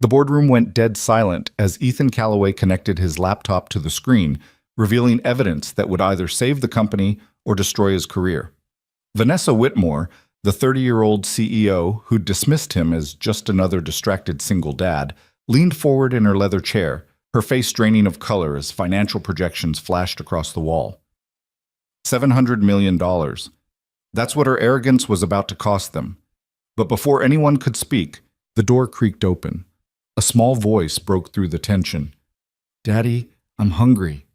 The boardroom went dead silent as Ethan Callaway connected his laptop to the screen, revealing evidence that would either save the company or destroy his career. Vanessa Whitmore, the 30-year-old CEO who'd dismissed him as just another distracted single dad, leaned forward in her leather chair, her face draining of color as financial projections flashed across the wall. $700 million. That's what her arrogance was about to cost them. But before anyone could speak, the door creaked open. A small voice broke through the tension. "Daddy, I'm hungry."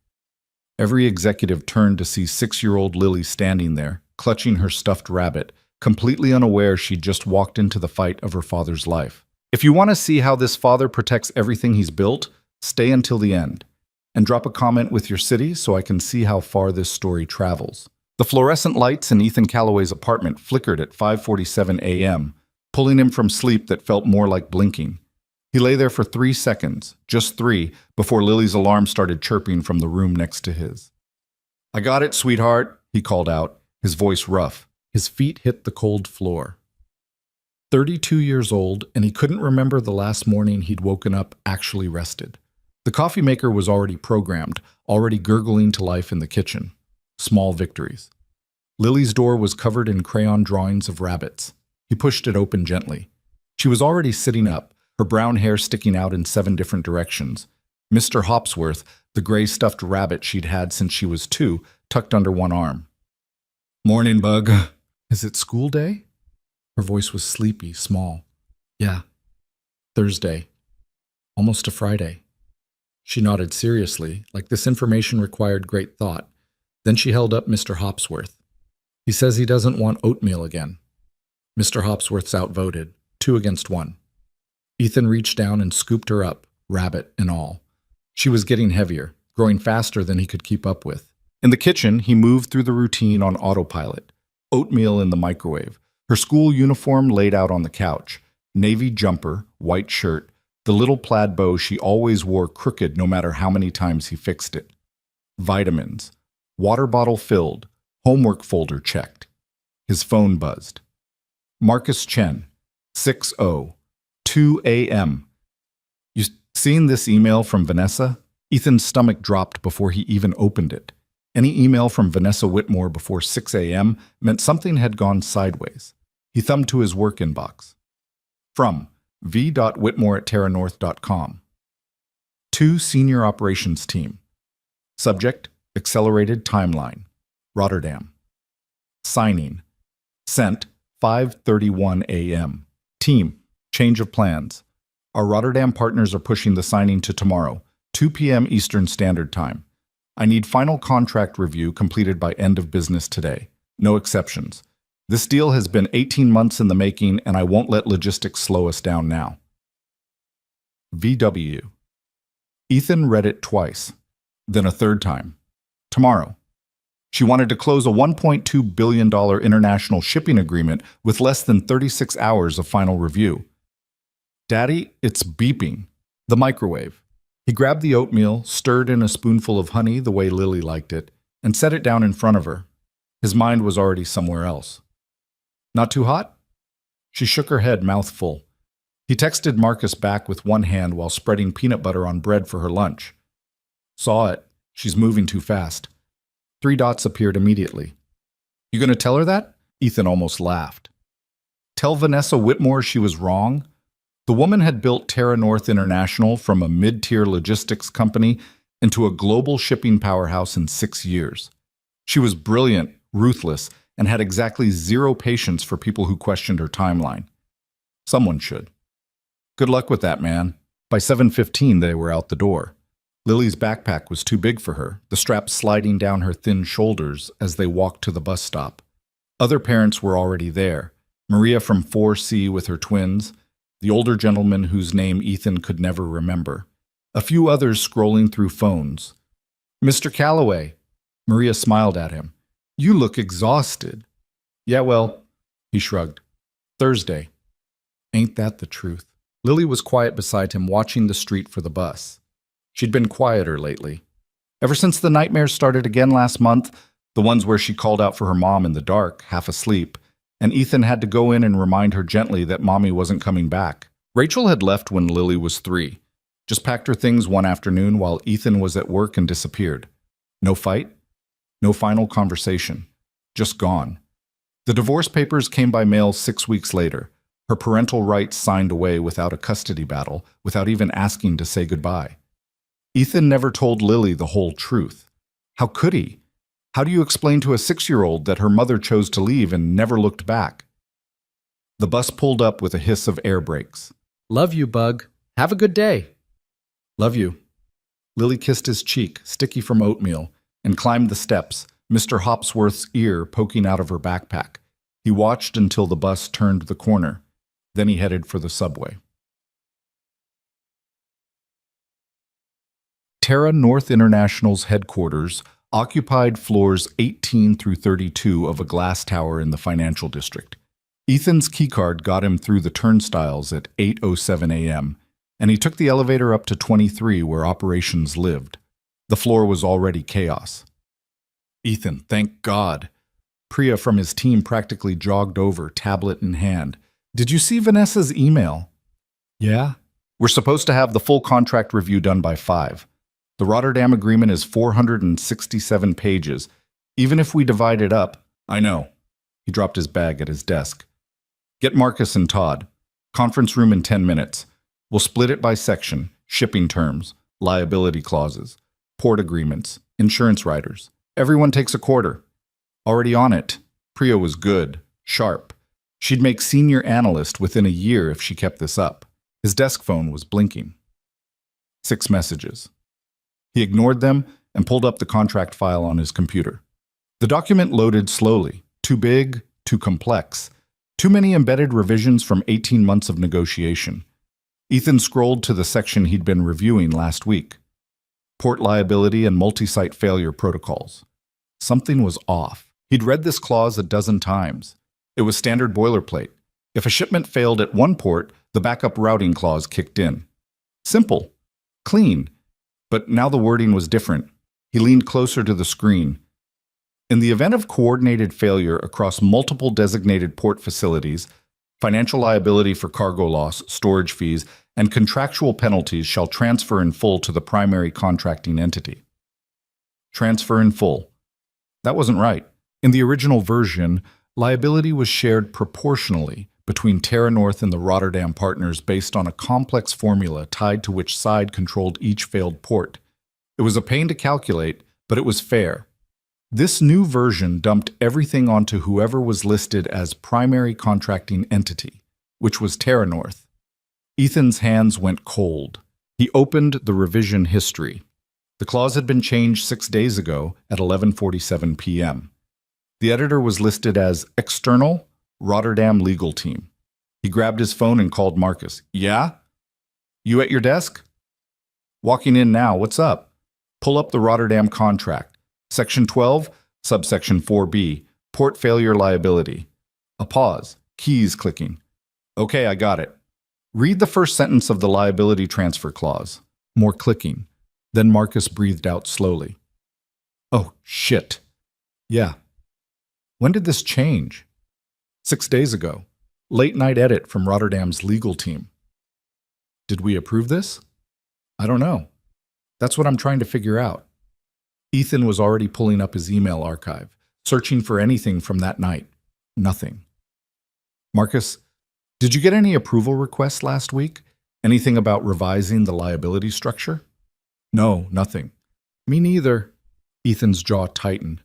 Every executive turned to see 6-year-old Lily standing there, clutching her stuffed rabbit, completely unaware she'd just walked into the fight of her father's life. If you want to see how this father protects everything he's built, stay until the end. And drop a comment with your city so I can see how far this story travels. The fluorescent lights in Ethan Callaway's apartment flickered at 5:47 a.m., pulling him from sleep that felt more like blinking. He lay there for 3 seconds, just 3, before Lily's alarm started chirping from the room next to his. "I got it, sweetheart," he called out, his voice rough. His feet hit the cold floor. 32 years old, and he couldn't remember the last morning he'd woken up actually rested. The coffee maker was already programmed, already gurgling to life in the kitchen. Small victories. Lily's door was covered in crayon drawings of rabbits. He pushed it open gently. She was already sitting up, her brown hair sticking out in 7 different directions. Mr. Hopsworth, the gray stuffed rabbit she'd had since she was 2, tucked under one arm. "Morning, Bug." "Is it school day?" Her voice was sleepy, small. "Yeah. Thursday. Almost a Friday." She nodded seriously, like this information required great thought. Then she held up Mr. Hopsworth. "He says he doesn't want oatmeal again." Mr. Hopsworth's outvoted, 2 against 1. Ethan reached down and scooped her up, rabbit and all. She was getting heavier, growing faster than he could keep up with. In the kitchen, he moved through the routine on autopilot. Oatmeal in the microwave, her school uniform laid out on the couch, navy jumper, white shirt, the little plaid bow she always wore crooked no matter how many times he fixed it. Vitamins, water bottle filled, homework folder checked. His phone buzzed. Marcus Chen, 6:02 a.m. "You seen this email from Vanessa?" Ethan's stomach dropped before he even opened it. Any email from Vanessa Whitmore before 6 a.m. meant something had gone sideways. He thumbed to his work inbox. From v.whitmore@terranorth.com. To Senior Operations Team. Subject, Accelerated Timeline. Rotterdam. Signing. Sent, 5:31 a.m. Team, change of plans. Our Rotterdam partners are pushing the signing to tomorrow, 2 p.m. Eastern Standard Time. I need final contract review completed by end of business today. No exceptions. This deal has been 18 months in the making, and I won't let logistics slow us down now. VW. Ethan read it twice, then a third time. Tomorrow. She wanted to close a $1.2 billion international shipping agreement with less than 36 hours of final review. "Daddy, it's beeping." The microwave. He grabbed the oatmeal, stirred in a spoonful of honey the way Lily liked it, and set it down in front of her. His mind was already somewhere else. "Not too hot?" She shook her head, mouth full. He texted Marcus back with one hand while spreading peanut butter on bread for her lunch. "Saw it. She's moving too fast." 3 dots appeared immediately. "You gonna tell her that?" Ethan almost laughed. Tell Vanessa Whitmore she was wrong? The woman had built Terra North International from a mid-tier logistics company into a global shipping powerhouse in 6 years. She was brilliant, ruthless, and had exactly 0 patience for people who questioned her timeline. Someone should. Good luck with that, man. By 7:15, they were out the door. Lily's backpack was too big for her, the strap sliding down her thin shoulders as they walked to the bus stop. Other parents were already there. Maria from 4C with her twins, the older gentleman whose name Ethan could never remember. A few others scrolling through phones. "Mr. Callaway." Maria smiled at him. "You look exhausted." "Yeah, well," he shrugged. "Thursday." Ain't that the truth? Lily was quiet beside him, watching the street for the bus. She'd been quieter lately. Ever since the nightmares started again last month, the ones where she called out for her mom in the dark, half asleep, and Ethan had to go in and remind her gently that mommy wasn't coming back. Rachel had left when Lily was 3. Just packed her things one afternoon while Ethan was at work and disappeared. No fight, no final conversation. Just gone. The divorce papers came by mail 6 weeks later. Her parental rights signed away without a custody battle, without even asking to say goodbye. Ethan never told Lily the whole truth. How could he? How do you explain to a 6-year-old that her mother chose to leave and never looked back? The bus pulled up with a hiss of air brakes. Love you, Bug. Have a good day. Love you. Lily kissed his cheek, sticky from oatmeal, and climbed the steps, Mr. Hopsworth's ear poking out of her backpack. He watched until the bus turned the corner. Then he headed for the subway. Terra North International's headquarters occupied floors 18 through 32 of a glass tower in the financial district. Ethan's keycard got him through the turnstiles at 8:07 a.m., and he took the elevator up to 23 where operations lived. The floor was already chaos. Ethan, thank God. Priya from his team practically jogged over, tablet in hand. Did you see Vanessa's email? Yeah. We're supposed to have the full contract review done by 5. The Rotterdam agreement is 467 pages. Even if we divide it up, I know. He dropped his bag at his desk. Get Marcus and Todd. Conference room in 10 minutes. We'll split it by section, shipping terms, liability clauses, port agreements, insurance riders. Everyone takes a quarter. Already on it. Priya was good, sharp. She'd make senior analyst within a year if she kept this up. His desk phone was blinking. 6 messages. He ignored them and pulled up the contract file on his computer. The document loaded slowly. Too big, too complex. Too many embedded revisions from 18 months of negotiation. Ethan scrolled to the section he'd been reviewing last week. Port liability and multi-site failure protocols. Something was off. He'd read this clause a dozen times. It was standard boilerplate. If a shipment failed at one port, the backup routing clause kicked in. Simple. Clean. But now the wording was different. He leaned closer to the screen. In the event of coordinated failure across multiple designated port facilities, financial liability for cargo loss, storage fees, and contractual penalties shall transfer in full to the primary contracting entity. Transfer in full. That wasn't right. In the original version, liability was shared proportionally between Terra North and the Rotterdam partners based on a complex formula tied to which side controlled each failed port. It was a pain to calculate, but it was fair. This new version dumped everything onto whoever was listed as primary contracting entity, which was Terra North. Ethan's hands went cold. He opened the revision history. The clause had been changed 6 days ago at 11:47 p.m. The editor was listed as External Rotterdam Legal Team. He grabbed his phone and called Marcus. Yeah? You at your desk? Walking in now. What's up? Pull up the Rotterdam contract. Section 12, subsection 4B, port failure liability. A pause. Keys clicking. Okay, I got it. Read the first sentence of the liability transfer clause. More clicking. Then Marcus breathed out slowly. Oh, shit. Yeah. When did this change? 6 days ago. Late night edit from Rotterdam's legal team. Did we approve this? I don't know. That's what I'm trying to figure out. Ethan was already pulling up his email archive, searching for anything from that night. Nothing. Marcus, did you get any approval requests last week? Anything about revising the liability structure? No, nothing. Me neither. Ethan's jaw tightened.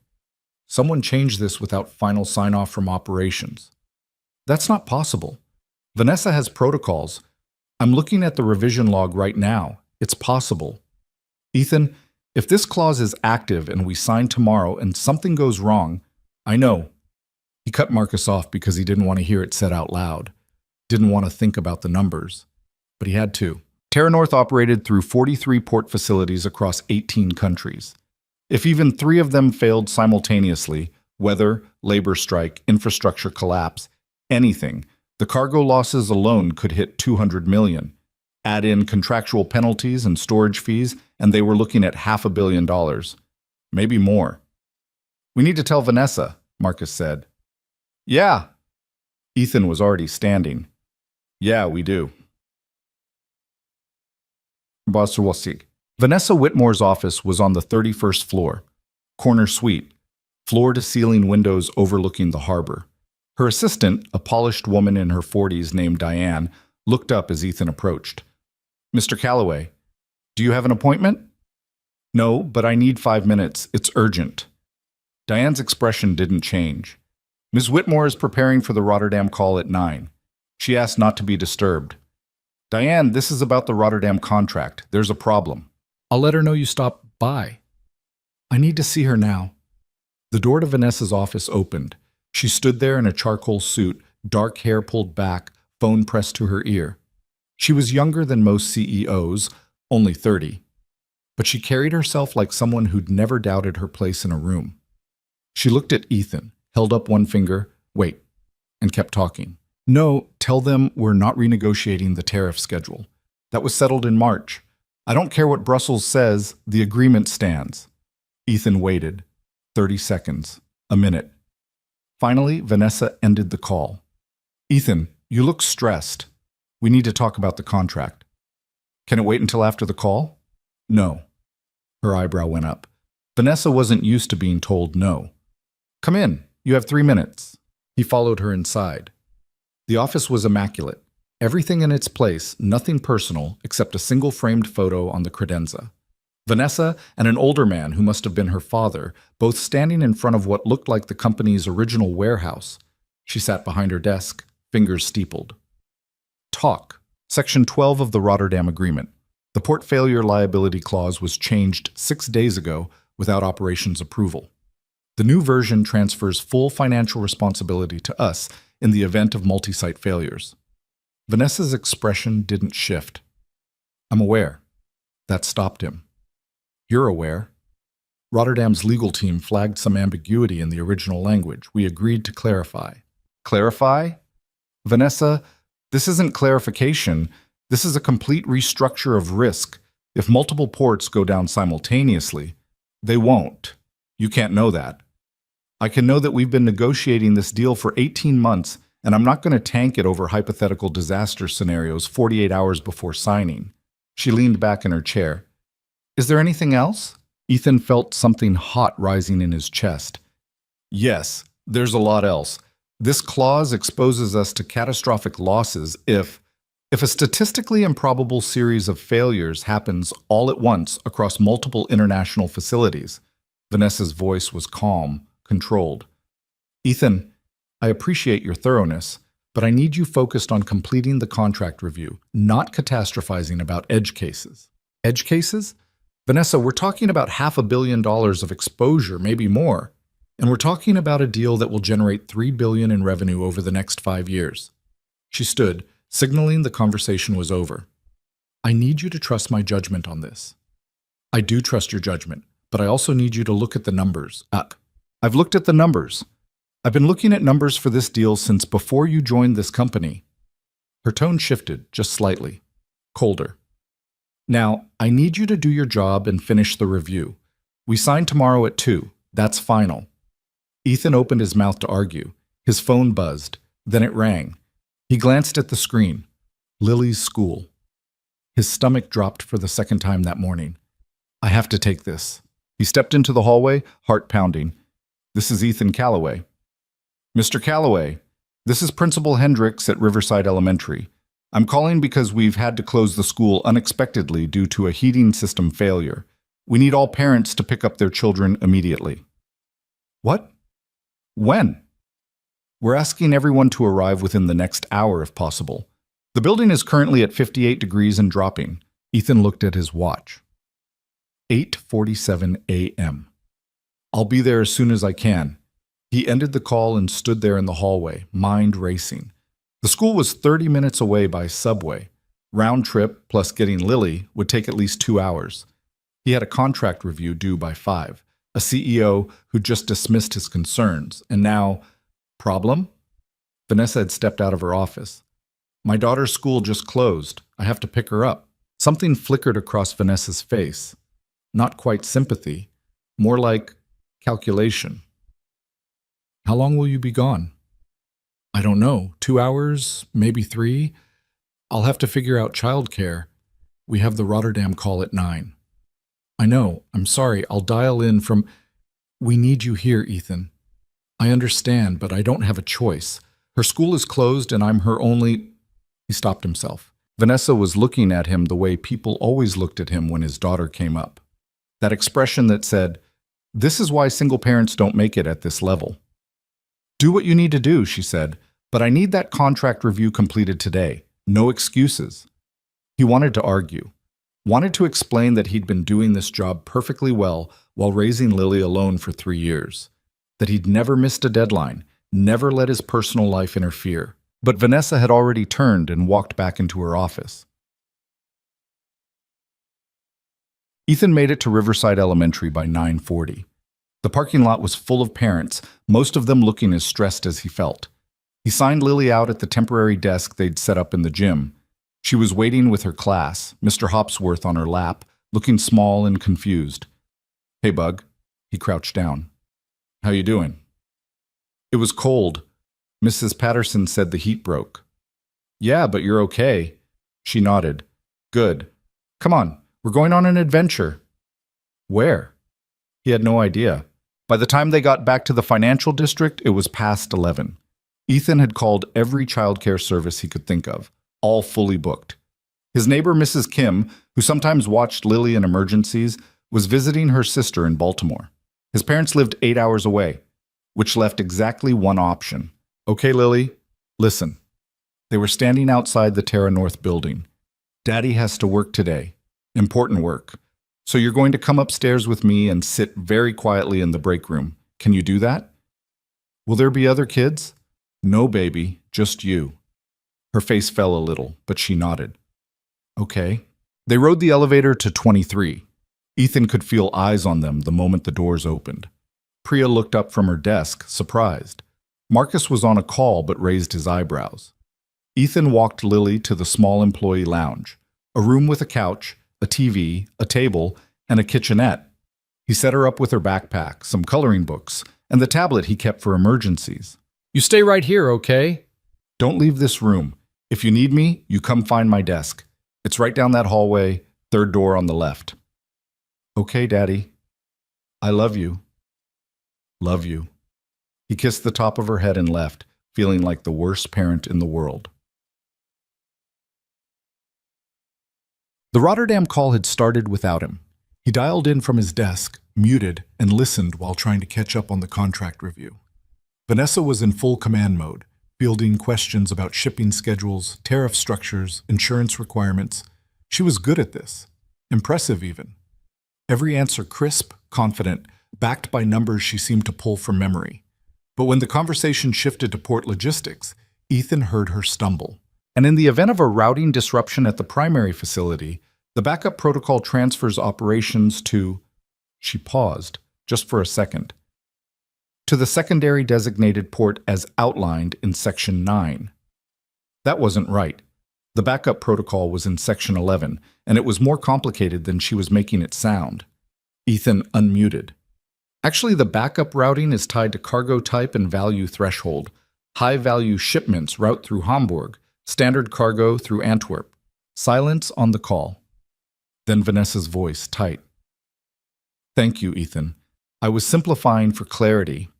Someone changed this without final sign-off from operations. That's not possible. Vanessa has protocols. I'm looking at the revision log right now. It's possible. Ethan, if this clause is active and we sign tomorrow and something goes wrong, I know. He cut Marcus off because he didn't want to hear it said out loud. Didn't want to think about the numbers. But he had to. Terra North operated through 43 port facilities across 18 countries. If even 3 of them failed simultaneously, weather, labor strike, infrastructure collapse, anything, the cargo losses alone could hit $200 million. Add in contractual penalties and storage fees, and they were looking at $500 million. Maybe more. We need to tell Vanessa, Marcus said. Yeah. Ethan was already standing. Yeah, we do. Basrawasig. Vanessa Whitmore's office was on the 31st floor, corner suite, floor-to-ceiling windows overlooking the harbor. Her assistant, a polished woman in her 40s named Diane, looked up as Ethan approached. "Mr. Calloway, do you have an appointment?" "No, but I need 5 minutes. It's urgent." Diane's expression didn't change. "Ms. Whitmore is preparing for the Rotterdam call at 9. She asked not to be disturbed." "Diane, this is about the Rotterdam contract. There's a problem." I'll let her know you stopped by. "I need to see her now." The door to Vanessa's office opened. She stood there in a charcoal suit, dark hair pulled back, phone pressed to her ear. She was younger than most CEOs, only 30. But she carried herself like someone who'd never doubted her place in a room. She looked at Ethan, held up one finger, "Wait," and kept talking. "No, tell them we're not renegotiating the tariff schedule. That was settled in March. I don't care what Brussels says, the agreement stands." Ethan waited. 30 seconds. A minute. Finally, Vanessa ended the call. "Ethan, you look stressed. We need to talk about the contract." "Can it wait until after the call?" "No." Her eyebrow went up. Vanessa wasn't used to being told no. "Come in. You have 3 minutes." He followed her inside. The office was immaculate. Everything in its place, nothing personal, except a single framed photo on the credenza. Vanessa and an older man who must have been her father, both standing in front of what looked like the company's original warehouse. She sat behind her desk, fingers steepled. Talk. Section 12 of the Rotterdam Agreement. The port failure liability clause was changed 6 days ago without operations approval. The new version transfers full financial responsibility to us in the event of multi-site failures. Vanessa's expression didn't shift. "I'm aware." That stopped him. "You're aware." Rotterdam's legal team flagged some ambiguity in the original language. We agreed to clarify. "Clarify?" "Vanessa, this isn't clarification. This is a complete restructure of risk. If multiple ports go down simultaneously, they won't. You can't know that. I can know that we've been negotiating this deal for 18 months, and I'm not going to tank it over hypothetical disaster scenarios 48 hours before signing." She leaned back in her chair. "Is there anything else?" Ethan felt something hot rising in his chest. "Yes, there's a lot else. This clause exposes us to catastrophic losses if a statistically improbable series of failures happens all at once across multiple international facilities." Vanessa's voice was calm, controlled. "Ethan, I appreciate your thoroughness, but I need you focused on completing the contract review, not catastrophizing about edge cases." "Edge cases?" "Vanessa, we're talking about $500 million of exposure, maybe more. And we're talking about a deal that will generate $3 billion in revenue over the next 5 years. She stood, signaling the conversation was over. "I need you to trust my judgment on this." "I do trust your judgment, but I also need you to look at the numbers." "I've looked at the numbers. I've been looking at numbers for this deal since before you joined this company." Her tone shifted, just slightly. Colder. "Now, I need you to do your job and finish the review. We sign tomorrow at 2. That's final." Ethan opened his mouth to argue. His phone buzzed. Then it rang. He glanced at the screen. Lily's school. His stomach dropped for the second time that morning. "I have to take this." He stepped into the hallway, heart pounding. "This is Ethan Calloway." "Mr. Calloway, this is Principal Hendricks at Riverside Elementary. I'm calling because we've had to close the school unexpectedly due to a heating system failure. We need all parents to pick up their children immediately." "What? When?" "We're asking everyone to arrive within the next hour if possible. The building is currently at 58 degrees and dropping." Ethan looked at his watch. 8:47 a.m. "I'll be there as soon as I can." He ended the call and stood there in the hallway, mind racing. The school was 30 minutes away by subway. Round trip, plus getting Lily, would take at least 2 hours. He had a contract review due by 5, a CEO who just dismissed his concerns, and now, problem? Vanessa had stepped out of her office. "My daughter's school just closed. I have to pick her up." Something flickered across Vanessa's face. Not quite sympathy, more like calculation. "How long will you be gone?" "I don't know. 2 hours, maybe 3. I'll have to figure out childcare." We have the Rotterdam call at 9. I know. I'm sorry. I'll dial in from... We need you here, Ethan. I understand, but I don't have a choice. Her school is closed and I'm her only... He stopped himself. Vanessa was looking at him the way people always looked at him when his daughter came up. That expression that said, "This is why single parents don't make it at this level." "Do what you need to do," she said, "but I need that contract review completed today. No excuses." He wanted to argue, wanted to explain that he'd been doing this job perfectly well while raising Lily alone for 3 years, that he'd never missed a deadline, never let his personal life interfere. But Vanessa had already turned and walked back into her office. Ethan made it to Riverside Elementary by 9:40. The parking lot was full of parents, most of them looking as stressed as he felt. He signed Lily out at the temporary desk they'd set up in the gym. She was waiting with her class, Mr. Hopsworth on her lap, looking small and confused. "Hey, Bug." He crouched down. "How you doing?" "It was cold. Mrs. Patterson said the heat broke." "Yeah, but you're okay." She nodded. "Good. Come on, we're going on an adventure." "Where?" He had no idea. By the time they got back to the financial district, it was past 11. Ethan had called every childcare service he could think of, all fully booked. His neighbor, Mrs. Kim, who sometimes watched Lily in emergencies, was visiting her sister in Baltimore. His parents lived 8 hours away, which left exactly one option. "Okay, Lily, listen." They were standing outside the Terra North building. "Daddy has to work today. Important work. So you're going to come upstairs with me and sit very quietly in the break room. Can you do that?" "Will there be other kids?" "No, baby, just you." Her face fell a little, but she nodded. "Okay." They rode the elevator to 23. Ethan could feel eyes on them the moment the doors opened. Priya looked up from her desk, surprised. Marcus was on a call but raised his eyebrows. Ethan walked Lily to the small employee lounge, a room with a couch, a TV, a table, and a kitchenette. He set her up with her backpack, some coloring books, and the tablet he kept for emergencies. You stay right here, okay? "Don't leave this room. If you need me, you come find my desk. It's right down that hallway, third door on the left." "Okay, Daddy. I love you." "Love you." He kissed the top of her head and left, feeling like the worst parent in the world. The Rotterdam call had started without him. He dialed in from his desk, muted, and listened while trying to catch up on the contract review. Vanessa was in full command mode, fielding questions about shipping schedules, tariff structures, insurance requirements. She was good at this. Impressive, even. Every answer crisp, confident, backed by numbers she seemed to pull from memory. But when the conversation shifted to port logistics, Ethan heard her stumble. And in the event of a routing disruption at the primary facility, the backup protocol transfers operations to... She paused, just for a second. To the secondary designated port as outlined in Section 9. That wasn't right. The backup protocol was in Section 11, and it was more complicated than she was making it sound. Ethan unmuted. Actually, the backup routing is tied to cargo type and value threshold. High-value shipments route through Hamburg, standard cargo through Antwerp. Silence on the call. Then Vanessa's voice, tight. "Thank you, Ethan. I was simplifying for clarity."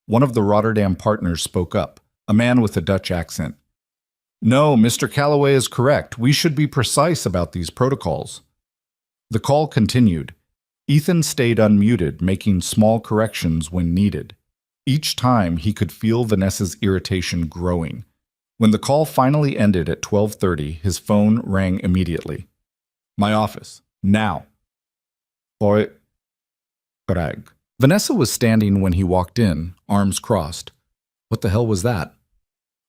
One of the Rotterdam partners spoke up, a man with a Dutch accent. "No, Mr. Calloway is correct. We should be precise about these protocols." The call continued. Ethan stayed unmuted, making small corrections when needed. Each time, he could feel Vanessa's irritation growing. When the call finally ended at 12:30, his phone rang immediately. "My office. Now." "Oi, Greg." Vanessa was standing when he walked in, arms crossed. "What the hell was that?"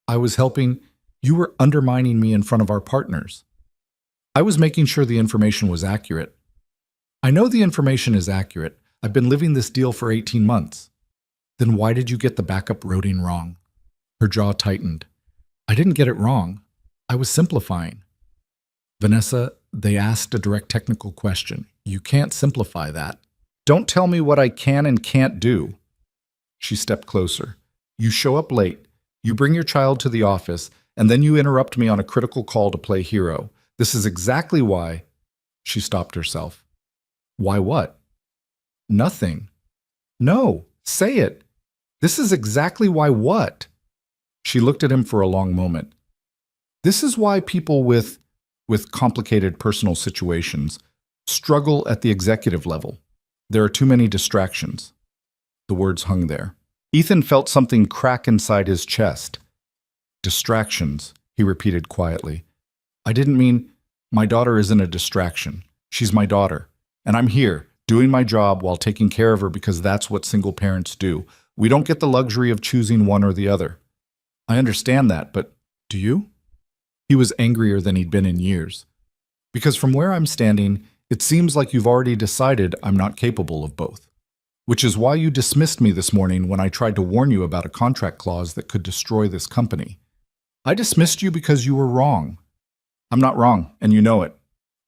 "I was helping. You were undermining me in front of our partners." "I was making sure the information was accurate." "I know the information is accurate. I've been living this deal for 18 months. "Then why did you get the backup routing wrong?" Her jaw tightened. "I didn't get it wrong. I was simplifying." "Vanessa, they asked a direct technical question. You can't simplify that." "Don't tell me what I can and can't do." She stepped closer. "You show up late. You bring your child to the office, and then you interrupt me on a critical call to play hero. This is exactly why. She stopped herself. Why what? Nothing. No, say it. This is exactly why what? She looked at him for a long moment. This is why people with complicated personal situations struggle at the executive level. There are too many distractions. The words hung there. Ethan felt something crack inside his chest. Distractions, he repeated quietly. I didn't mean my daughter isn't a distraction. She's my daughter, and I'm here, doing my job while taking care of her because that's what single parents do. We don't get the luxury of choosing one or the other. I understand that, but do you? He was angrier than he'd been in years. Because from where I'm standing, it seems like you've already decided I'm not capable of both. Which is why you dismissed me this morning when I tried to warn you about a contract clause that could destroy this company. I dismissed you because you were wrong. I'm not wrong, and you know it.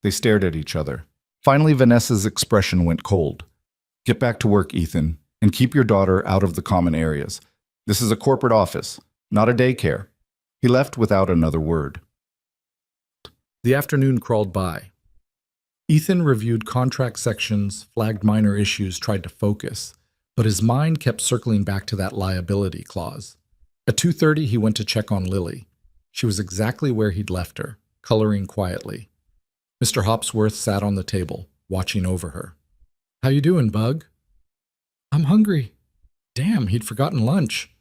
They stared at each other. Finally, Vanessa's expression went cold. Get back to work, Ethan, and keep your daughter out of the common areas. This is a corporate office, not a daycare. He left without another word. The afternoon crawled by. Ethan reviewed contract sections, flagged minor issues, tried to focus, but his mind kept circling back to that liability clause. At 2:30, he went to check on Lily. She was exactly where he'd left her, coloring quietly. Mr. Hopsworth sat on the table, watching over her. How you doing, Bug? I'm hungry. Damn, he'd forgotten lunch.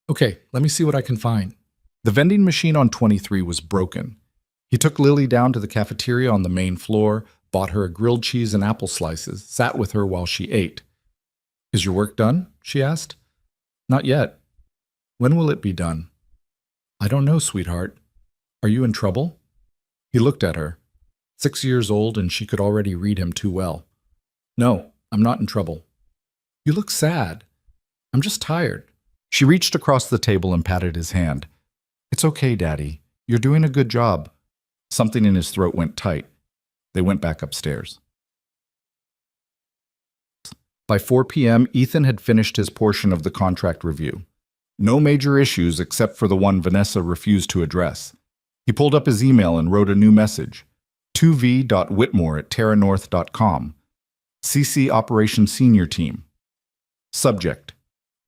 Okay, let me see what I can find. The vending machine on 23 was broken. He took Lily down to the cafeteria on the main floor, bought her a grilled cheese and apple slices, sat with her while she ate. Is your work done? She asked. Not yet. When will it be done? I don't know, sweetheart. Are you in trouble? He looked at her. 6 years old, and she could already read him too well. No, I'm not in trouble. You look sad. I'm just tired. She reached across the table and patted his hand. It's okay, Daddy. You're doing a good job. Something in his throat went tight. They went back upstairs. By 4 p.m., Ethan had finished his portion of the contract review. No major issues except for the one Vanessa refused to address. He pulled up his email and wrote a new message. 2v.whitmore@terranorth.com. CC Operations Senior Team. Subject: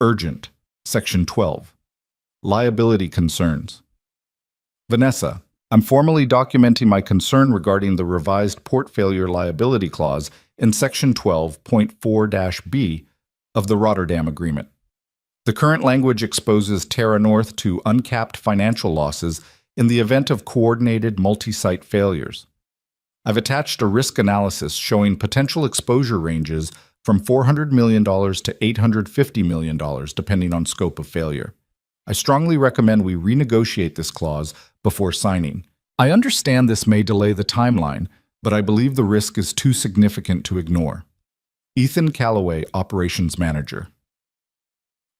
Urgent. Section 12. Liability Concerns. Vanessa, I'm formally documenting my concern regarding the revised port failure liability clause in Section 12.4-B of the Rotterdam Agreement. The current language exposes Terra North to uncapped financial losses in the event of coordinated multi-site failures. I've attached a risk analysis showing potential exposure ranges from $400 million to $850 million, depending on scope of failure. I strongly recommend we renegotiate this clause before signing. I understand this may delay the timeline, but I believe the risk is too significant to ignore. Ethan Callaway, Operations Manager.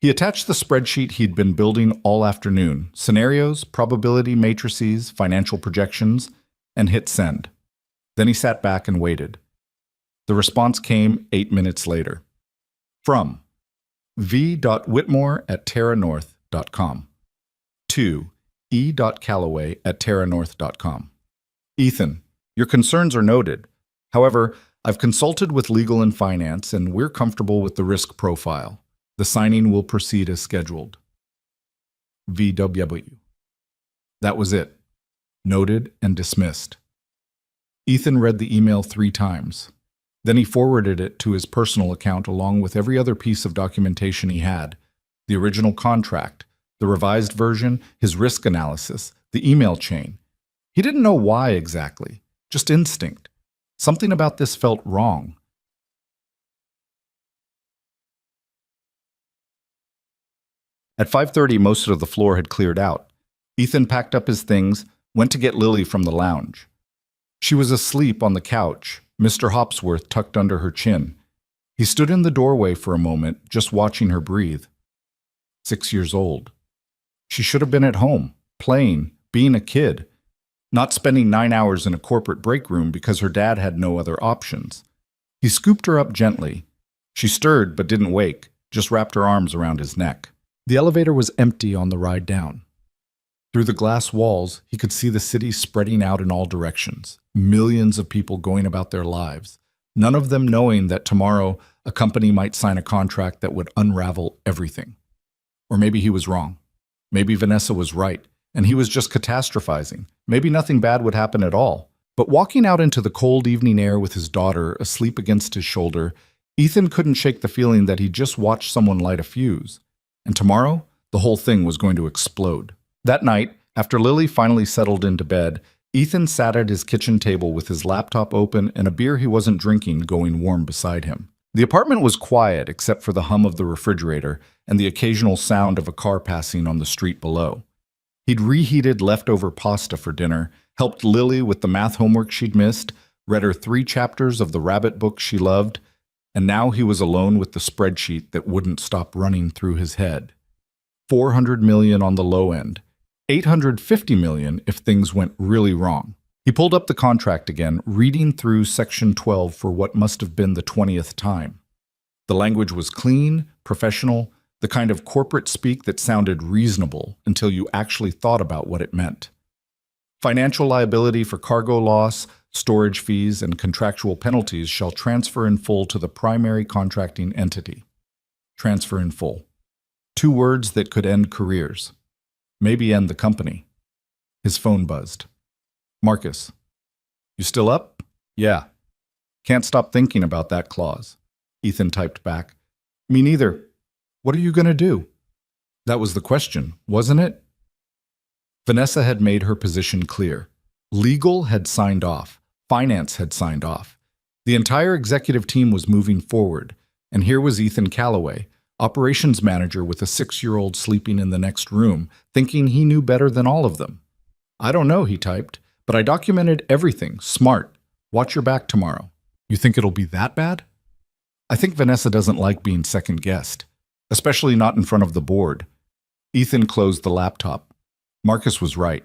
He attached the spreadsheet he'd been building all afternoon, scenarios, probability matrices, financial projections, and hit send. Then he sat back and waited. The response came 8 minutes later. From v.whitmore@terranorth.com to e.callaway@terranorth.com. Ethan, your concerns are noted. However, I've consulted with legal and finance, and we're comfortable with the risk profile. The signing will proceed as scheduled. VW. That was it. Noted and dismissed. Ethan read the email 3 times. Then he forwarded it to his personal account along with every other piece of documentation he had: the original contract, the revised version, his risk analysis, the email chain. He didn't know why exactly, just instinct. Something about this felt wrong. At 5:30, most of the floor had cleared out. Ethan packed up his things, went to get Lily from the lounge. She was asleep on the couch, Mr. Hopsworth tucked under her chin. He stood in the doorway for a moment, just watching her breathe. 6 years old. She should have been at home, playing, being a kid, not spending 9 hours in a corporate break room because her dad had no other options. He scooped her up gently. She stirred but didn't wake, just wrapped her arms around his neck. The elevator was empty on the ride down. Through the glass walls, he could see the city spreading out in all directions, millions of people going about their lives, none of them knowing that tomorrow a company might sign a contract that would unravel everything. Or maybe he was wrong. Maybe Vanessa was right, and he was just catastrophizing. Maybe nothing bad would happen at all. But walking out into the cold evening air with his daughter asleep against his shoulder, Ethan couldn't shake the feeling that he'd just watched someone light a fuse. And tomorrow, the whole thing was going to explode. That night, after Lily finally settled into bed, Ethan sat at his kitchen table with his laptop open and a beer he wasn't drinking going warm beside him. The apartment was quiet except for the hum of the refrigerator and the occasional sound of a car passing on the street below. He'd reheated leftover pasta for dinner, helped Lily with the math homework she'd missed, read her 3 chapters of the rabbit book she loved, and now he was alone with the spreadsheet that wouldn't stop running through his head. 400 million on the low end, 850 million if things went really wrong. He pulled up the contract again, reading through Section 12 for what must have been the 20th time. The language was clean, professional, the kind of corporate speak that sounded reasonable until you actually thought about what it meant. Financial liability for cargo loss, storage fees, and contractual penalties shall transfer in full to the primary contracting entity. Transfer in full. 2 words that could end careers. Maybe end the company. His phone buzzed. Marcus. You still up? Yeah. Can't stop thinking about that clause. Ethan typed back. Me neither. What are you going to do? That was the question, wasn't it? Vanessa had made her position clear. Legal had signed off. Finance had signed off. The entire executive team was moving forward, and here was Ethan Callaway, operations manager with a 6-year-old sleeping in the next room, thinking he knew better than all of them. I don't know, he typed, but I documented everything. Smart. Watch your back tomorrow. You think it'll be that bad? I think Vanessa doesn't like being second-guessed, especially not in front of the board. Ethan closed the laptop. Marcus was right.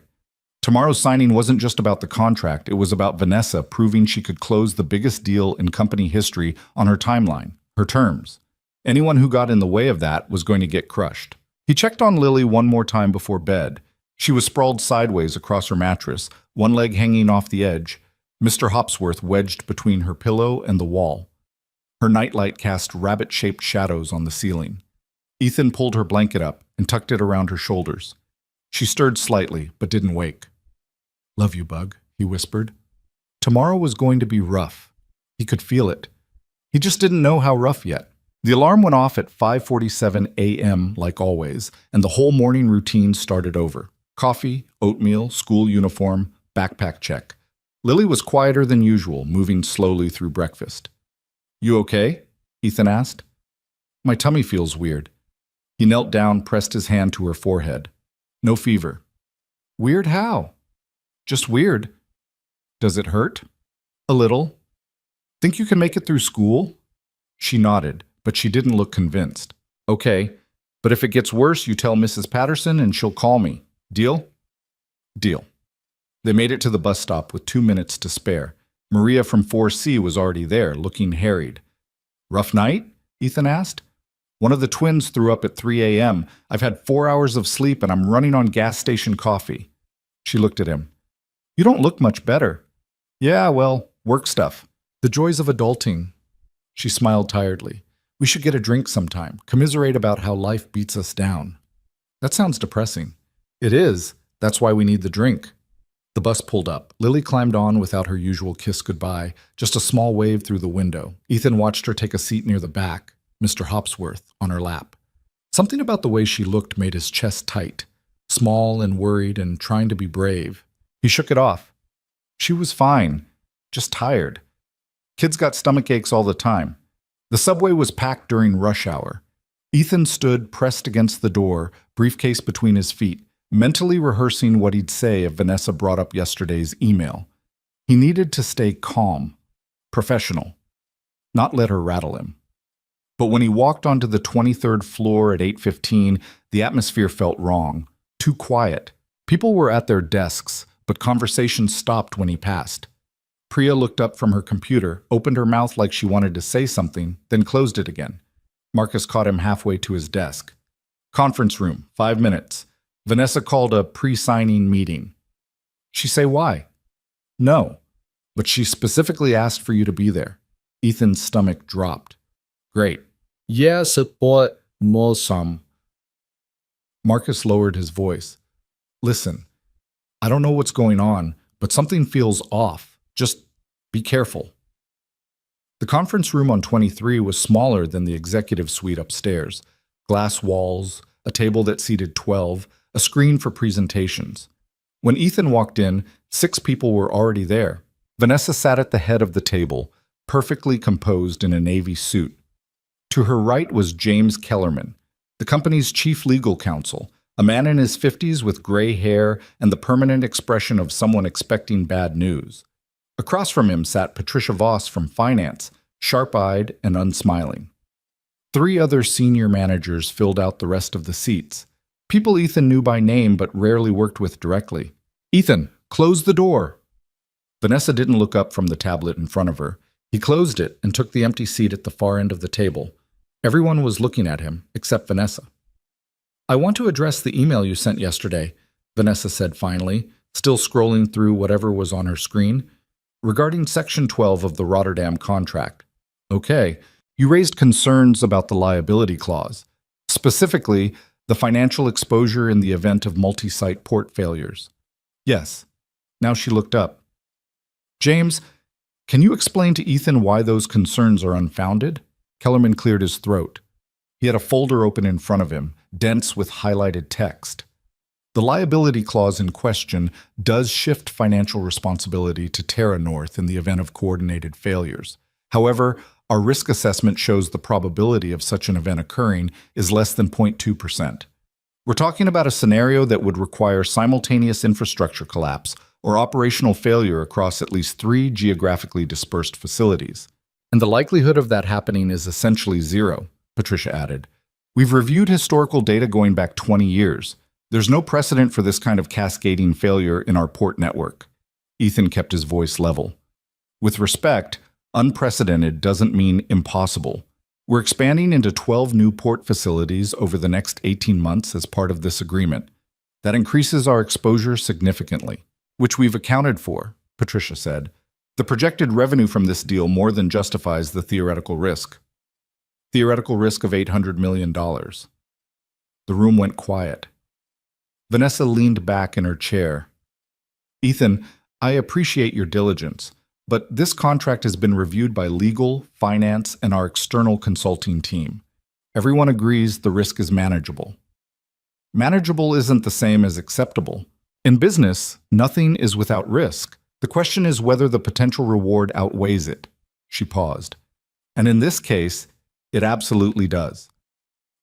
Tomorrow's signing wasn't just about the contract, it was about Vanessa proving she could close the biggest deal in company history on her timeline, her terms. Anyone who got in the way of that was going to get crushed. He checked on Lily one more time before bed. She was sprawled sideways across her mattress, one leg hanging off the edge, Mr. Hopsworth wedged between her pillow and the wall. Her nightlight cast rabbit-shaped shadows on the ceiling. Ethan pulled her blanket up and tucked it around her shoulders. She stirred slightly, but didn't wake. Love you, Bug, he whispered. Tomorrow was going to be rough. He could feel it. He just didn't know how rough yet. The alarm went off at 5:47 a.m. like always, and the whole morning routine started over. Coffee, oatmeal, school uniform, backpack check. Lily was quieter than usual, moving slowly through breakfast. You okay? Ethan asked. My tummy feels weird. He knelt down, pressed his hand to her forehead. No fever. Weird how? Just weird. Does it hurt? A little. Think you can make it through school? She nodded, but she didn't look convinced. Okay, but if it gets worse, you tell Mrs. Patterson and she'll call me. Deal? Deal. They made it to the bus stop with 2 minutes to spare. Maria from 4C was already there, looking harried. Rough night? Ethan asked. One of the twins threw up at 3 a.m. I've had 4 hours of sleep and I'm running on gas station coffee. She looked at him. You don't look much better. Yeah, well, work stuff. The joys of adulting. She smiled tiredly. We should get a drink sometime, commiserate about how life beats us down. That sounds depressing. It is. That's why we need the drink. The bus pulled up. Lily climbed on without her usual kiss goodbye, just a small wave through the window. Ethan watched her take a seat near the back, Mr. Hopsworth, on her lap. Something about the way she looked made his chest tight, small and worried and trying to be brave. He shook it off. She was fine, just tired. Kids got stomach aches all the time. The subway was packed during rush hour. Ethan stood pressed against the door, briefcase between his feet, mentally rehearsing what he'd say if Vanessa brought up yesterday's email. He needed to stay calm, professional, not let her rattle him. But when he walked onto the 23rd floor at 8:15, the atmosphere felt wrong, too quiet. People were at their desks, but conversation stopped when he passed. Priya looked up from her computer, opened her mouth like she wanted to say something, then closed it again. Marcus caught him halfway to his desk. Conference room, 5 minutes. Vanessa called a pre-signing meeting. She say why? No, but she specifically asked for you to be there. Ethan's stomach dropped. Great. Yeah, support more some. Marcus lowered his voice. Listen, I don't know what's going on, but something feels off. Just be careful. The conference room on 23 was smaller than the executive suite upstairs. Glass walls, a table that seated 12, a screen for presentations. When Ethan walked in, 6 people were already there. Vanessa sat at the head of the table, perfectly composed in a navy suit. To her right was James Kellerman, the company's chief legal counsel, a man in his 50s with gray hair and the permanent expression of someone expecting bad news. Across from him sat Patricia Voss from finance, sharp-eyed and unsmiling. 3 other senior managers filled out the rest of the seats. People Ethan knew by name but rarely worked with directly. Ethan, close the door. Vanessa didn't look up from the tablet in front of her. He closed it and took the empty seat at the far end of the table. Everyone was looking at him, except Vanessa. I want to address the email you sent yesterday, Vanessa said finally, still scrolling through whatever was on her screen, regarding Section 12 of the Rotterdam contract. Okay, you raised concerns about the liability clause, specifically the financial exposure in the event of multi-site port failures. Yes. Now she looked up. James, can you explain to Ethan why those concerns are unfounded? Kellerman cleared his throat. He had a folder open in front of him, dense with highlighted text. The liability clause in question does shift financial responsibility to Terra North in the event of coordinated failures. However, our risk assessment shows the probability of such an event occurring is less than 0.2%. We're talking about a scenario that would require simultaneous infrastructure collapse or operational failure across at least 3 geographically dispersed facilities. And the likelihood of that happening is essentially 0, Patricia added. We've reviewed historical data going back 20 years. There's no precedent for this kind of cascading failure in our port network. Ethan kept his voice level. With respect, unprecedented doesn't mean impossible. We're expanding into 12 new port facilities over the next 18 months as part of this agreement. That increases our exposure significantly, which we've accounted for, Patricia said. The projected revenue from this deal more than justifies the theoretical risk. Theoretical risk of $800 million. The room went quiet. Vanessa leaned back in her chair. Ethan, I appreciate your diligence, but this contract has been reviewed by legal, finance, and our external consulting team. Everyone agrees the risk is manageable. Manageable isn't the same as acceptable. In business, nothing is without risk. The question is whether the potential reward outweighs it. She paused. And in this case, it absolutely does.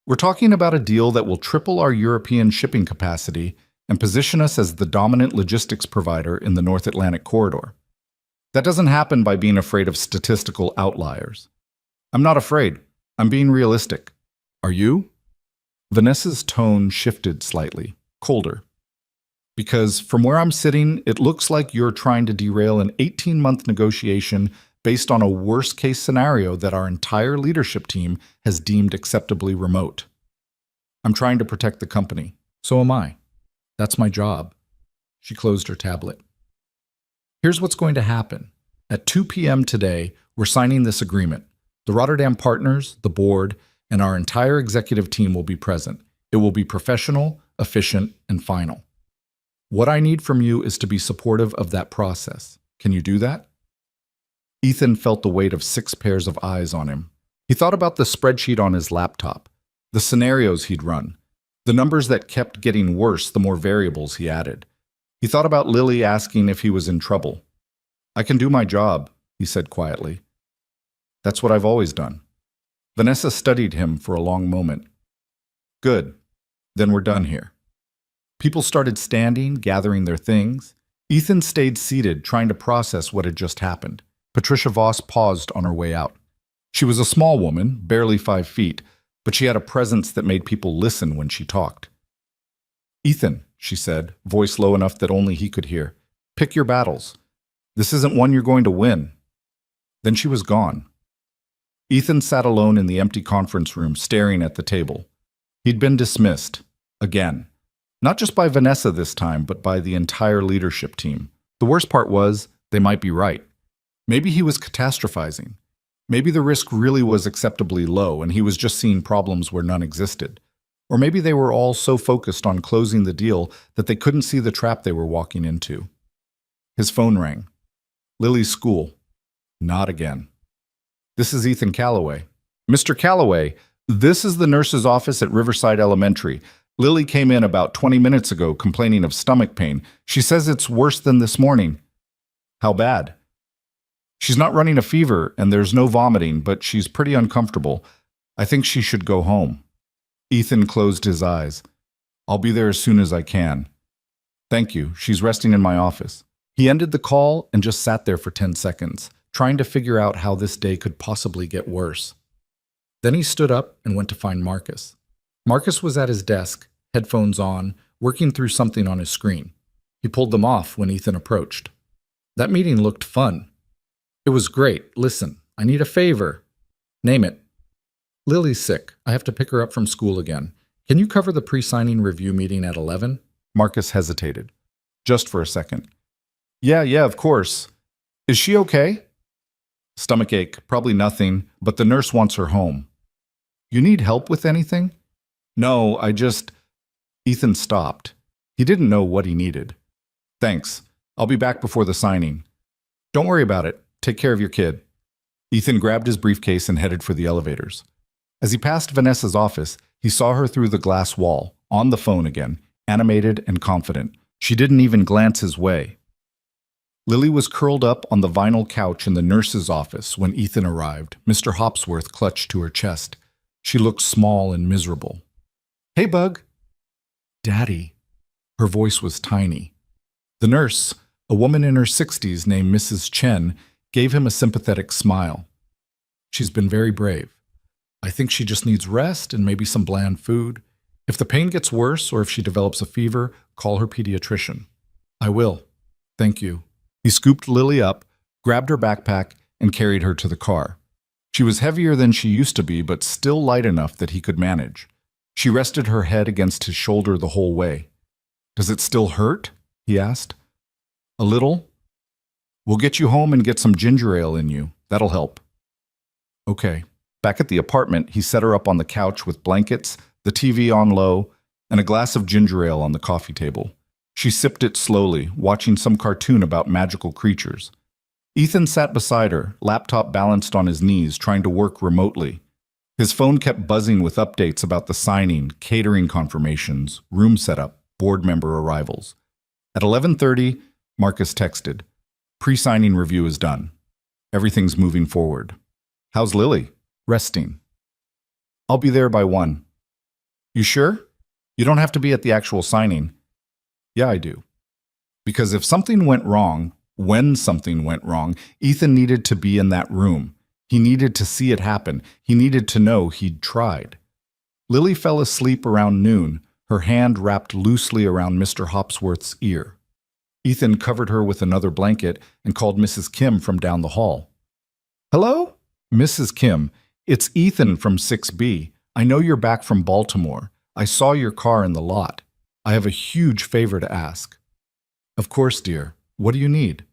We're talking about a deal that will triple our European shipping capacity and position us as the dominant logistics provider in the North Atlantic corridor. That doesn't happen by being afraid of statistical outliers. I'm not afraid. I'm being realistic. Are you? Vanessa's tone shifted slightly, colder. Because from where I'm sitting, it looks like you're trying to derail an 18-month negotiation based on a worst-case scenario that our entire leadership team has deemed acceptably remote. I'm trying to protect the company. So am I. That's my job. She closed her tablet. Here's what's going to happen. At 2 p.m. today, we're signing this agreement. The Rotterdam partners, the board, and our entire executive team will be present. It will be professional, efficient, and final. What I need from you is to be supportive of that process. Can you do that? Ethan felt the weight of 6 pairs of eyes on him. He thought about the spreadsheet on his laptop, the scenarios he'd run, the numbers that kept getting worse the more variables he added. He thought about Lily asking if he was in trouble. I can do my job, he said quietly. That's what I've always done. Vanessa studied him for a long moment. Good. Then we're done here. People started standing, gathering their things. Ethan stayed seated, trying to process what had just happened. Patricia Voss paused on her way out. She was a small woman, barely 5 feet, but she had a presence that made people listen when she talked. Ethan, she said, voice low enough that only he could hear, pick your battles. This isn't one you're going to win. Then she was gone. Ethan sat alone in the empty conference room, staring at the table. He'd been dismissed. Again. Not just by Vanessa this time, but by the entire leadership team. The worst part was, they might be right. Maybe he was catastrophizing. Maybe the risk really was acceptably low and he was just seeing problems where none existed. Or maybe they were all so focused on closing the deal that they couldn't see the trap they were walking into. His phone rang. Lily's school. Not again. This is Ethan Calloway. Mr. Calloway, this is the nurse's office at Riverside Elementary. Lily came in about 20 minutes ago complaining of stomach pain. She says it's worse than this morning. How bad? She's not running a fever and there's no vomiting, but she's pretty uncomfortable. I think she should go home. Ethan closed his eyes. I'll be there as soon as I can. Thank you. She's resting in my office. He ended the call and just sat there for 10 seconds, trying to figure out how this day could possibly get worse. Then he stood up and went to find Marcus. Marcus was at his desk, headphones on, working through something on his screen. He pulled them off when Ethan approached. That meeting looked fun. It was great. Listen, I need a favor. Name it. Lily's sick. I have to pick her up from school again. Can you cover the pre-signing review meeting at 11? Marcus hesitated. Just for a second. Yeah, of course. Is she okay? Stomachache, probably nothing, but the nurse wants her home. You need help with anything? No, Ethan stopped. He didn't know what he needed. Thanks. I'll be back before the signing. Don't worry about it. Take care of your kid. Ethan grabbed his briefcase and headed for the elevators. As he passed Vanessa's office, he saw her through the glass wall, on the phone again, animated and confident. She didn't even glance his way. Lily was curled up on the vinyl couch in the nurse's office when Ethan arrived. Mr. Hopsworth clutched to her chest. She looked small and miserable. Hey, Bug. Daddy. Her voice was tiny. The nurse, a woman in her 60s named Mrs. Chen, gave him a sympathetic smile. She's been very brave. I think she just needs rest and maybe some bland food. If the pain gets worse or if she develops a fever, call her pediatrician. I will. Thank you. He scooped Lily up, grabbed her backpack, and carried her to the car. She was heavier than she used to be, but still light enough that he could manage. She rested her head against his shoulder the whole way. Does it still hurt? He asked. A little. We'll get you home and get some ginger ale in you. That'll help. Okay. Back at the apartment, he set her up on the couch with blankets, the TV on low, and a glass of ginger ale on the coffee table. She sipped it slowly, watching some cartoon about magical creatures. Ethan sat beside her, laptop balanced on his knees, trying to work remotely. His phone kept buzzing with updates about the signing, catering confirmations, room setup, board member arrivals. At 11:30, Marcus texted, "Pre-signing review is done. Everything's moving forward. How's Lily?" "Resting." "I'll be there by 1. You sure? You don't have to be at the actual signing." "Yeah, I do." Because if something went wrong, when something went wrong, Ethan needed to be in that room. He needed to see it happen. He needed to know he'd tried. Lily fell asleep around noon, her hand wrapped loosely around Mr. Hopsworth's ear. Ethan covered her with another blanket and called Mrs. Kim from down the hall. "Hello? Mrs. Kim, it's Ethan from 6B. I know you're back from Baltimore. I saw your car in the lot. I have a huge favor to ask." "Of course, dear. What do you need?"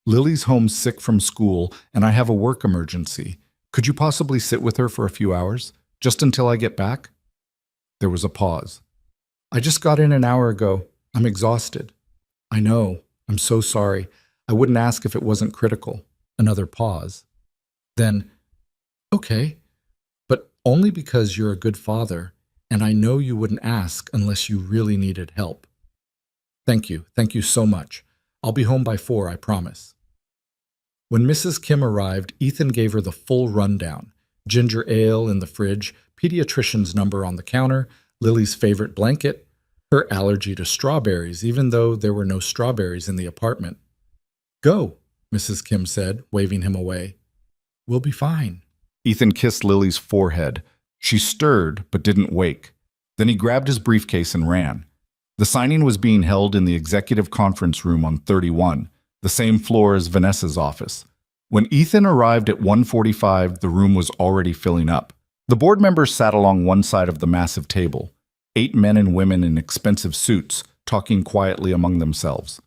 "Lily's home sick from school, and I have a work emergency. Could you possibly sit with her for a few hours, just until I get back?" There was a pause. "I just got in an hour ago. I'm exhausted." "I know. I'm so sorry. I wouldn't ask if it wasn't critical." Another pause. Then, "Okay, but only because you're a good father, and I know you wouldn't ask unless you really needed help." "Thank you. Thank you so much. I'll be home by 4, I promise." When Mrs. Kim arrived, Ethan gave her the full rundown. Ginger ale in the fridge, pediatrician's number on the counter, Lily's favorite blanket, her allergy to strawberries, even though there were no strawberries in the apartment. "Go," Mrs. Kim said, waving him away. "We'll be fine." Ethan kissed Lily's forehead. She stirred, but didn't wake. Then he grabbed his briefcase and ran. The signing was being held in the executive conference room on 31, the same floor as Vanessa's office. When Ethan arrived at 1:45, the room was already filling up. The board members sat along one side of the massive table. 8 men and women in expensive suits, talking quietly among themselves.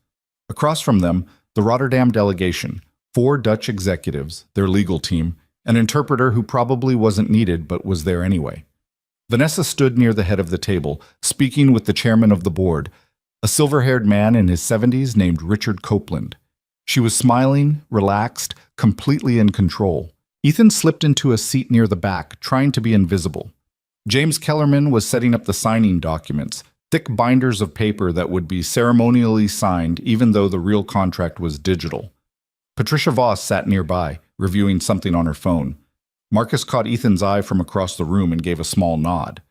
Across from them, the Rotterdam delegation, 4 Dutch executives, their legal team, an interpreter who probably wasn't needed but was there anyway. Vanessa stood near the head of the table, speaking with the chairman of the board, a silver-haired man in his 70s named Richard Copeland. She was smiling, relaxed, completely in control. Ethan slipped into a seat near the back, trying to be invisible. James Kellerman was setting up the signing documents, thick binders of paper that would be ceremonially signed even though the real contract was digital. Patricia Voss sat nearby, reviewing something on her phone. Marcus caught Ethan's eye from across the room and gave a small nod.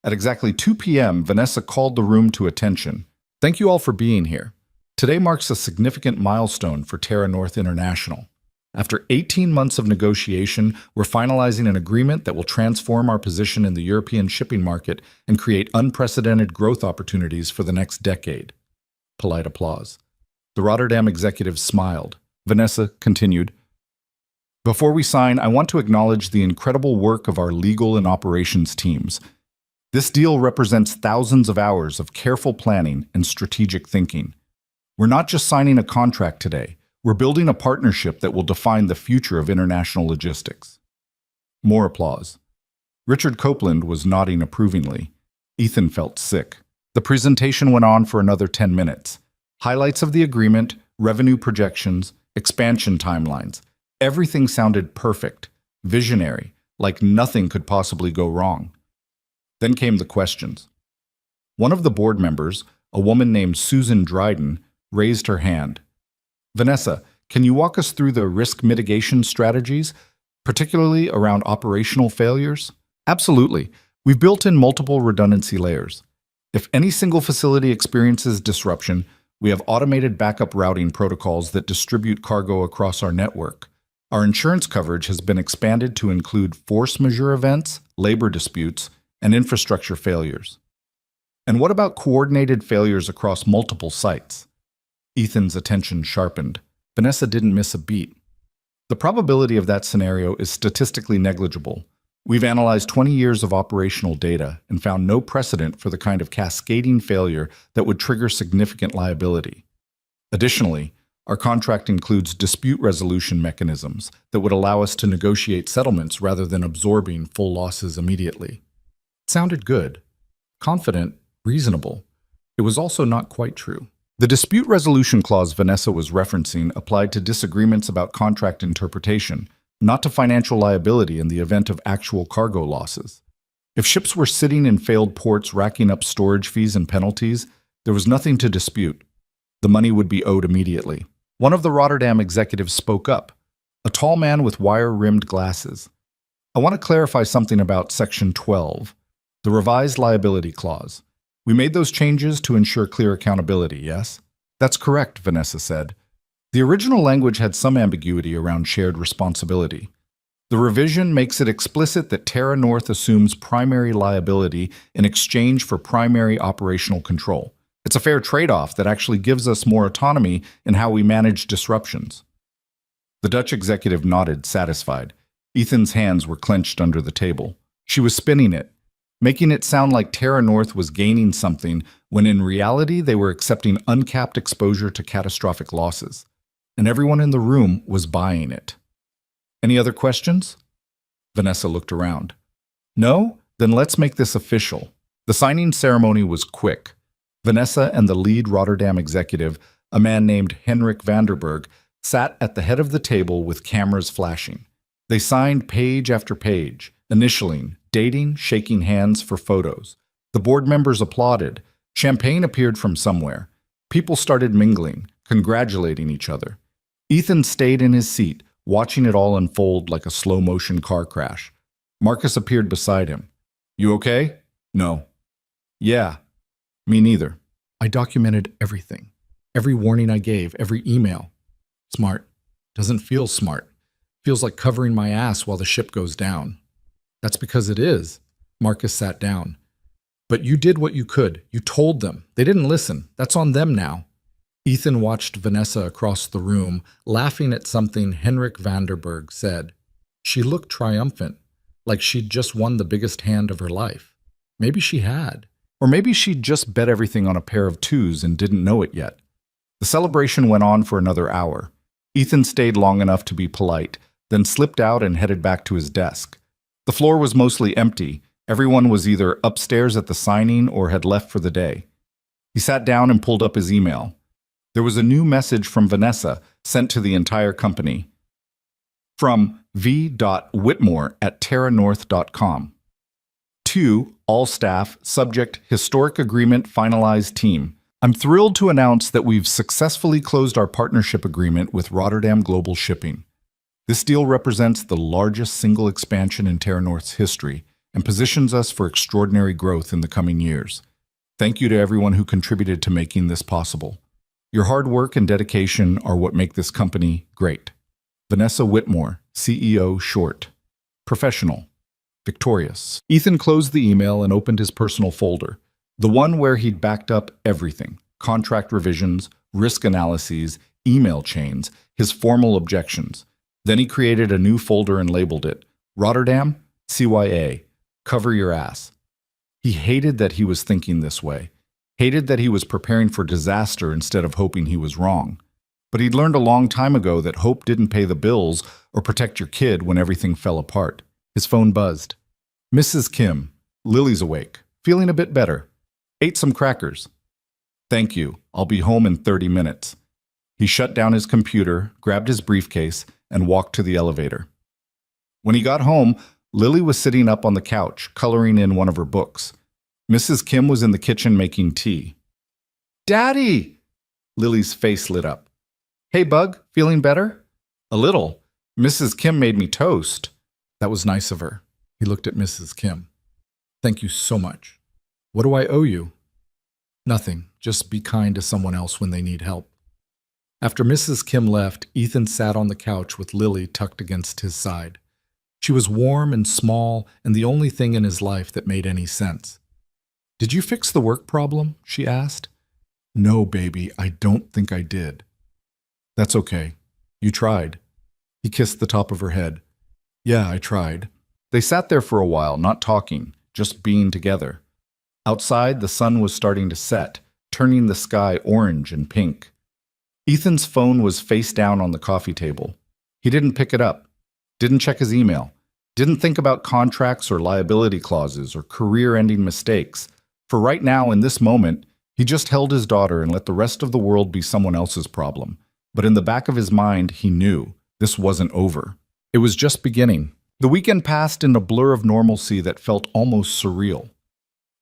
At exactly 2 p.m., Vanessa called the room to attention. "Thank you all for being here. Today marks a significant milestone for Terra North International. After 18 months of negotiation, we're finalizing an agreement that will transform our position in the European shipping market and create unprecedented growth opportunities for the next decade." Polite applause. The Rotterdam executive smiled. Vanessa continued, "Before we sign, I want to acknowledge the incredible work of our legal and operations teams. This deal represents thousands of hours of careful planning and strategic thinking. We're not just signing a contract today. We're building a partnership that will define the future of international logistics." More applause. Richard Copeland was nodding approvingly. Ethan felt sick. The presentation went on for another 10 minutes. Highlights of the agreement, revenue projections, expansion timelines. Everything sounded perfect, visionary, like nothing could possibly go wrong. Then came the questions. One of the board members, a woman named Susan Dryden, raised her hand. "Vanessa, can you walk us through the risk mitigation strategies, particularly around operational failures?" "Absolutely. We've built in multiple redundancy layers. If any single facility experiences disruption, we have automated backup routing protocols that distribute cargo across our network. Our insurance coverage has been expanded to include force majeure events, labor disputes, and infrastructure failures." "And what about coordinated failures across multiple sites?" Ethan's attention sharpened. Vanessa didn't miss a beat. "The probability of that scenario is statistically negligible. We've analyzed 20 years of operational data and found no precedent for the kind of cascading failure that would trigger significant liability. Additionally, our contract includes dispute resolution mechanisms that would allow us to negotiate settlements rather than absorbing full losses immediately." It sounded good, confident, reasonable. It was also not quite true. The dispute resolution clause Vanessa was referencing applied to disagreements about contract interpretation, not to financial liability in the event of actual cargo losses. If ships were sitting in failed ports racking up storage fees and penalties, there was nothing to dispute. The money would be owed immediately. One of the Rotterdam executives spoke up, a tall man with wire-rimmed glasses. "I want to clarify something about Section 12, the revised liability clause. We made those changes to ensure clear accountability, yes?" "That's correct," Vanessa said. The original language had some ambiguity around shared responsibility. The revision makes it explicit that Terra North assumes primary liability in exchange for primary operational control. It's a fair trade-off that actually gives us more autonomy in how we manage disruptions. The Dutch executive nodded, satisfied. Ethan's hands were clenched under the table. She was spinning it, making it sound like Terra North was gaining something when in reality they were accepting uncapped exposure to catastrophic losses. And everyone in the room was buying it. "Any other questions?" Vanessa looked around. "No? Then let's make this official." The signing ceremony was quick. Vanessa and the lead Rotterdam executive, a man named Henrik Vanderberg, sat at the head of the table with cameras flashing. They signed page after page, initialing, dating, shaking hands for photos. The board members applauded. Champagne appeared from somewhere. People started mingling, congratulating each other. Ethan stayed in his seat, watching it all unfold like a slow-motion car crash. Marcus appeared beside him. "You okay?" "No." "Yeah. Me neither. I documented everything. Every warning I gave, every email. Smart. Doesn't feel smart. Feels like covering my ass while the ship goes down." "That's because it is." Marcus sat down. "But you did what you could. You told them. They didn't listen. That's on them now." Ethan watched Vanessa across the room, laughing at something Henrik Vanderberg said. She looked triumphant, like she'd just won the biggest hand of her life. Maybe she had. Or maybe she'd just bet everything on a pair of twos and didn't know it yet. The celebration went on for another hour. Ethan stayed long enough to be polite, then slipped out and headed back to his desk. The floor was mostly empty. Everyone was either upstairs at the signing or had left for the day. He sat down and pulled up his email. There was a new message from Vanessa sent to the entire company. From v.whitmore@terranorth.com. To all staff, subject, historic agreement finalized team. I'm thrilled to announce that we've successfully closed our partnership agreement with Rotterdam Global Shipping. This deal represents the largest single expansion in Terranorth's history and positions us for extraordinary growth in the coming years. Thank you to everyone who contributed to making this possible. Your hard work and dedication are what make this company great. Vanessa Whitmore, CEO Short. Professional. Victorious. Ethan closed the email and opened his personal folder, the one where he'd backed up everything: contract revisions, risk analyses, email chains, his formal objections. Then he created a new folder and labeled it Rotterdam, CYA, cover your ass. He hated that he was thinking this way, hated that he was preparing for disaster instead of hoping he was wrong. But he'd learned a long time ago that hope didn't pay the bills or protect your kid when everything fell apart. His phone buzzed. Mrs. Kim, Lily's awake, feeling a bit better. Ate some crackers. Thank you, I'll be home in 30 minutes. He shut down his computer, grabbed his briefcase, and walked to the elevator. When he got home, Lily was sitting up on the couch, coloring in one of her books. Mrs. Kim was in the kitchen making tea. Daddy! Lily's face lit up. Hey, Bug, feeling better? A little. Mrs. Kim made me toast. That was nice of her. He looked at Mrs. Kim. Thank you so much. What do I owe you? Nothing. Just be kind to someone else when they need help. After Mrs. Kim left, Ethan sat on the couch with Lily tucked against his side. She was warm and small and the only thing in his life that made any sense. Did you fix the work problem? She asked. No, baby, I don't think I did. That's okay. You tried. He kissed the top of her head. Yeah, I tried. They sat there for a while, not talking, just being together. Outside, the sun was starting to set, turning the sky orange and pink. Ethan's phone was face down on the coffee table. He didn't pick it up, didn't check his email, didn't think about contracts or liability clauses or career-ending mistakes. For right now, in this moment, he just held his daughter and let the rest of the world be someone else's problem. But in the back of his mind, he knew this wasn't over. It was just beginning. The weekend passed in a blur of normalcy that felt almost surreal.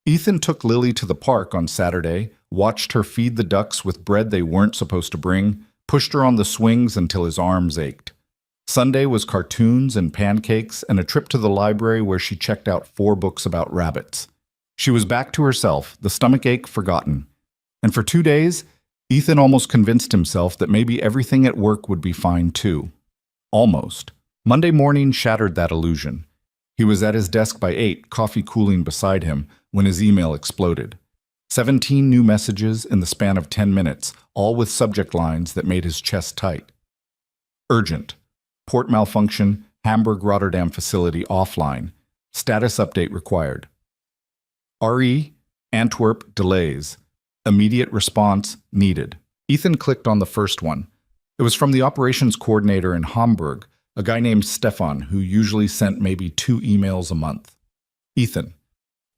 Ethan took Lily to the park on Saturday, watched her feed the ducks with bread they weren't supposed to bring, pushed her on the swings until his arms ached. Sunday was cartoons and pancakes and a trip to the library where she checked out 4 books about rabbits. She was back to herself, the stomachache forgotten. And for 2 days, Ethan almost convinced himself that maybe everything at work would be fine too. Almost. Monday morning shattered that illusion. He was at his desk by 8, coffee cooling beside him, when his email exploded. 17 new messages in the span of 10 minutes, all with subject lines that made his chest tight. Urgent. Port malfunction, Hamburg Rotterdam facility offline. Status update required. RE, Antwerp delays. Immediate response needed. Ethan clicked on the first one. It was from the operations coordinator in Hamburg, a guy named Stefan who usually sent maybe 2 emails a month. Ethan,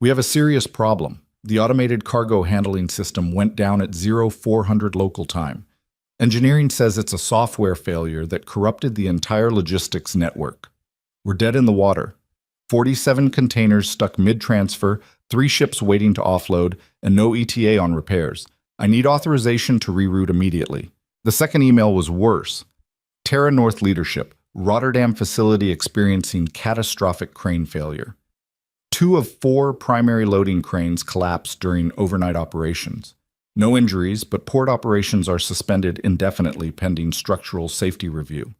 we have a serious problem. The automated cargo handling system went down at 0400 local time. Engineering says it's a software failure that corrupted the entire logistics network. We're dead in the water. 47 containers stuck mid-transfer, 3 ships waiting to offload, and no ETA on repairs. I need authorization to reroute immediately. The second email was worse. Terranorth leadership, Rotterdam facility experiencing catastrophic crane failure. 2 of 4 primary loading cranes collapsed during overnight operations. No injuries, but port operations are suspended indefinitely pending structural safety review.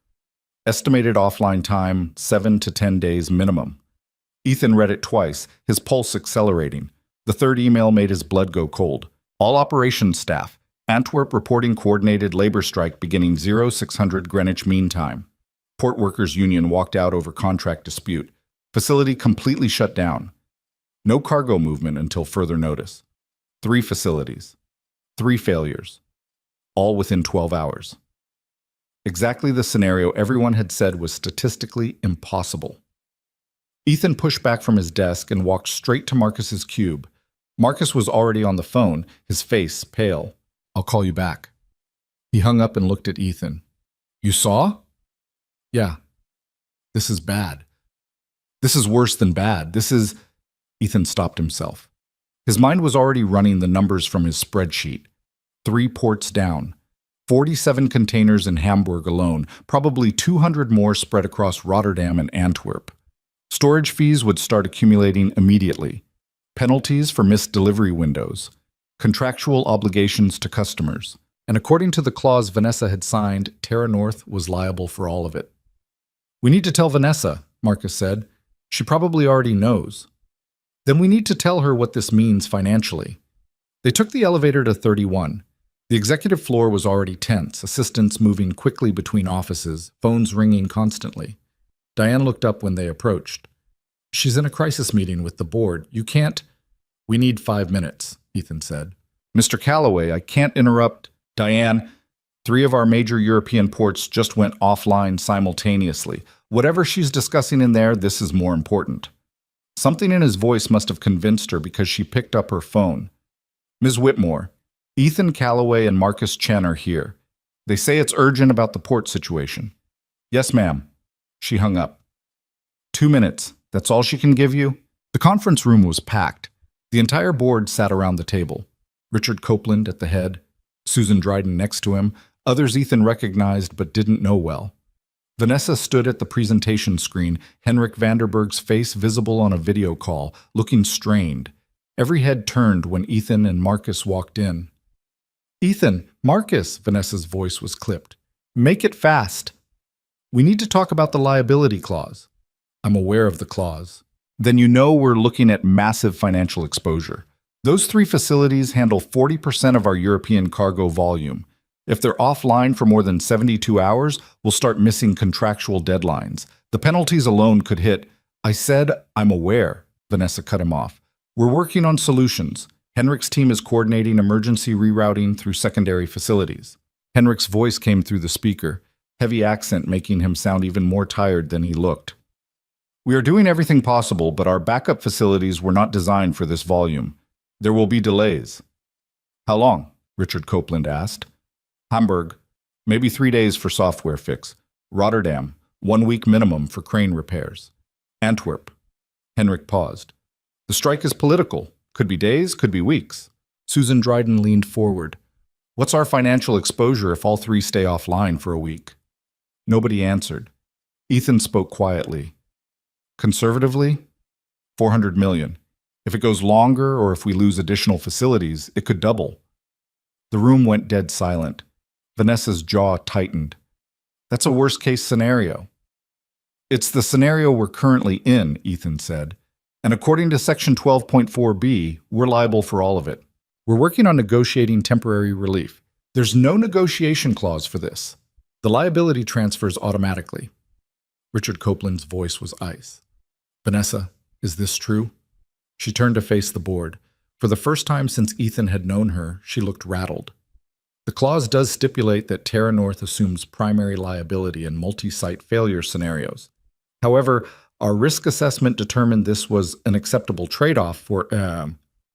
Estimated offline time, 7 to 10 days minimum. Ethan read it twice, his pulse accelerating. The third email made his blood go cold. All operations staff, Antwerp reporting coordinated labor strike beginning 0600 Greenwich Mean Time. Port Workers Union walked out over contract dispute. Facility completely shut down. No cargo movement until further notice. 3 facilities, 3 failures, all within 12 hours. Exactly the scenario everyone had said was statistically impossible. Ethan pushed back from his desk and walked straight to Marcus's cube. Marcus was already on the phone, his face pale. "I'll call you back." He hung up and looked at Ethan. "You saw?" "Yeah. This is bad. This is worse than bad. This is—" Ethan stopped himself. His mind was already running the numbers from his spreadsheet. 3 ports down. 47 containers in Hamburg alone, probably 200 more spread across Rotterdam and Antwerp. Storage fees would start accumulating immediately. Penalties for missed delivery windows. Contractual obligations to customers. And according to the clause Vanessa had signed, Terra North was liable for all of it. "We need to tell Vanessa," Marcus said. "She probably already knows." "Then we need to tell her what this means financially." They took the elevator to 31. The executive floor was already tense, assistants moving quickly between offices, phones ringing constantly. Diane looked up when they approached. "She's in a crisis meeting with the board. You can't—" "We need 5 minutes," Ethan said. "Mr. Calloway, I can't interrupt—" "Diane, 3 of our major European ports just went offline simultaneously. Whatever she's discussing in there, this is more important." Something in his voice must have convinced her because she picked up her phone. "Ms. Whitmore, Ethan Calloway and Marcus Chen are here. They say it's urgent about the port situation." "Yes, ma'am." She hung up. 2 minutes. That's all she can give you? The conference room was packed. The entire board sat around the table. Richard Copeland at the head, Susan Dryden next to him, others Ethan recognized but didn't know well. Vanessa stood at the presentation screen, Henrik Vanderberg's face visible on a video call, looking strained. Every head turned when Ethan and Marcus walked in. "Ethan, Marcus," Vanessa's voice was clipped. "Make it fast. We need to talk about the liability clause." "I'm aware of the clause." "Then you know we're looking at massive financial exposure. Those 3 facilities handle 40% of our European cargo volume. If they're offline for more than 72 hours, we'll start missing contractual deadlines. The penalties alone could hit—" "I said I'm aware," Vanessa cut him off. "We're working on solutions. Henrik's team is coordinating emergency rerouting through secondary facilities." Henrik's voice came through the speaker, heavy accent making him sound even more tired than he looked. "We are doing everything possible, but our backup facilities were not designed for this volume. There will be delays." "How long?" Richard Copeland asked. "Hamburg, maybe 3 days for software fix. Rotterdam, 1 week minimum for crane repairs. Antwerp." Henrik paused. "The strike is political. Could be days, could be weeks." Susan Dryden leaned forward. "What's our financial exposure if all 3 stay offline for a week?" Nobody answered. Ethan spoke quietly. "Conservatively, 400 million. If it goes longer or if we lose additional facilities, it could double." The room went dead silent. Vanessa's jaw tightened. "That's a worst-case scenario." "It's the scenario we're currently in," Ethan said. "And according to Section 12.4b, we're liable for all of it. We're working on negotiating temporary relief. There's no negotiation clause for this. The liability transfers automatically." Richard Copeland's voice was ice. "Vanessa, is this true?" She turned to face the board. For the first time since Ethan had known her, she looked rattled. "The clause does stipulate that Terra North assumes primary liability in multi-site failure scenarios. However, our risk assessment determined this was an acceptable trade-off for—"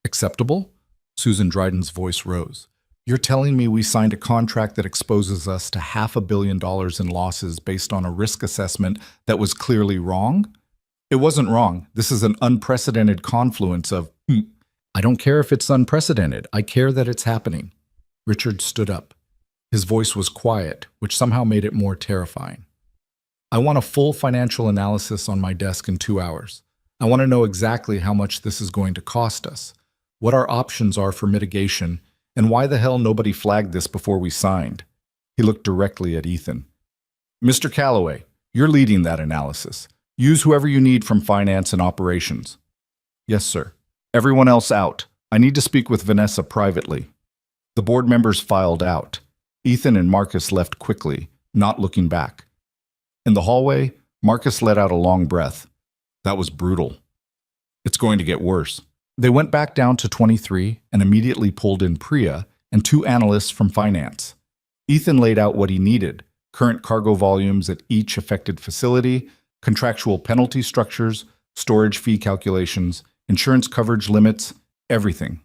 "Acceptable?" Susan Dryden's voice rose. "You're telling me we signed a contract that exposes us to $500 million in losses based on a risk assessment that was clearly wrong?" "It wasn't wrong. This is an unprecedented confluence of—" "I don't care if it's unprecedented. I care that it's happening." Richard stood up. His voice was quiet, which somehow made it more terrifying. "I want a full financial analysis on my desk in 2 hours. I want to know exactly how much this is going to cost us, what our options are for mitigation, and why the hell nobody flagged this before we signed." He looked directly at Ethan. "Mr. Calloway, you're leading that analysis. Use whoever you need from finance and operations." "Yes, sir." "Everyone else out. I need to speak with Vanessa privately." The board members filed out. Ethan and Marcus left quickly, not looking back. In the hallway, Marcus let out a long breath. That was brutal. "It's going to get worse." They went back down to 23 and immediately pulled in Priya and two analysts from finance. Ethan laid out what he needed: current cargo volumes at each affected facility, contractual penalty structures, storage fee calculations, insurance coverage limits, everything.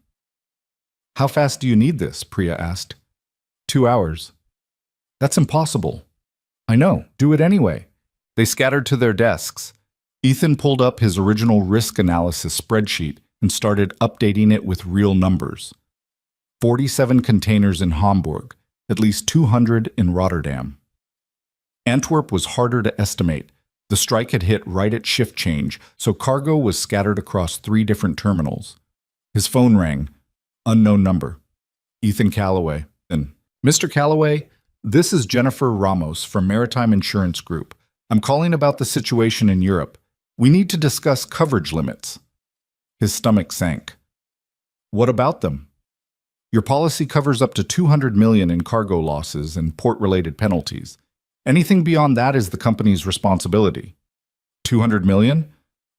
"How fast do you need this?" Priya asked. 2 hours. "That's impossible." "I know, do it anyway." They scattered to their desks. Ethan pulled up his original risk analysis spreadsheet and started updating it with real numbers. 47 containers in Hamburg, at least 200 in Rotterdam. Antwerp was harder to estimate. The strike had hit right at shift change, so cargo was scattered across 3 different terminals. His phone rang. Unknown number. Ethan Callaway. Then, "Mr. Callaway, this is Jennifer Ramos from Maritime Insurance Group. I'm calling about the situation in Europe. We need to discuss coverage limits." His stomach sank. "What about them?" "Your policy covers up to 200 million in cargo losses and port-related penalties. Anything beyond that is the company's responsibility." 200 million?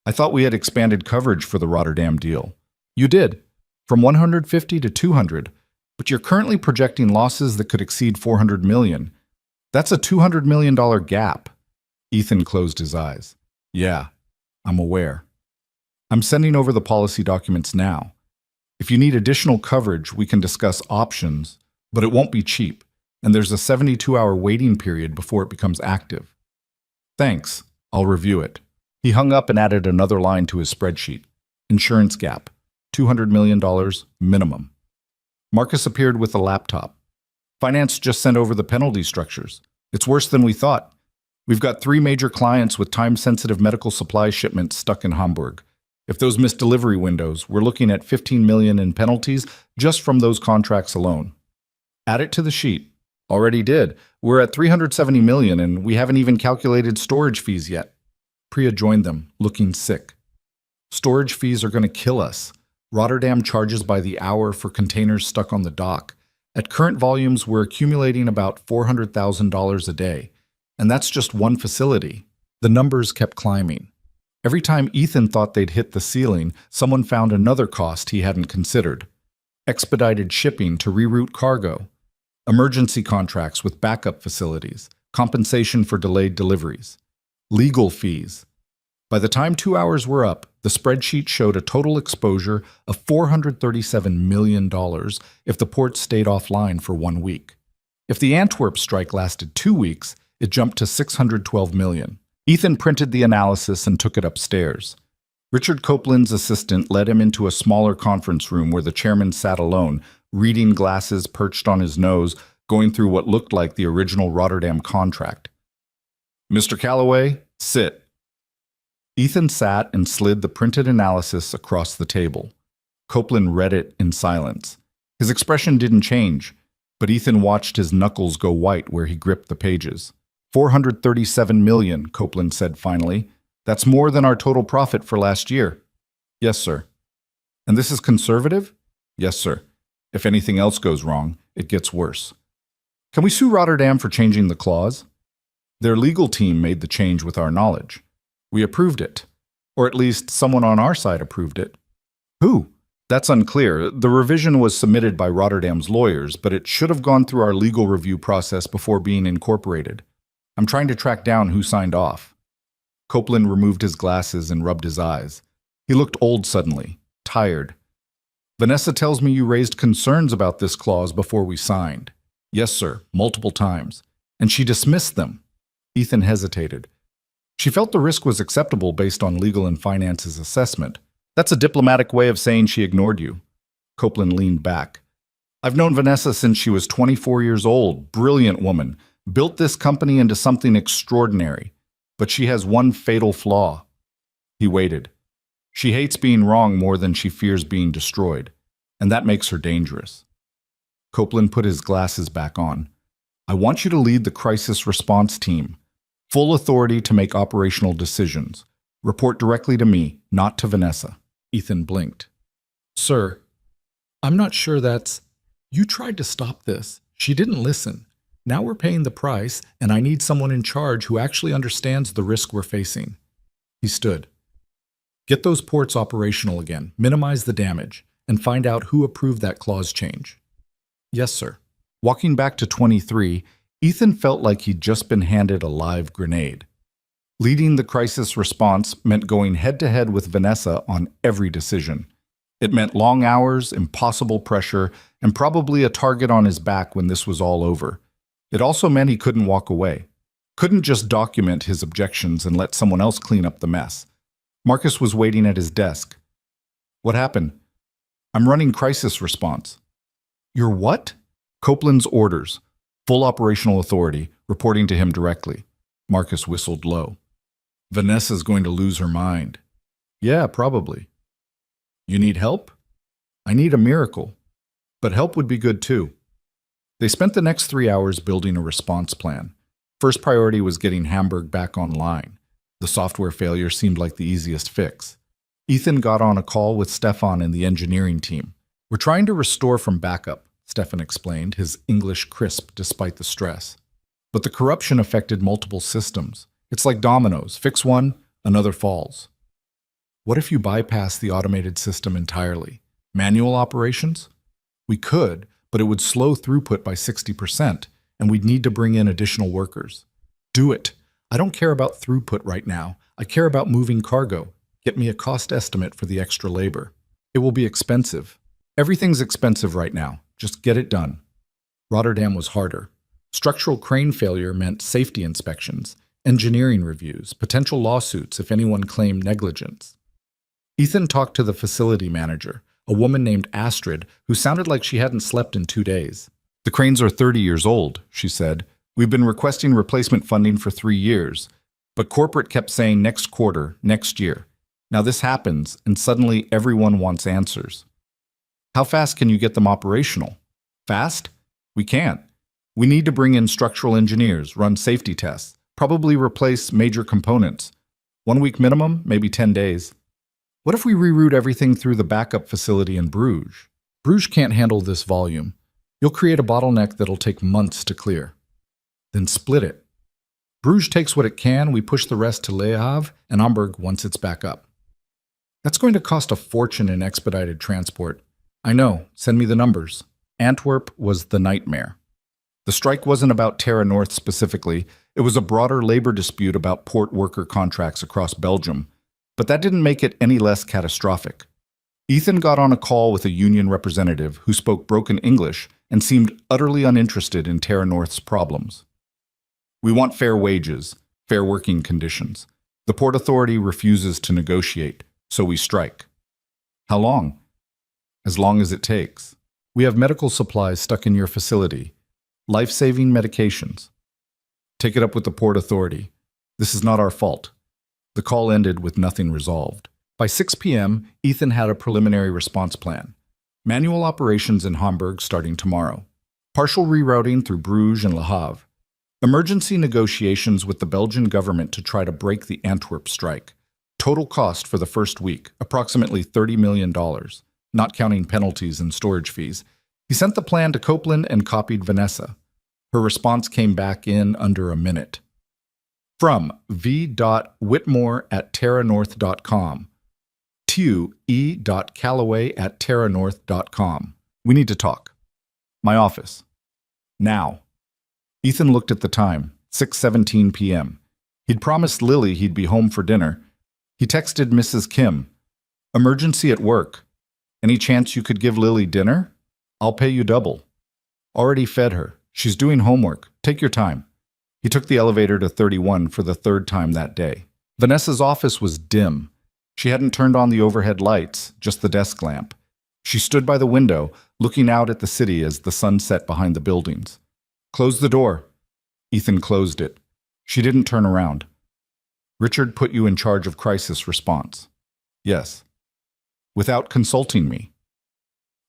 I thought we had expanded coverage for the Rotterdam deal. You did, from 150 to 200, but you're currently projecting losses that could exceed 400 million. That's a $200 million gap. Ethan closed his eyes. "Yeah, I'm aware. I'm sending over the policy documents now. If you need additional coverage, we can discuss options, but it won't be cheap, and there's a 72-hour waiting period before it becomes active." "Thanks, I'll review it." He hung up and added another line to his spreadsheet. Insurance gap, $200 million minimum. Marcus appeared with a laptop. "Finance just sent over the penalty structures. It's worse than we thought. We've got 3 major clients with time-sensitive medical supply shipments stuck in Hamburg. If those miss delivery windows, we're looking at 15 million in penalties just from those contracts alone." "Add it to the sheet." "Already did. We're at 370 million and we haven't even calculated storage fees yet." Priya joined them, looking sick. "Storage fees are going to kill us. Rotterdam charges by the hour for containers stuck on the dock. At current volumes, we're accumulating about $400,000 a day. And that's just one facility." The numbers kept climbing. Every time Ethan thought they'd hit the ceiling, someone found another cost he hadn't considered. Expedited shipping to reroute cargo. Emergency contracts with backup facilities. Compensation for delayed deliveries. Legal fees. By the time 2 hours were up, the spreadsheet showed a total exposure of $437 million if the port stayed offline for 1 week. If the Antwerp strike lasted 2 weeks, it jumped to 612 million. Ethan printed the analysis and took it upstairs. Richard Copeland's assistant led him into a smaller conference room where the chairman sat alone, reading glasses perched on his nose, going through what looked like the original Rotterdam contract. "Mr. Callaway, sit." Ethan sat and slid the printed analysis across the table. Copeland read it in silence. His expression didn't change, but Ethan watched his knuckles go white where he gripped the pages. 437 million, Copeland said finally. "That's more than our total profit for last year." "Yes, sir." "And this is conservative?" "Yes, sir. If anything else goes wrong, it gets worse." "Can we sue Rotterdam for changing the clause?" "Their legal team made the change with our knowledge. We approved it. Or at least someone on our side approved it." "Who?" "That's unclear. The revision was submitted by Rotterdam's lawyers, but it should have gone through our legal review process before being incorporated. I'm trying to track down who signed off." Copeland removed his glasses and rubbed his eyes. He looked old suddenly, tired. "Vanessa tells me you raised concerns about this clause before we signed." "Yes, sir, multiple times. And she dismissed them." Ethan hesitated. "She felt the risk was acceptable based on legal and finance's assessment. That's a diplomatic way of saying she ignored you." Copeland leaned back. "I've known Vanessa since she was 24 years old, brilliant woman. Built this company into something extraordinary, but she has one fatal flaw." He waited. "She hates being wrong more than she fears being destroyed, and that makes her dangerous." Copeland put his glasses back on. "I want you to lead the crisis response team. Full authority to make operational decisions. Report directly to me, not to Vanessa." Ethan blinked. "Sir, I'm not sure that's... You tried to stop this. She didn't listen. Now we're paying the price, and I need someone in charge who actually understands the risk we're facing." He stood. Get those ports operational again, minimize the damage, and find out who approved that clause change. Yes, sir. Walking back to 23, Ethan felt like he'd just been handed a live grenade. Leading the crisis response meant going head-to-head with Vanessa on every decision. It meant long hours, impossible pressure, and probably a target on his back when this was all over. It also meant he couldn't walk away. Couldn't just document his objections and let someone else clean up the mess. Marcus was waiting at his desk. What happened? I'm running crisis response. You're what? Copeland's orders. Full operational authority, reporting to him directly. Marcus whistled low. Vanessa's going to lose her mind. Yeah, probably. You need help? I need a miracle. But help would be good too. They spent the next 3 hours building a response plan. First priority was getting Hamburg back online. The software failure seemed like the easiest fix. Ethan got on a call with Stefan and the engineering team. We're trying to restore from backup, Stefan explained, his English crisp despite the stress. But the corruption affected multiple systems. It's like dominoes. Fix one, another falls. What if you bypass the automated system entirely? Manual operations? We could, but it would slow throughput by 60%, and we'd need to bring in additional workers. Do it. I don't care about throughput right now. I care about moving cargo. Get me a cost estimate for the extra labor. It will be expensive. Everything's expensive right now. Just get it done. Rotterdam was harder. Structural crane failure meant safety inspections, engineering reviews, potential lawsuits if anyone claimed negligence. Ethan talked to the facility manager, a woman named Astrid, who sounded like she hadn't slept in 2 days. The cranes are 30 years old, she said. We've been requesting replacement funding for 3 years, but corporate kept saying next quarter, next year. Now this happens, and suddenly everyone wants answers. How fast can you get them operational? Fast? We can't. We need to bring in structural engineers, run safety tests, probably replace major components. 1 week minimum, maybe 10 days. What if we reroute everything through the backup facility in Bruges? Bruges can't handle this volume. You'll create a bottleneck that'll take months to clear. Then split it. Bruges takes what it can, we push the rest to Le Havre and Hamburg once it's back up. That's going to cost a fortune in expedited transport. I know, send me the numbers. Antwerp was the nightmare. The strike wasn't about Terra North specifically, it was a broader labor dispute about port worker contracts across Belgium. But that didn't make it any less catastrophic. Ethan got on a call with a union representative who spoke broken English and seemed utterly uninterested in Terra North's problems. We want fair wages, fair working conditions. The Port Authority refuses to negotiate, so we strike. How long? As long as it takes. We have medical supplies stuck in your facility. Life-saving medications. Take it up with the Port Authority. This is not our fault. The call ended with nothing resolved. By 6 p.m., Ethan had a preliminary response plan. Manual operations in Hamburg starting tomorrow. Partial rerouting through Bruges and Le Havre. Emergency negotiations with the Belgian government to try to break the Antwerp strike. Total cost for the first week, approximately $30 million, not counting penalties and storage fees. He sent the plan to Copeland and copied Vanessa. Her response came back in under a minute. From v.whitmore@terranorth.com to e.callaway@terranorth.com. We need to talk. My office. Now. Ethan looked at the time, 6:17 p.m. He'd promised Lily he'd be home for dinner. He texted Mrs. Kim. Emergency at work. Any chance you could give Lily dinner? I'll pay you double. Already fed her. She's doing homework. Take your time. He took the elevator to 31 for the 3rd time that day. Vanessa's office was dim. She hadn't turned on the overhead lights, just the desk lamp. She stood by the window, looking out at the city as the sun set behind the buildings. Close the door. Ethan closed it. She didn't turn around. Richard put you in charge of crisis response. Yes. Without consulting me.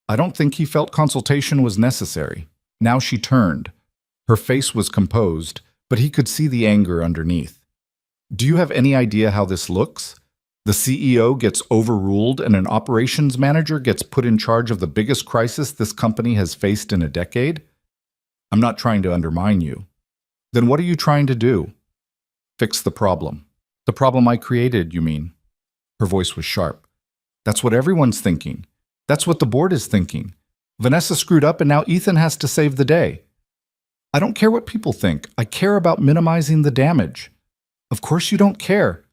I don't think he felt consultation was necessary. Now she turned. Her face was composed, but he could see the anger underneath. Do you have any idea how this looks? The CEO gets overruled and an operations manager gets put in charge of the biggest crisis this company has faced in a decade? I'm not trying to undermine you. Then what are you trying to do? Fix the problem. The problem I created, you mean? Her voice was sharp. That's what everyone's thinking. That's what the board is thinking. Vanessa screwed up and now Ethan has to save the day. I don't care what people think. I care about minimizing the damage. Of course you don't care.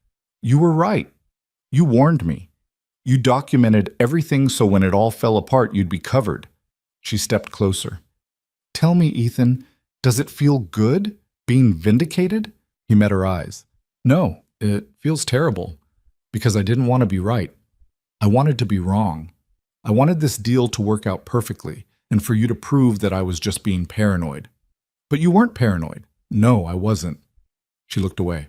You were right. You warned me. You documented everything so when it all fell apart, you'd be covered. She stepped closer. Tell me, Ethan, does it feel good being vindicated? He met her eyes. No, it feels terrible because I didn't want to be right. I wanted to be wrong. I wanted this deal to work out perfectly and for you to prove that I was just being paranoid. But you weren't paranoid. No, I wasn't. She looked away.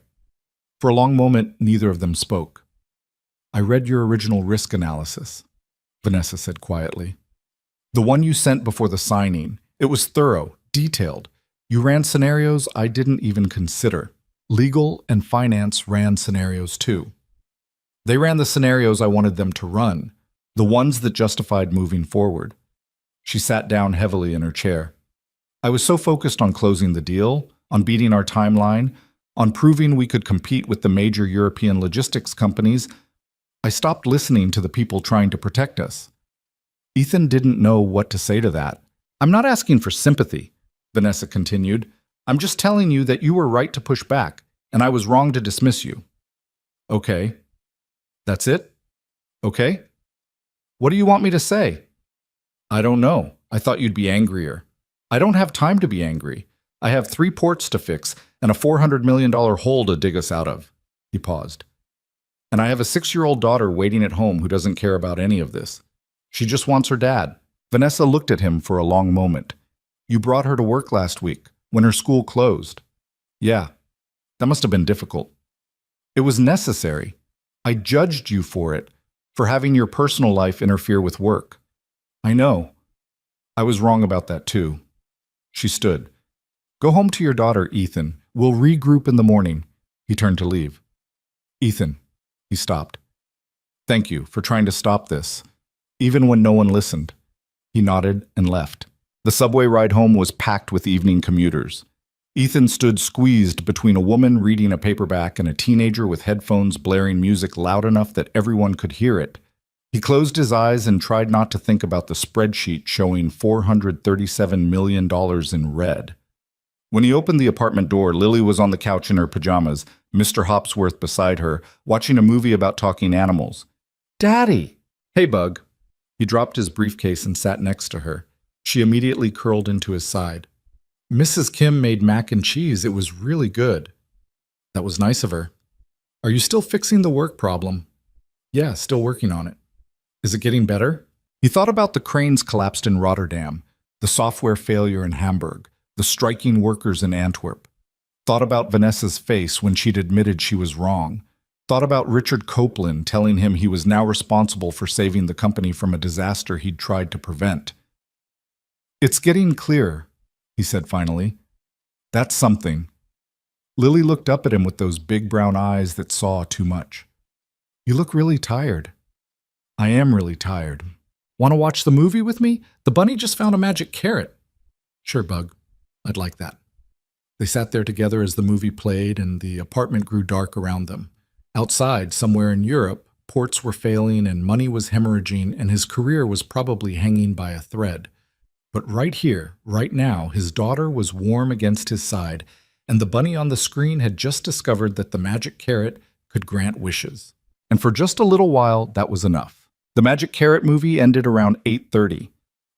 For a long moment, neither of them spoke. I read your original risk analysis, Vanessa said quietly. The one you sent before the signing. It was thorough, detailed. You ran scenarios I didn't even consider. Legal and finance ran scenarios too. They ran the scenarios I wanted them to run, the ones that justified moving forward. She sat down heavily in her chair. I was so focused on closing the deal, on beating our timeline, on proving we could compete with the major European logistics companies, I stopped listening to the people trying to protect us. Ethan didn't know what to say to that. I'm not asking for sympathy, Vanessa continued. I'm just telling you that you were right to push back, and I was wrong to dismiss you. Okay. That's it? Okay? What do you want me to say? I don't know. I thought you'd be angrier. I don't have time to be angry. I have 3 ports to fix and a $400 million hole to dig us out of. He paused. And I have a 6-year-old daughter waiting at home who doesn't care about any of this. She just wants her dad. Vanessa looked at him for a long moment. You brought her to work last week, when her school closed. Yeah, that must have been difficult. It was necessary. I judged you for it, for having your personal life interfere with work. I know. I was wrong about that too. She stood. Go home to your daughter, Ethan. We'll regroup in the morning. He turned to leave. Ethan, he stopped. Thank you for trying to stop this, even when no one listened. He nodded and left. The subway ride home was packed with evening commuters. Ethan stood squeezed between a woman reading a paperback and a teenager with headphones blaring music loud enough that everyone could hear it. He closed his eyes and tried not to think about the spreadsheet showing $437 million in red. When he opened the apartment door, Lily was on the couch in her pajamas, Mr. Hopsworth beside her, watching a movie about talking animals. Daddy! Hey, Bug. He dropped his briefcase and sat next to her. She immediately curled into his side. Mrs. Kim made mac and cheese. It was really good. That was nice of her. Are you still fixing the work problem? Yeah, still working on it. Is it getting better? He thought about the cranes collapsed in Rotterdam, the software failure in Hamburg, the striking workers in Antwerp. Thought about Vanessa's face when she'd admitted she was wrong. Thought about Richard Copeland telling him he was now responsible for saving the company from a disaster he'd tried to prevent. It's getting clear, he said finally. That's something. Lily looked up at him with those big brown eyes that saw too much. You look really tired. I am really tired. Want to watch the movie with me? The bunny just found a magic carrot. Sure, Bug. I'd like that. They sat there together as the movie played and the apartment grew dark around them. Outside, somewhere in Europe, ports were failing and money was hemorrhaging and his career was probably hanging by a thread. But right here, right now, his daughter was warm against his side, and the bunny on the screen had just discovered that the magic carrot could grant wishes. And for just a little while, that was enough. The Magic Carrot movie ended around 8:30.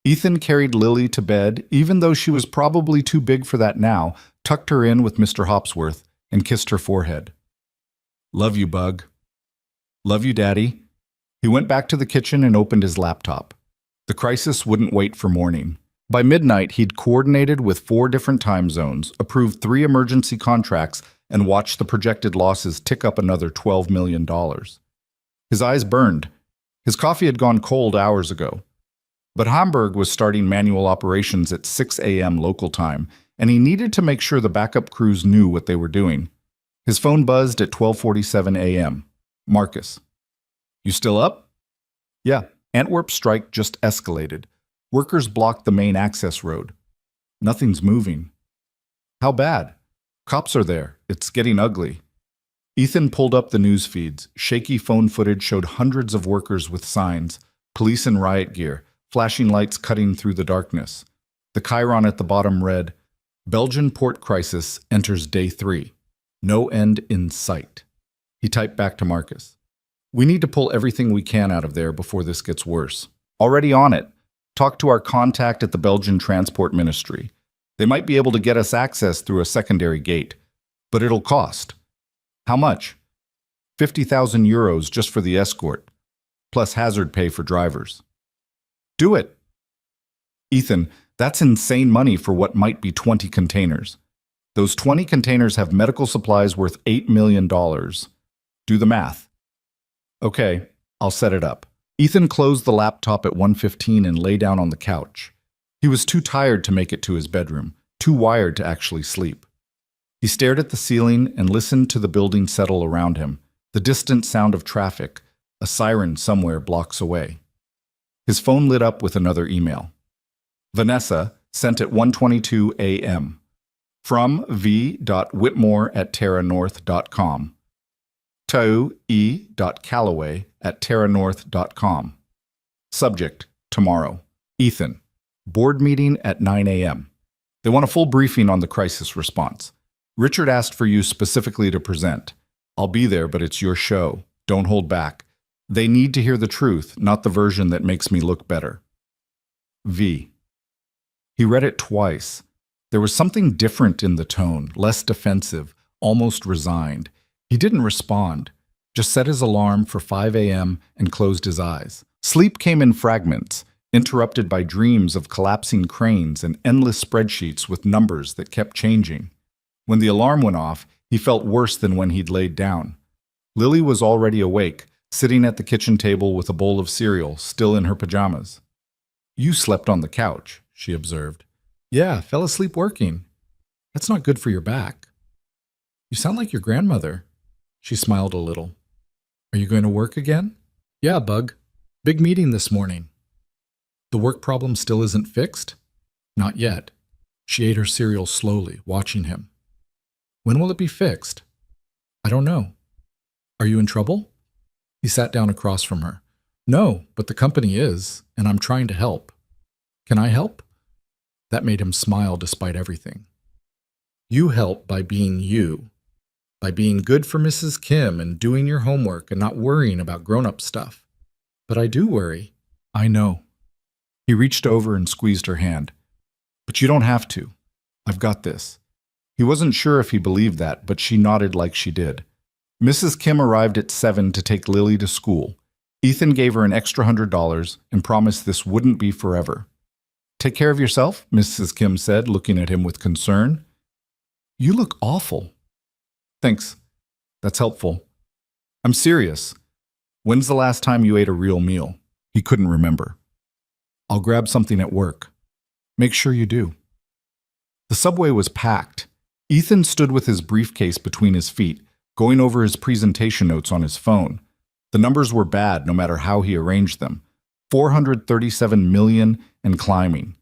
Ethan carried Lily to bed, even though she was probably too big for that now, tucked her in with Mr. Hopsworth, and kissed her forehead. Love you, Bug. Love you, Daddy. He went back to the kitchen and opened his laptop. The crisis wouldn't wait for morning. By midnight, he'd coordinated with 4 different time zones, approved 3 emergency contracts, and watched the projected losses tick up another $12 million. His eyes burned. His coffee had gone cold hours ago. But Hamburg was starting manual operations at 6 a.m. local time, and he needed to make sure the backup crews knew what they were doing. His phone buzzed at 12:47 a.m. Marcus. You still up? Yeah. Antwerp strike just escalated. Workers blocked the main access road. Nothing's moving. How bad? Cops are there. It's getting ugly. Ethan pulled up the news feeds. Shaky phone footage showed hundreds of workers with signs, police in riot gear, flashing lights cutting through the darkness. The chyron at the bottom read, Belgian port crisis enters day 3. No end in sight. He typed back to Marcus. We need to pull everything we can out of there before this gets worse. Already on it. Talk to our contact at the Belgian Transport Ministry. They might be able to get us access through a secondary gate, but it'll cost. How much? 50,000 euros just for the escort, plus hazard pay for drivers. Do it. Ethan, that's insane money for what might be 20 containers. Those 20 containers have medical supplies worth $8 million. Do the math. Okay, I'll set it up. Ethan closed the laptop at 1:15 and lay down on the couch. He was too tired to make it to his bedroom, too wired to actually sleep. He stared at the ceiling and listened to the building settle around him, the distant sound of traffic, a siren somewhere blocks away. His phone lit up with another email. Vanessa, sent at 1:22 a.m. From v.whitmore@terranorth.com. To e.callaway@terranorth.com. Subject, tomorrow. Ethan, board meeting at 9 a.m. They want a full briefing on the crisis response. Richard asked for you specifically to present. I'll be there, but it's your show. Don't hold back. They need to hear the truth, not the version that makes me look better. V. He read it twice. There was something different in the tone, less defensive, almost resigned. He didn't respond, just set his alarm for 5 a.m. and closed his eyes. Sleep came in fragments, interrupted by dreams of collapsing cranes and endless spreadsheets with numbers that kept changing. When the alarm went off, he felt worse than when he'd laid down. Lily was already awake, sitting at the kitchen table with a bowl of cereal, still in her pajamas. You slept on the couch, she observed. Yeah, fell asleep working. That's not good for your back. You sound like your grandmother. She smiled a little. Are you going to work again? Yeah, Bug. Big meeting this morning. The work problem still isn't fixed? Not yet. She ate her cereal slowly, watching him. When will it be fixed? I don't know. Are you in trouble? He sat down across from her. No, but the company is, and I'm trying to help. Can I help? That made him smile despite everything. You help by being you, by being good for Mrs. Kim and doing your homework and not worrying about grown-up stuff. But I do worry. I know. He reached over and squeezed her hand. But you don't have to. I've got this. He wasn't sure if he believed that, but she nodded like she did. Mrs. Kim arrived at 7 to take Lily to school. Ethan gave her an extra $100 and promised this wouldn't be forever. Take care of yourself, Mrs. Kim said, looking at him with concern. You look awful. Thanks. That's helpful. I'm serious. When's the last time you ate a real meal? He couldn't remember. I'll grab something at work. Make sure you do. The subway was packed. Ethan stood with his briefcase between his feet, going over his presentation notes on his phone. The numbers were bad no matter how he arranged them. 437 million and climbing.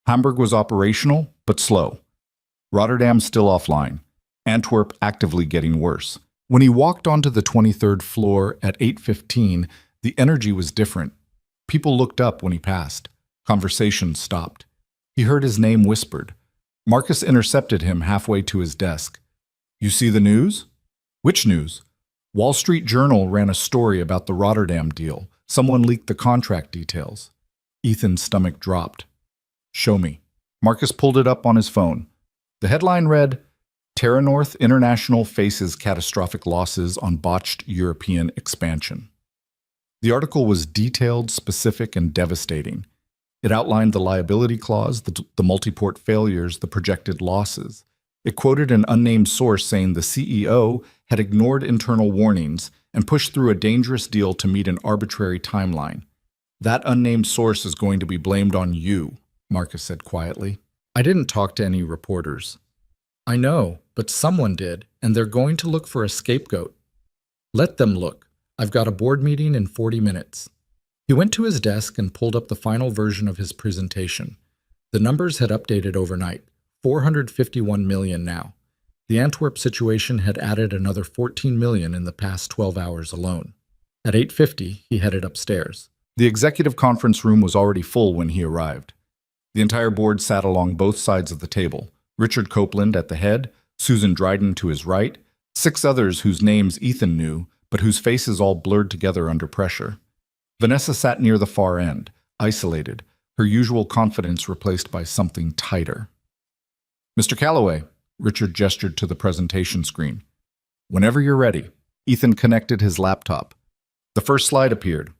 Hamburg was operational, but slow. Rotterdam still offline. Antwerp actively getting worse. When he walked onto the 23rd floor at 8:15, the energy was different. People looked up when he passed. Conversations stopped. He heard his name whispered. Marcus intercepted him halfway to his desk. You see the news? Which news? Wall Street Journal ran a story about the Rotterdam deal. Someone leaked the contract details. Ethan's stomach dropped. Show me. Marcus pulled it up on his phone. The headline read, Terranorth International faces catastrophic losses on botched European expansion. The article was detailed, specific, and devastating. It outlined the liability clause, the multi-port failures, the projected losses. It quoted an unnamed source saying the CEO had ignored internal warnings and pushed through a dangerous deal to meet an arbitrary timeline. That unnamed source is going to be blamed on you, Marcus said quietly. I didn't talk to any reporters. I know, but someone did, and they're going to look for a scapegoat. Let them look. I've got a board meeting in 40 minutes. He went to his desk and pulled up the final version of his presentation. The numbers had updated overnight, 451 million now. The Antwerp situation had added another 14 million in the past 12 hours alone. At 8:50, he headed upstairs. The executive conference room was already full when he arrived. The entire board sat along both sides of the table. Richard Copeland at the head, Susan Dryden to his right, 6 others whose names Ethan knew, but whose faces all blurred together under pressure. Vanessa sat near the far end, isolated, her usual confidence replaced by something tighter. "Mr. Calloway," Richard gestured to the presentation screen. "Whenever you're ready." Ethan connected his laptop. The first slide appeared.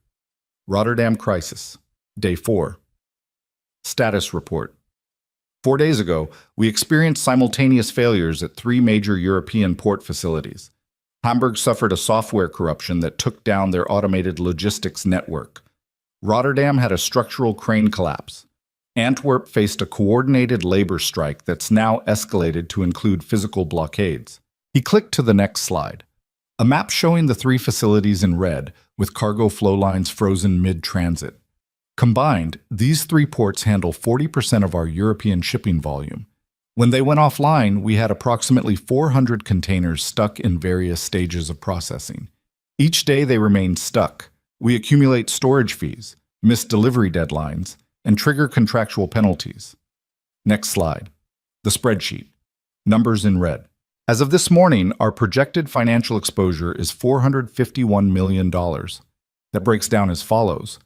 Rotterdam Crisis, Day 4. Status Report. 4 days ago, we experienced simultaneous failures at 3 major European port facilities. Hamburg suffered a software corruption that took down their automated logistics network. Rotterdam had a structural crane collapse. Antwerp faced a coordinated labor strike that's now escalated to include physical blockades. He clicked to the next slide. A map showing the 3 facilities in red, with cargo flow lines frozen mid-transit. Combined, these 3 ports handle 40% of our European shipping volume. When they went offline, we had approximately 400 containers stuck in various stages of processing. Each day they remain stuck. We accumulate storage fees, miss delivery deadlines, and trigger contractual penalties. Next slide. The spreadsheet. Numbers in red. As of this morning, our projected financial exposure is $451 million. That breaks down as follows: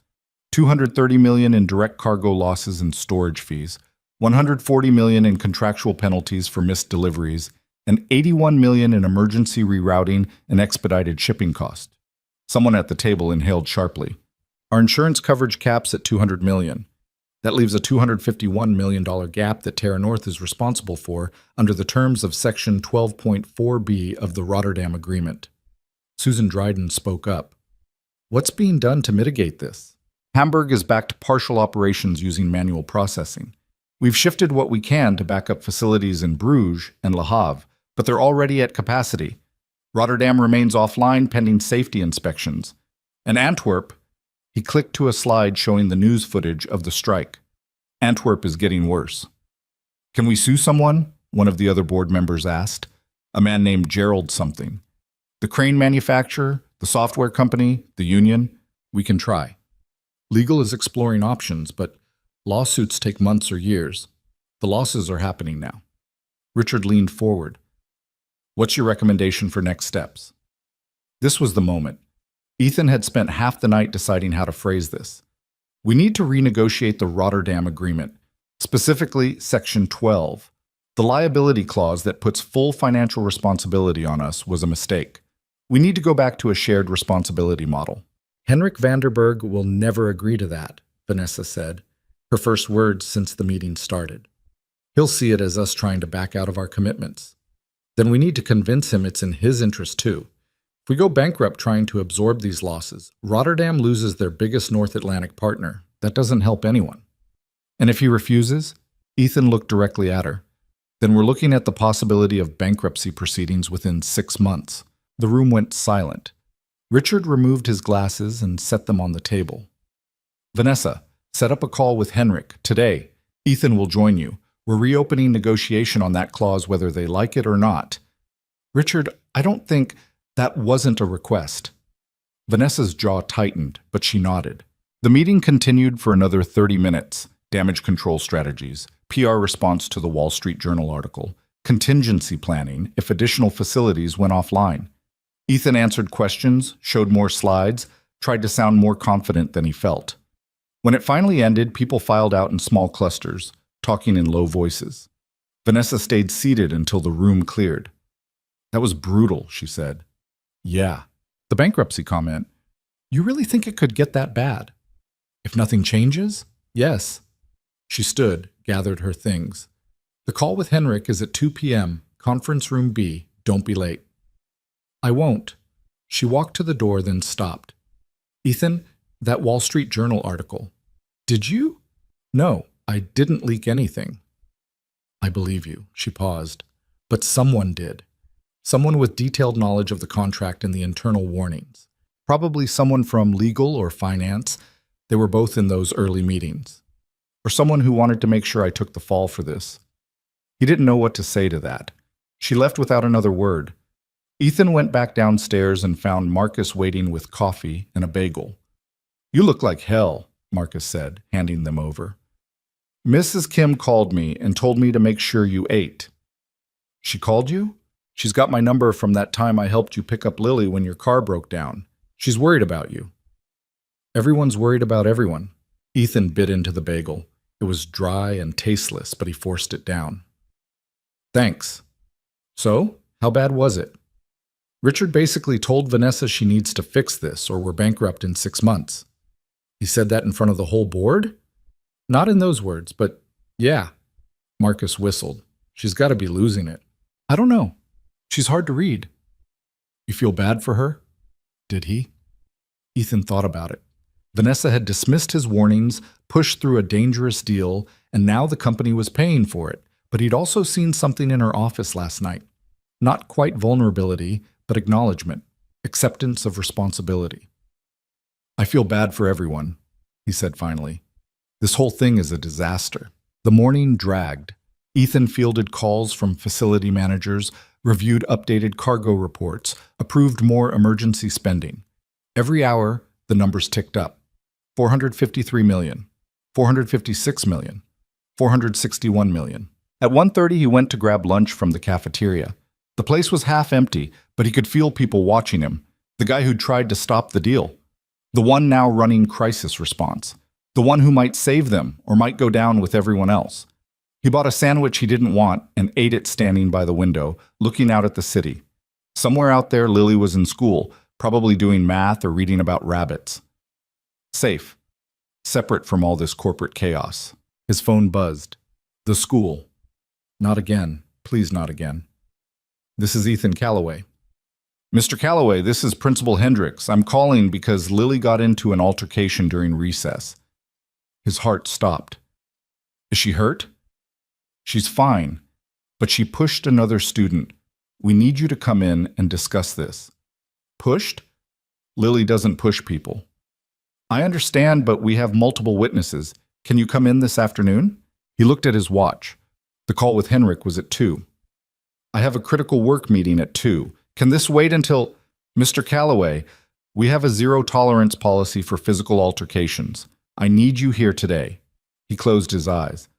$230 million in direct cargo losses and storage fees, $140 million in contractual penalties for missed deliveries, and $81 million in emergency rerouting and expedited shipping costs. Someone at the table inhaled sharply. Our insurance coverage caps at $200 million. That leaves a $251 million gap that Terra North is responsible for under the terms of Section 12.4b of the Rotterdam Agreement. Susan Dryden spoke up. "What's being done to mitigate this?" "Hamburg is back to partial operations using manual processing. We've shifted what we can to backup facilities in Bruges and Le Havre, but they're already at capacity. Rotterdam remains offline pending safety inspections. And Antwerp," he clicked to a slide showing the news footage of the strike. "Antwerp is getting worse." "Can we sue someone?" one of the other board members asked. A man named Gerald something. "The crane manufacturer, the software company, the union? We can try. Legal is exploring options, but lawsuits take months or years. The losses are happening now." Richard leaned forward. "What's your recommendation for next steps?" This was the moment. Ethan had spent half the night deciding how to phrase this. "We need to renegotiate the Rotterdam Agreement, specifically Section 12. The liability clause that puts full financial responsibility on us was a mistake. We need to go back to a shared responsibility model." "Henrik Vanderberg will never agree to that," Vanessa said, her first words since the meeting started. "He'll see it as us trying to back out of our commitments. Then we need to convince him it's in his interest too. If we go bankrupt trying to absorb these losses, Rotterdam loses their biggest North Atlantic partner. That doesn't help anyone." "And if he refuses?" Ethan looked directly at her. "Then we're looking at the possibility of bankruptcy proceedings within 6 months." The room went silent. Richard removed his glasses and set them on the table. "Vanessa, set up a call with Henrik today. Ethan will join you. We're reopening negotiation on that clause whether they like it or not." "Richard, I don't think—" "That wasn't a request." Vanessa's jaw tightened, but she nodded. The meeting continued for another 30 minutes. Damage control strategies, PR response to the Wall Street Journal article, contingency planning if additional facilities went offline. Ethan answered questions, showed more slides, tried to sound more confident than he felt. When it finally ended, people filed out in small clusters, talking in low voices. Vanessa stayed seated until the room cleared. "That was brutal," she said. "Yeah." The bankruptcy comment. "You really think it could get that bad?" "If nothing changes? Yes." She stood, gathered her things. "The call with Henrik is at 2 p.m., conference room B. Don't be late." "I won't." She walked to the door, then stopped. "Ethan, that Wall Street Journal article. Did you?" "No, I didn't leak anything." "I believe you." She paused. "But someone did. Someone with detailed knowledge of the contract and the internal warnings. Probably someone from legal or finance. They were both in those early meetings. Or someone who wanted to make sure I took the fall for this." He didn't know what to say to that. She left without another word. Ethan went back downstairs and found Marcus waiting with coffee and a bagel. "You look like hell," Marcus said, handing them over. "Mrs. Kim called me and told me to make sure you ate." "She called you? She's got my number from that time I helped you pick up Lily when your car broke down. She's worried about you." "Everyone's worried about everyone." Ethan bit into the bagel. It was dry and tasteless, but he forced it down. "Thanks. So, how bad was it?" "Richard basically told Vanessa she needs to fix this or we're bankrupt in 6 months." "He said that in front of the whole board?" "Not in those words, but yeah." Marcus whistled. "She's got to be losing it." "I don't know. She's hard to read." "You feel bad for her?" Did he? Ethan thought about it. Vanessa had dismissed his warnings, pushed through a dangerous deal, and now the company was paying for it. But he'd also seen something in her office last night. Not quite vulnerability, but acknowledgement, acceptance of responsibility. "I feel bad for everyone," he said finally. "This whole thing is a disaster." The morning dragged. Ethan fielded calls from facility managers, reviewed updated cargo reports, approved more emergency spending. Every hour, the numbers ticked up. 453 million, 456 million, 461 million. At 1:30, he went to grab lunch from the cafeteria. The place was half empty, but he could feel people watching him. The guy who'd tried to stop the deal. The one now running crisis response. The one who might save them or might go down with everyone else. He bought a sandwich he didn't want and ate it standing by the window, looking out at the city. Somewhere out there, Lily was in school, probably doing math or reading about rabbits. Safe. Separate from all this corporate chaos. His phone buzzed. The school. Not again. Please not again. "This is Ethan Calloway." "Mr. Calloway, this is Principal Hendricks. I'm calling because Lily got into an altercation during recess." His heart stopped. "Is she hurt?" "She's fine, but she pushed another student. We need you to come in and discuss this." "Pushed?" "Lily doesn't push people." "I understand, but we have multiple witnesses. Can you come in this afternoon?" He looked at his watch. The call with Henrik was at 2. "I have a critical work meeting at 2. Can this wait until—" "Mr. Calloway, we have a zero-tolerance policy for physical altercations. I need you here today." He closed his eyes.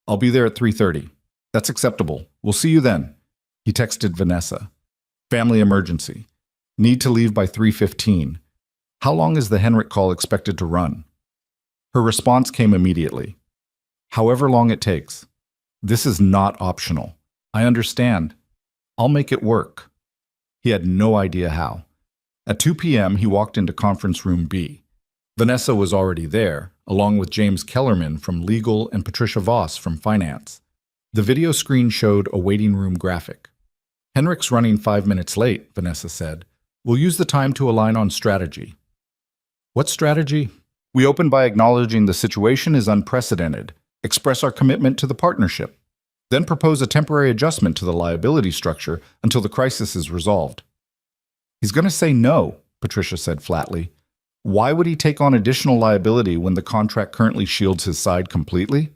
"I'll be there at 3:30. "That's acceptable. We'll see you then." He texted Vanessa. "Family emergency. Need to leave by 3:15. How long is the Henrik call expected to run?" Her response came immediately. "However long it takes. This is not optional. I understand. I'll make it work." He had no idea how. At 2 p.m., he walked into conference room B. Vanessa was already there, along with James Kellerman from legal and Patricia Voss from finance. The video screen showed a waiting room graphic. "Henrik's running 5 minutes late," Vanessa said. "We'll use the time to align on strategy." "What strategy?" "We open by acknowledging the situation is unprecedented, express our commitment to the partnership, then propose a temporary adjustment to the liability structure until the crisis is resolved." "He's going to say no," Patricia said flatly. "Why would he take on additional liability when the contract currently shields his side completely?"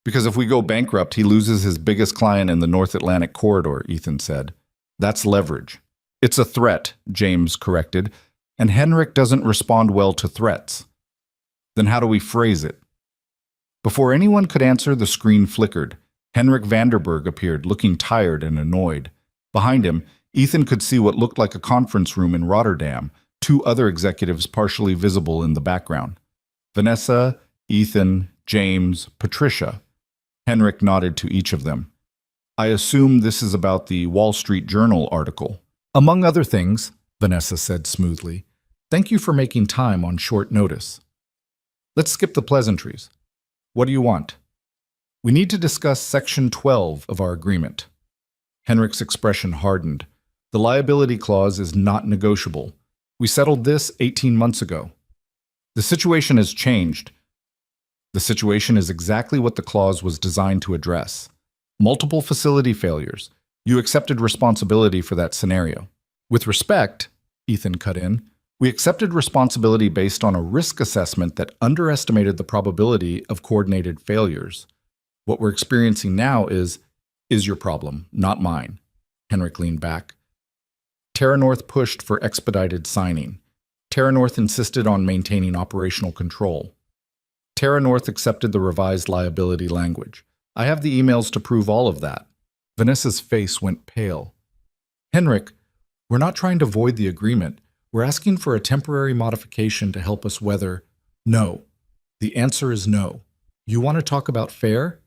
"Because if we go bankrupt, he loses his biggest client in the North Atlantic corridor," Ethan said. "That's leverage." "It's a threat," James corrected, "and Henrik doesn't respond well to threats." "Then how do we phrase it?" Before anyone could answer, the screen flickered. Henrik Vanderberg appeared, looking tired and annoyed. Behind him, Ethan could see what looked like a conference room in Rotterdam, 2 other executives partially visible in the background. Vanessa, Ethan, James, Patricia. Henrik nodded to each of them. "I assume this is about the Wall Street Journal article." "Among other things," Vanessa said smoothly. "Thank you for making time on short notice." "Let's skip the pleasantries. What do you want?" "We need to discuss Section 12 of our agreement." Henrik's expression hardened. "The liability clause is not negotiable. We settled this 18 months ago." "The situation has changed." "The situation is exactly what the clause was designed to address. Multiple facility failures. You accepted responsibility for that scenario." "With respect," Ethan cut in, "we accepted responsibility based on a risk assessment that underestimated the probability of coordinated failures. What we're experiencing now is your problem, not mine." Henrik leaned back. Terra North pushed for expedited signing. Terra North insisted on maintaining operational control. Terra North accepted the revised liability language. I have the emails to prove all of that. Vanessa's face went pale. Henrik, we're not trying to void the agreement. We're asking for a temporary modification to help us weather. No. The answer is no. You want to talk about fair?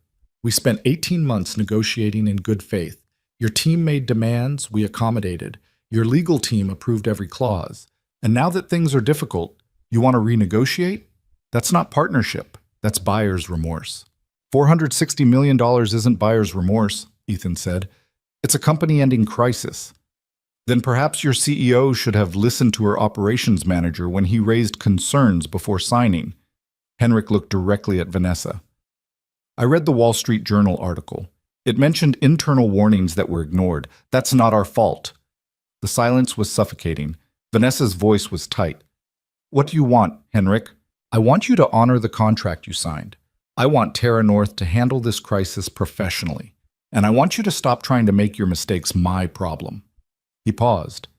We spent 18 months negotiating in good faith. Your team made demands, we accommodated. Your legal team approved every clause. And now that things are difficult, you want to renegotiate? That's not partnership. That's buyer's remorse. $460 million isn't buyer's remorse, Ethan said. It's a company-ending crisis. Then perhaps your CEO should have listened to her operations manager when he raised concerns before signing. Henrik looked directly at Vanessa. I read the Wall Street Journal article. It mentioned internal warnings that were ignored. That's not our fault. The silence was suffocating. Vanessa's voice was tight. What do you want, Henrik? I want you to honor the contract you signed. I want Terra North to handle this crisis professionally. And I want you to stop trying to make your mistakes my problem. He paused.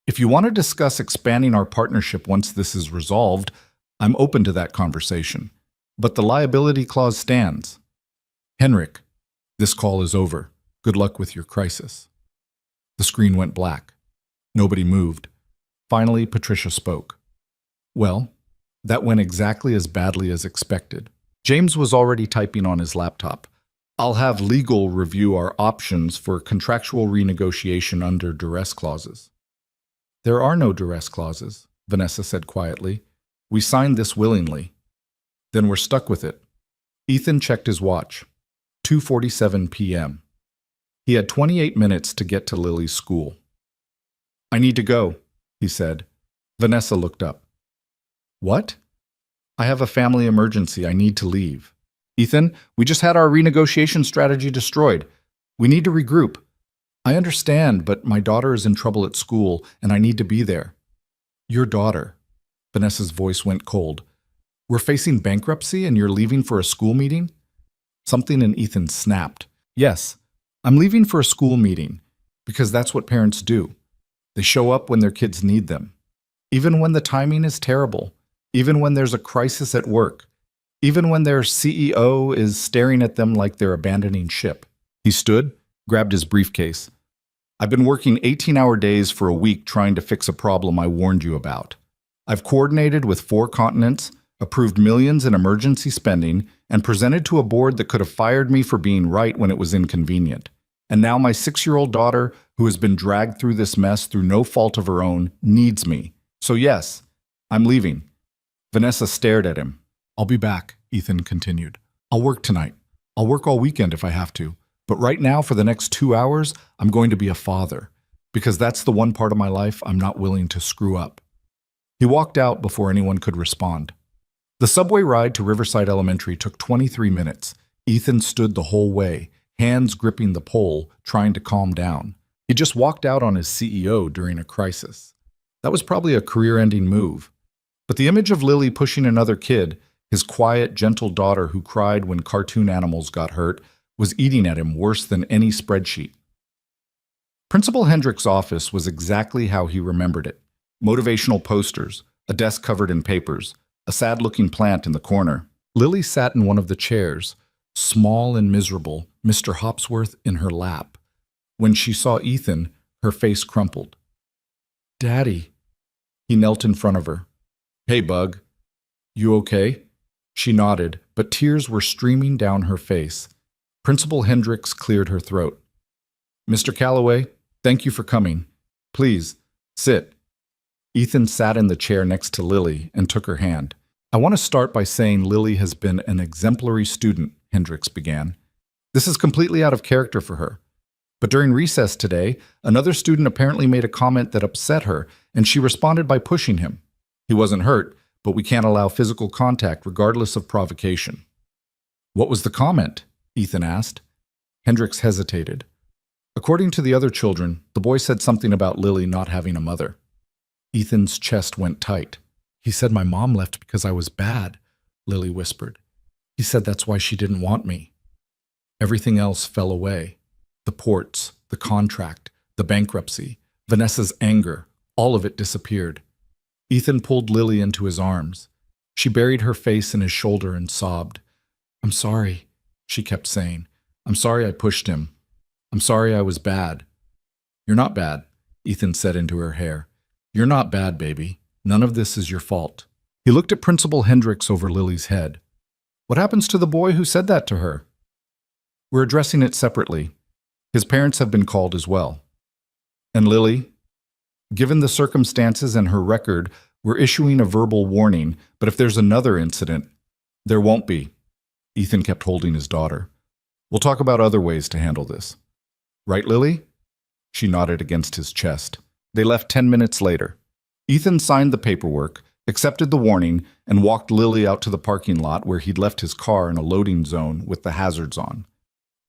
If you want to discuss expanding our partnership once this is resolved, I'm open to that conversation. But the liability clause stands. Henrik, this call is over. Good luck with your crisis. The screen went black. Nobody moved. Finally, Patricia spoke. Well, that went exactly as badly as expected. James was already typing on his laptop. I'll have legal review our options for contractual renegotiation under duress clauses. There are no duress clauses, Vanessa said quietly. We signed this willingly. Then we're stuck with it. Ethan checked his watch. 2:47 p.m. He had 28 minutes to get to Lily's school. I need to go, he said. Vanessa looked up. What? I have a family emergency. I need to leave. Ethan, we just had our renegotiation strategy destroyed. We need to regroup. I understand, but my daughter is in trouble at school, and I need to be there. Your daughter. Vanessa's voice went cold. We're facing bankruptcy, and you're leaving for a school meeting? Something in Ethan snapped. Yes, I'm leaving for a school meeting, because that's what parents do. They show up when their kids need them. Even when the timing is terrible. Even when there's a crisis at work. Even when their CEO is staring at them like they're abandoning ship. He stood, grabbed his briefcase. I've been working 18-hour days for a week trying to fix a problem I warned you about. I've coordinated with 4 continents, approved millions in emergency spending, and presented to a board that could have fired me for being right when it was inconvenient. And now my 6-year-old daughter, who has been dragged through this mess through no fault of her own, needs me. So yes, I'm leaving. Vanessa stared at him. I'll be back, Ethan continued. I'll work tonight. I'll work all weekend if I have to. But right now, for the next 2 hours, I'm going to be a father. Because that's the one part of my life I'm not willing to screw up. He walked out before anyone could respond. The subway ride to Riverside Elementary took 23 minutes. Ethan stood the whole way, hands gripping the pole, trying to calm down. He just walked out on his CEO during a crisis. That was probably a career-ending move. But the image of Lily pushing another kid, his quiet, gentle daughter who cried when cartoon animals got hurt, was eating at him worse than any spreadsheet. Principal Hendrick's office was exactly how he remembered it. Motivational posters, a desk covered in papers, a sad-looking plant in the corner. Lily sat in one of the chairs, small and miserable, Mr. Hopsworth in her lap. When she saw Ethan, her face crumpled. Daddy. He knelt in front of her. Hey, Bug. You okay? She nodded, but tears were streaming down her face. Principal Hendricks cleared her throat. Mr. Calloway, thank you for coming. Please, sit. Ethan sat in the chair next to Lily and took her hand. I want to start by saying Lily has been an exemplary student, Hendricks began. This is completely out of character for her. But during recess today, another student apparently made a comment that upset her, and she responded by pushing him. He wasn't hurt, but we can't allow physical contact regardless of provocation. What was the comment? Ethan asked. Hendricks hesitated. According to the other children, the boy said something about Lily not having a mother. Ethan's chest went tight. He said my mom left because I was bad, Lily whispered. He said that's why she didn't want me. Everything else fell away. The ports, the contract, The bankruptcy, Vanessa's anger, all of it disappeared. Ethan pulled Lily into his arms. She buried her face in his shoulder and sobbed. "I'm sorry," she kept saying. "I'm sorry I pushed him. I'm sorry I was bad." "You're not bad," Ethan said into her hair. "You're not bad, baby. None of this is your fault." He looked at Principal Hendricks over Lily's head. "What happens to the boy who said that to her?" "We're addressing it separately. His parents have been called as well." "And Lily?" "Given the circumstances and her record, we're issuing a verbal warning, but if there's another incident, there won't be." Ethan kept holding his daughter. "We'll talk about other ways to handle this. Right, Lily?" She nodded against his chest. They left 10 minutes later. Ethan signed the paperwork, accepted the warning, and walked Lily out to the parking lot where he'd left his car in a loading zone with the hazards on.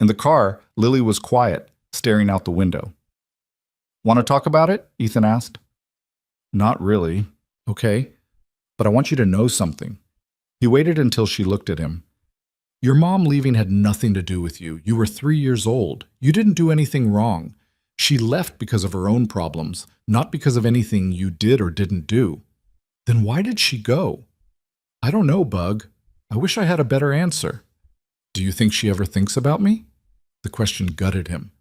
In the car, Lily was quiet, staring out the window. "Want to talk about it?" Ethan asked. "Not really." "Okay, but I want you to know something." He waited until she looked at him. "Your mom leaving had nothing to do with you. You were 3 years old. You didn't do anything wrong. She left because of her own problems, not because of anything you did or didn't do." "Then why did she go?" "I don't know, Bug. I wish I had a better answer." "Do you think she ever thinks about me?" The question gutted him.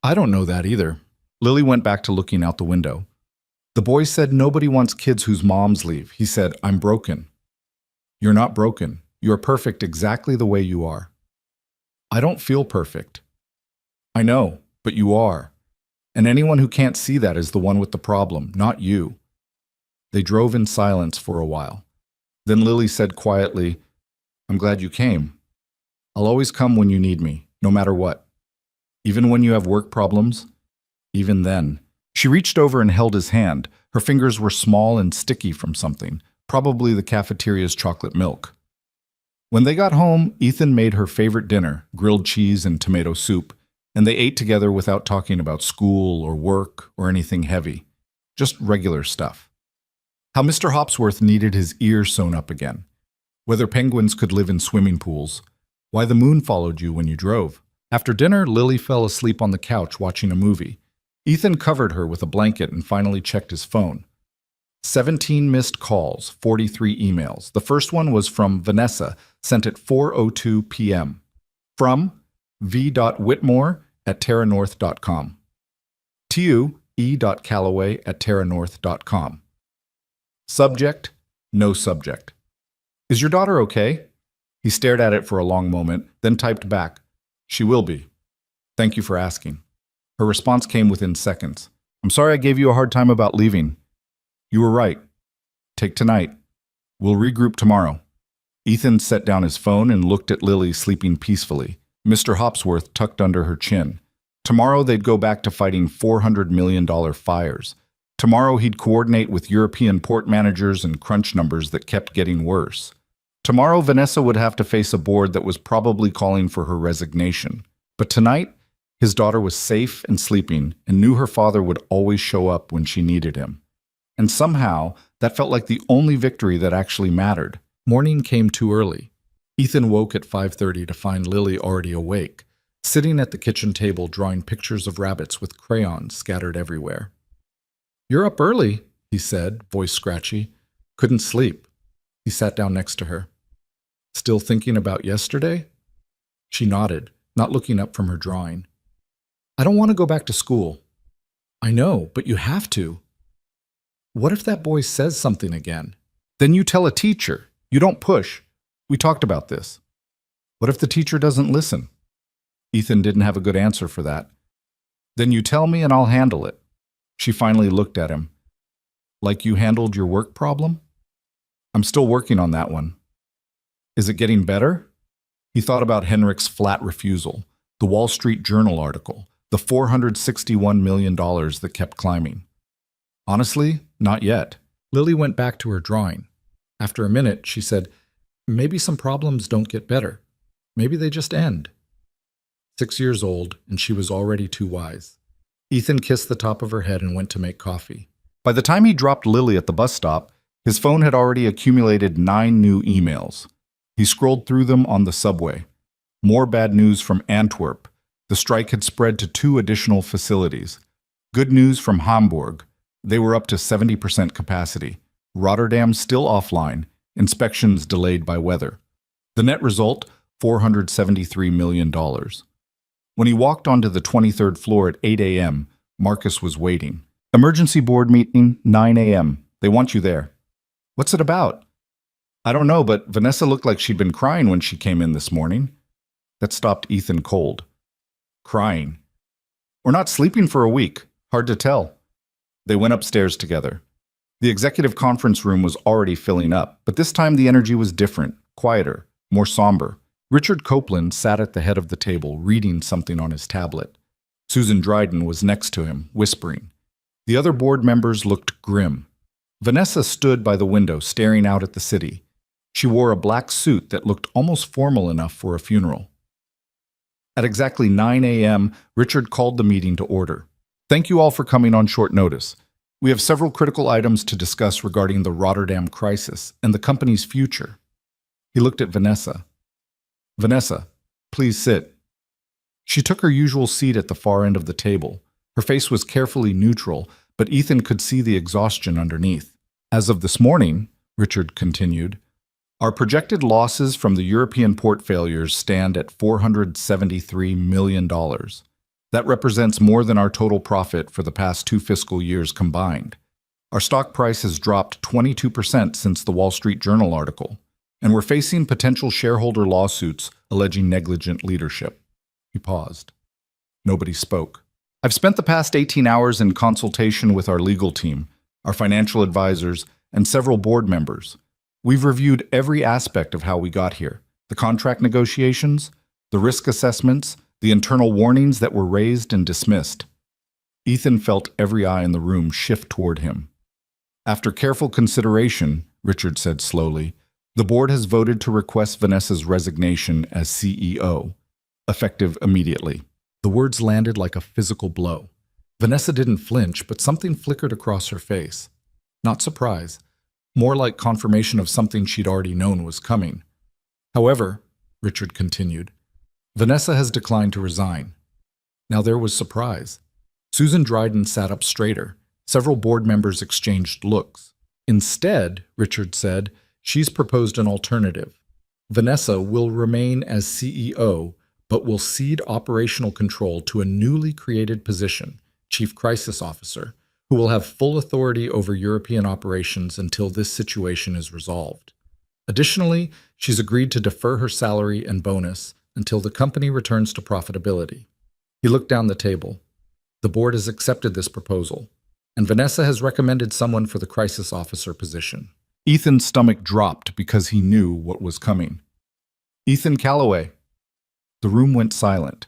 "I don't know that either." Lily went back to looking out the window. "The boy said nobody wants kids whose moms leave. He said, 'I'm broken.'" "You're not broken. You are perfect exactly the way you are." "I don't feel perfect." "I know, but you are. And anyone who can't see that is the one with the problem, not you." They drove in silence for a while. Then Lily said quietly, "I'm glad you came. I'll always come when you need me, no matter what. Even when you have work problems, even then." She reached over and held his hand. Her fingers were small and sticky from something, probably the cafeteria's chocolate milk. When they got home, Ethan made her favorite dinner, grilled cheese and tomato soup, and they ate together without talking about school or work or anything heavy, just regular stuff. How Mr. Hopsworth needed his ear sewn up again, whether penguins could live in swimming pools, why the moon followed you when you drove. After dinner, Lily fell asleep on the couch watching a movie. Ethan covered her with a blanket and finally checked his phone. 17 missed calls, 43 emails. The first one was from Vanessa, sent at 4:02 p.m. From v.whitmore@terranorth.com. To e.callaway@terranorth.com. Subject, no subject. "Is your daughter okay?" He stared at it for a long moment, then typed back, "She will be. Thank you for asking." Her response came within seconds. "I'm sorry I gave you a hard time about leaving. You were right. Take tonight. We'll regroup tomorrow." Ethan set down his phone and looked at Lily sleeping peacefully, Mr. Hopsworth tucked under her chin. Tomorrow they'd go back to fighting $400 million fires. Tomorrow he'd coordinate with European port managers and crunch numbers that kept getting worse. Tomorrow Vanessa would have to face a board that was probably calling for her resignation. But tonight, his daughter was safe and sleeping and knew her father would always show up when she needed him. And somehow, that felt like the only victory that actually mattered. Morning came too early. Ethan woke at 5:30 to find Lily already awake, sitting at the kitchen table drawing pictures of rabbits with crayons scattered everywhere. "You're up early," he said, voice scratchy. "Couldn't sleep." He sat down next to her. "Still thinking about yesterday?" She nodded, not looking up from her drawing. "I don't want to go back to school." "I know, but you have to." "What if that boy says something again?" "Then you tell a teacher. You don't push. We talked about this." "What if the teacher doesn't listen?" Ethan didn't have a good answer for that. "Then you tell me and I'll handle it." She finally looked at him. "Like you handled your work problem?" "I'm still working on that one." "Is it getting better?" He thought about Henrik's flat refusal, the Wall Street Journal article, the $461 million that kept climbing. "Honestly, not yet." Lily went back to her drawing. After a minute, she said, "Maybe some problems don't get better. Maybe they just end." 6 years old, and she was already too wise. Ethan kissed the top of her head and went to make coffee. By the time he dropped Lily at the bus stop, his phone had already accumulated 9 new emails. He scrolled through them on the subway. More bad news from Antwerp. The strike had spread to 2 additional facilities. Good news from Hamburg. They were up to 70% capacity. Rotterdam still offline. Inspections delayed by weather. The net result, $473 million. When he walked onto the 23rd floor at 8 a.m., Marcus was waiting. Emergency board meeting, 9 a.m. They want you there. What's it about? I don't know, but Vanessa looked like she'd been crying when she came in this morning. That stopped Ethan cold. Crying. We're not sleeping for a week. Hard to tell. They went upstairs together. The executive conference room was already filling up, but this time the energy was different, quieter, more somber. Richard Copeland sat at the head of the table, reading something on his tablet. Susan Dryden was next to him, whispering. The other board members looked grim. Vanessa stood by the window, staring out at the city. She wore a black suit that looked almost formal enough for a funeral. At exactly 9 a.m., Richard called the meeting to order. Thank you all for coming on short notice. We have several critical items to discuss regarding the Rotterdam crisis and the company's future. He looked at Vanessa. Vanessa, please sit. She took her usual seat at the far end of the table. Her face was carefully neutral, but Ethan could see the exhaustion underneath. As of this morning, Richard continued, our projected losses from the European port failures stand at $473 million. That represents more than our total profit for the past 2 fiscal years combined. Our stock price has dropped 22% since the Wall Street Journal article, and we're facing potential shareholder lawsuits alleging negligent leadership. He paused. Nobody spoke. I've spent the past 18 hours in consultation with our legal team, our financial advisors, and several board members. We've reviewed every aspect of how we got here, the contract negotiations, the risk assessments, the internal warnings that were raised and dismissed. Ethan felt every eye in the room shift toward him. After careful consideration, Richard said slowly, the board has voted to request Vanessa's resignation as CEO, effective immediately. The words landed like a physical blow. Vanessa didn't flinch, but something flickered across her face. Not surprise, more like confirmation of something she'd already known was coming. However, Richard continued, Vanessa has declined to resign. Now there was surprise. Susan Dryden sat up straighter. Several board members exchanged looks. Instead, Richard said, she's proposed an alternative. Vanessa will remain as CEO, but will cede operational control to a newly created position, Chief Crisis Officer, who will have full authority over European operations until this situation is resolved. Additionally, she's agreed to defer her salary and bonus until the company returns to profitability. He looked down the table. The board has accepted this proposal, and Vanessa has recommended someone for the crisis officer position. Ethan's stomach dropped because he knew what was coming. Ethan Callaway. The room went silent.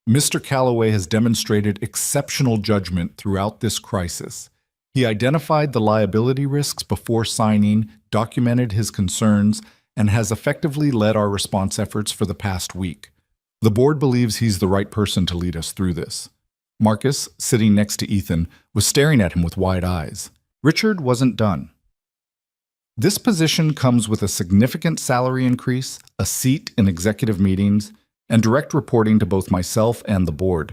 Mr. Callaway has demonstrated exceptional judgment throughout this crisis. He identified the liability risks before signing, documented his concerns, and has effectively led our response efforts for the past week. The board believes he's the right person to lead us through this. Marcus, sitting next to Ethan, was staring at him with wide eyes. Richard wasn't done. This position comes with a significant salary increase, a seat in executive meetings, and direct reporting to both myself and the board.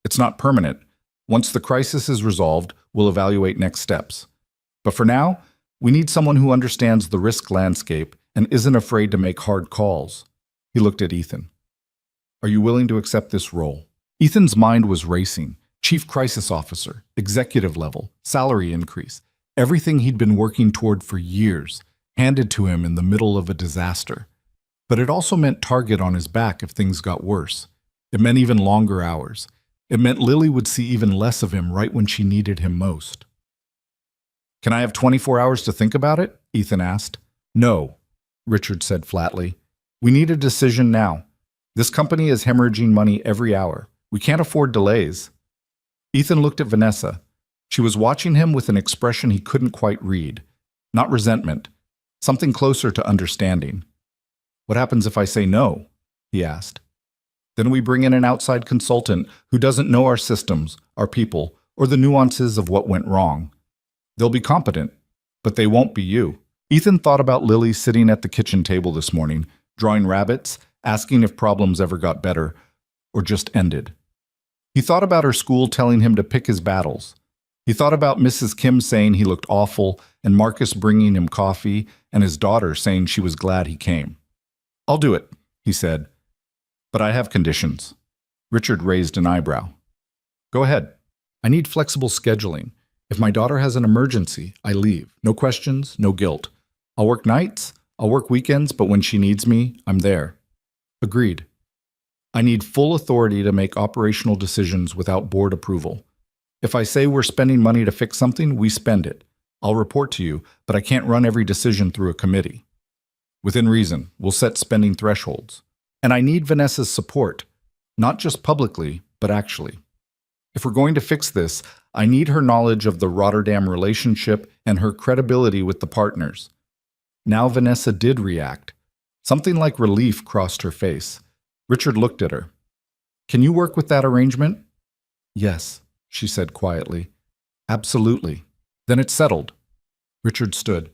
It's not permanent. Once the crisis is resolved, we'll evaluate next steps. But for now, we need someone who understands the risk landscape and isn't afraid to make hard calls. He looked at Ethan. Are you willing to accept this role? Ethan's mind was racing. Chief Crisis Officer, executive level, salary increase, everything he'd been working toward for years, handed to him in the middle of a disaster. But it also meant target on his back if things got worse. It meant even longer hours. It meant Lily would see even less of him right when she needed him most. Can I have 24 hours to think about it? Ethan asked. No, Richard said flatly. We need a decision now. This company is hemorrhaging money every hour. We can't afford delays. Ethan looked at Vanessa. She was watching him with an expression he couldn't quite read. Not resentment, something closer to understanding. What happens if I say no? He asked. Then we bring in an outside consultant who doesn't know our systems, our people, or the nuances of what went wrong. They'll be competent, but they won't be you. Ethan thought about Lily sitting at the kitchen table this morning, drawing rabbits, asking if problems ever got better, or just ended. He thought about her school telling him to pick his battles. He thought about Mrs. Kim saying he looked awful and Marcus bringing him coffee and his daughter saying she was glad he came. "I'll do it," he said. "But I have conditions." Richard raised an eyebrow. "Go ahead." "I need flexible scheduling. If my daughter has an emergency, I leave. No questions, no guilt. I'll work nights, I'll work weekends, but when she needs me, I'm there." "Agreed." "I need full authority to make operational decisions without board approval. If I say we're spending money to fix something, we spend it. I'll report to you, but I can't run every decision through a committee. Within reason, we'll set spending thresholds. And I need Vanessa's support, not just publicly, but actually. If we're going to fix this, I need her knowledge of the Rotterdam relationship and her credibility with the partners." Now Vanessa did react. Something like relief crossed her face. Richard looked at her. "Can you work with that arrangement?" "Yes," she said quietly. "Absolutely. Then it's settled." Richard stood.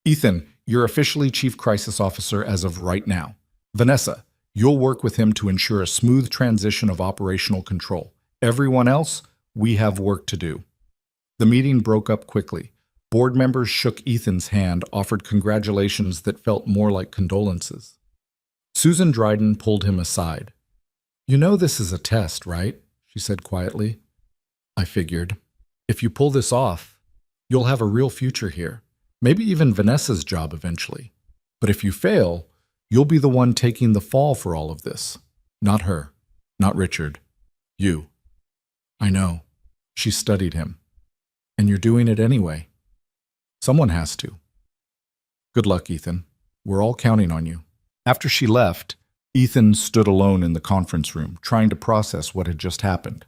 "Ethan, you're officially Chief Crisis Officer as of right now. Vanessa, you'll work with him to ensure a smooth transition of operational control. Everyone else, we have work to do." The meeting broke up quickly. Board members shook Ethan's hand, offered congratulations that felt more like condolences. Susan Dryden pulled him aside. "You know this is a test, right?" she said quietly. "I figured. If you pull this off, you'll have a real future here. Maybe even Vanessa's job eventually. But if you fail, you'll be the one taking the fall for all of this. Not her. Not Richard. You." "I know." She studied him. "And you're doing it anyway. Someone has to." "Good luck, Ethan. We're all counting on you." After she left, Ethan stood alone in the conference room, trying to process what had just happened.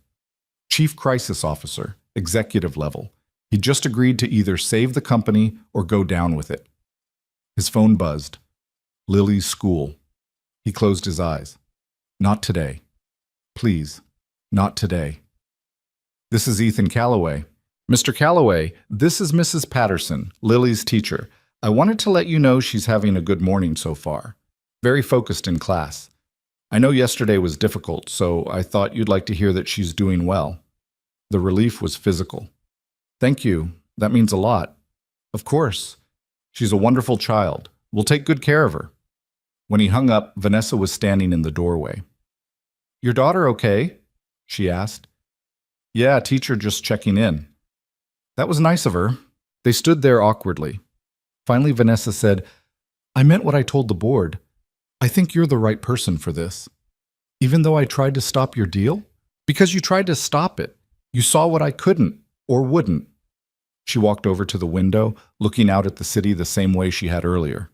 Chief Crisis Officer, executive level. He'd just agreed to either save the company or go down with it. His phone buzzed. Lily's school. He closed his eyes. Not today. Please, not today. "This is Ethan Calloway." "Mr. Calloway, this is Mrs. Patterson, Lily's teacher. I wanted to let you know she's having a good morning so far. Very focused in class. I know yesterday was difficult, so I thought you'd like to hear that she's doing well." The relief was physical. "Thank you. That means a lot." "Of course. She's a wonderful child. We'll take good care of her." When he hung up, Vanessa was standing in the doorway. "Your daughter okay?" she asked. "Yeah, teacher just checking in." "That was nice of her." They stood there awkwardly. Finally, Vanessa said, "I meant what I told the board. I think you're the right person for this. Even though I tried to stop your deal? Because you tried to stop it. You saw what I couldn't or wouldn't." She walked over to the window, looking out at the city the same way she had earlier.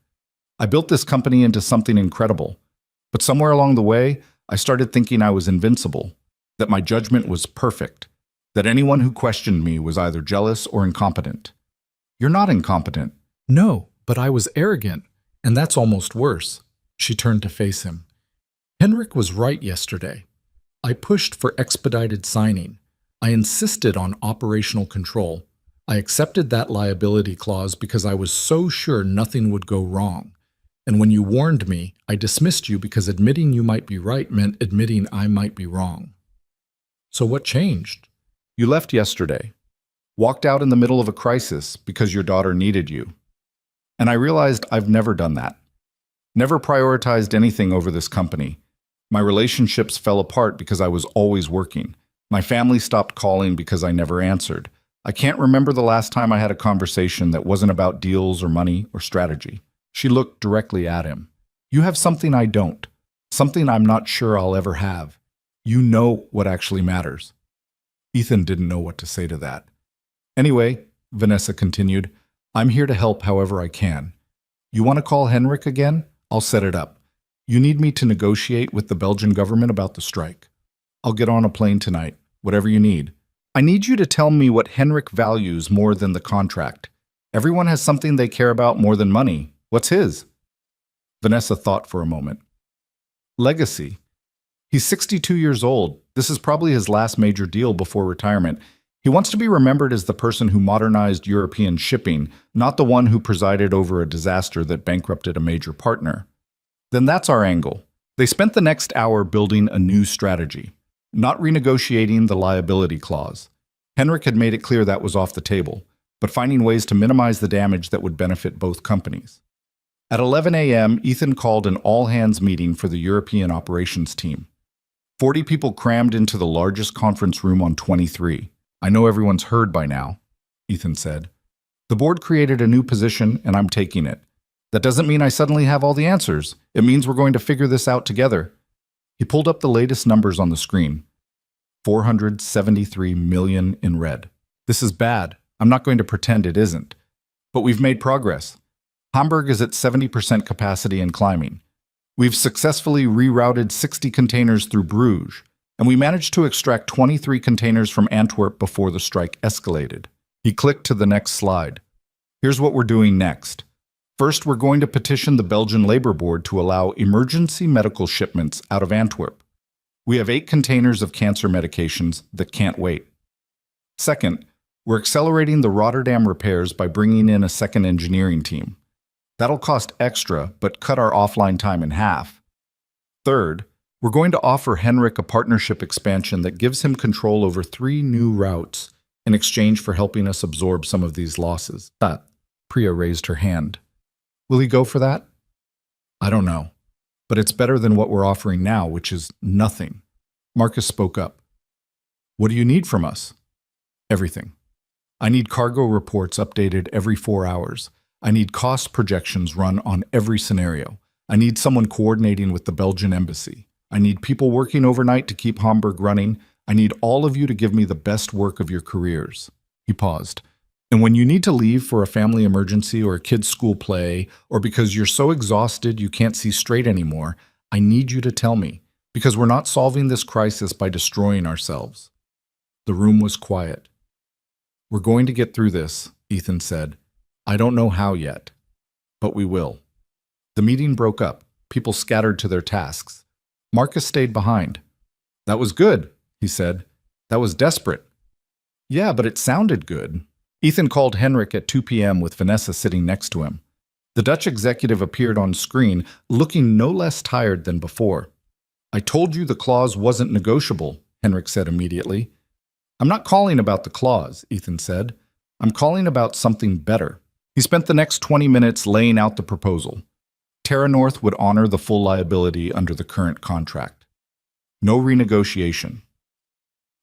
"I built this company into something incredible. But somewhere along the way, I started thinking I was invincible, that my judgment was perfect, that anyone who questioned me was either jealous or incompetent." "You're not incompetent." "No, but I was arrogant, and that's almost worse." She turned to face him. "Henrik was right yesterday. I pushed for expedited signing. I insisted on operational control. I accepted that liability clause because I was so sure nothing would go wrong. And when you warned me, I dismissed you because admitting you might be right meant admitting I might be wrong." "So what changed?" "You left yesterday. Walked out in the middle of a crisis because your daughter needed you. And I realized I've never done that. Never prioritized anything over this company. My relationships fell apart because I was always working. My family stopped calling because I never answered. I can't remember the last time I had a conversation that wasn't about deals or money or strategy." She looked directly at him. "You have something I don't. Something I'm not sure I'll ever have. You know what actually matters." Ethan didn't know what to say to that. "Anyway," Vanessa continued, "I'm here to help however I can. You want to call Henrik again? I'll set it up. You need me to negotiate with the Belgian government about the strike. I'll get on a plane tonight, whatever you need. I need you to tell me what Henrik values more than the contract. Everyone has something they care about more than money. What's his?" Vanessa thought for a moment. "Legacy. He's 62 years old. This is probably his last major deal before retirement. He wants to be remembered as the person who modernized European shipping, not the one who presided over a disaster that bankrupted a major partner." "Then that's our angle." They spent the next hour building a new strategy. not renegotiating the liability clause. Henrik had made it clear that was off the table, but finding ways to minimize the damage that would benefit both companies. At 11 a.m., Ethan called an all-hands meeting for the European operations team. 40 people crammed into the largest conference room on 23. "I know everyone's heard by now," Ethan said. "The board created a new position, and I'm taking it. That doesn't mean I suddenly have all the answers. It means we're going to figure this out together." He pulled up the latest numbers on the screen. 473 million in red. "This is bad. I'm not going to pretend it isn't. But we've made progress. Hamburg is at 70% capacity and climbing. We've successfully rerouted 60 containers through Bruges, and we managed to extract 23 containers from Antwerp before the strike escalated." He clicked to the next slide. "Here's what we're doing next. First, we're going to petition the Belgian Labour Board to allow emergency medical shipments out of Antwerp. We have 8 containers of cancer medications that can't wait. Second, we're accelerating the Rotterdam repairs by bringing in a second engineering team. That'll cost extra, but cut our offline time in half. Third, we're going to offer Henrik a partnership expansion that gives him control over 3 new routes in exchange for helping us absorb some of these losses." Priya raised her hand. "Will he go for that?" "I don't know. But it's better than what we're offering now, which is nothing." Marcus spoke up. "What do you need from us?" "Everything. I need cargo reports updated every 4 hours. I need cost projections run on every scenario. I need someone coordinating with the Belgian embassy. I need people working overnight to keep Hamburg running. I need all of you to give me the best work of your careers." He paused. "And when you need to leave for a family emergency or a kid's school play, or because you're so exhausted you can't see straight anymore, I need you to tell me, because we're not solving this crisis by destroying ourselves." The room was quiet. "We're going to get through this," Ethan said. "I don't know how yet, but we will." The meeting broke up. People scattered to their tasks. Marcus stayed behind. "That was good," he said. "That was desperate." "Yeah, but it sounded good." Ethan called Henrik at 2 p.m. with Vanessa sitting next to him. The Dutch executive appeared on screen, looking no less tired than before. "I told you the clause wasn't negotiable," Henrik said immediately. "I'm not calling about the clause," Ethan said. "I'm calling about something better." He spent the next 20 minutes laying out the proposal. Terra North would honor the full liability under the current contract. No renegotiation.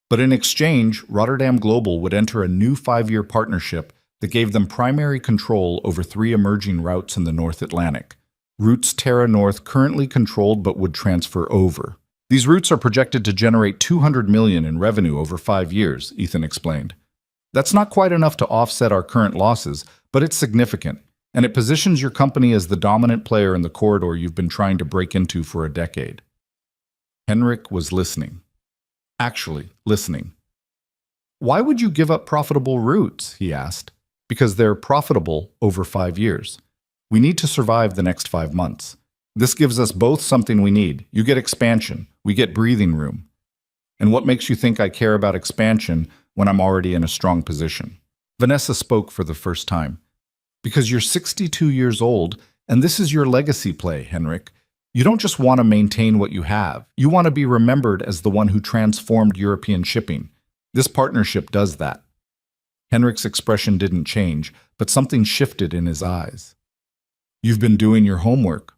But in exchange, Rotterdam Global would enter a new 5-year partnership that gave them primary control over 3 emerging routes in the North Atlantic, routes Terra North currently controlled but would transfer over. These routes are projected to generate $200 million in revenue over 5 years, Ethan explained. "That's not quite enough to offset our current losses, but it's significant, and it positions your company as the dominant player in the corridor you've been trying to break into for a decade." Henrik was listening. Actually listening. "Why would you give up profitable routes?" he asked. "Because they're profitable over 5 years. We need to survive the next 5 months. This gives us both something we need. You get expansion. We get breathing room. And what makes you think I care about expansion when I'm already in a strong position?" Vanessa spoke for the first time. "Because you're 62 years old, and this is your legacy play, Henrik. You don't just want to maintain what you have. You want to be remembered as the one who transformed European shipping. This partnership does that." Henrik's expression didn't change, but something shifted in his eyes. "You've been doing your homework."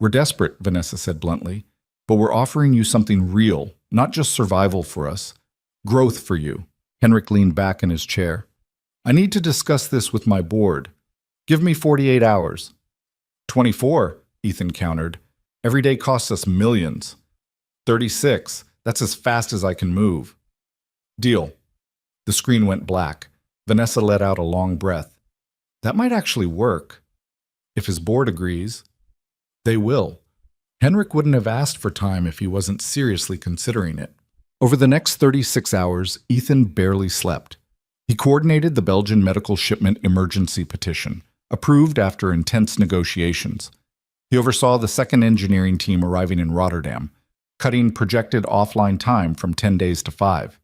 "We're desperate," Vanessa said bluntly, "but we're offering you something real, not just survival for us. Growth for you." Henrik leaned back in his chair. "I need to discuss this with my board. Give me 48 hours. 24, Ethan countered. "Every day costs us millions. 36, that's as fast as I can move." "Deal." The screen went black. Vanessa let out a long breath. That might actually work. If his board agrees, they will. Henrik wouldn't have asked for time if he wasn't seriously considering it. Over the next 36 hours, Ethan barely slept. He coordinated the Belgian medical shipment emergency petition, approved after intense negotiations. He oversaw the second engineering team arriving in Rotterdam, cutting projected offline time from 10 days to 5.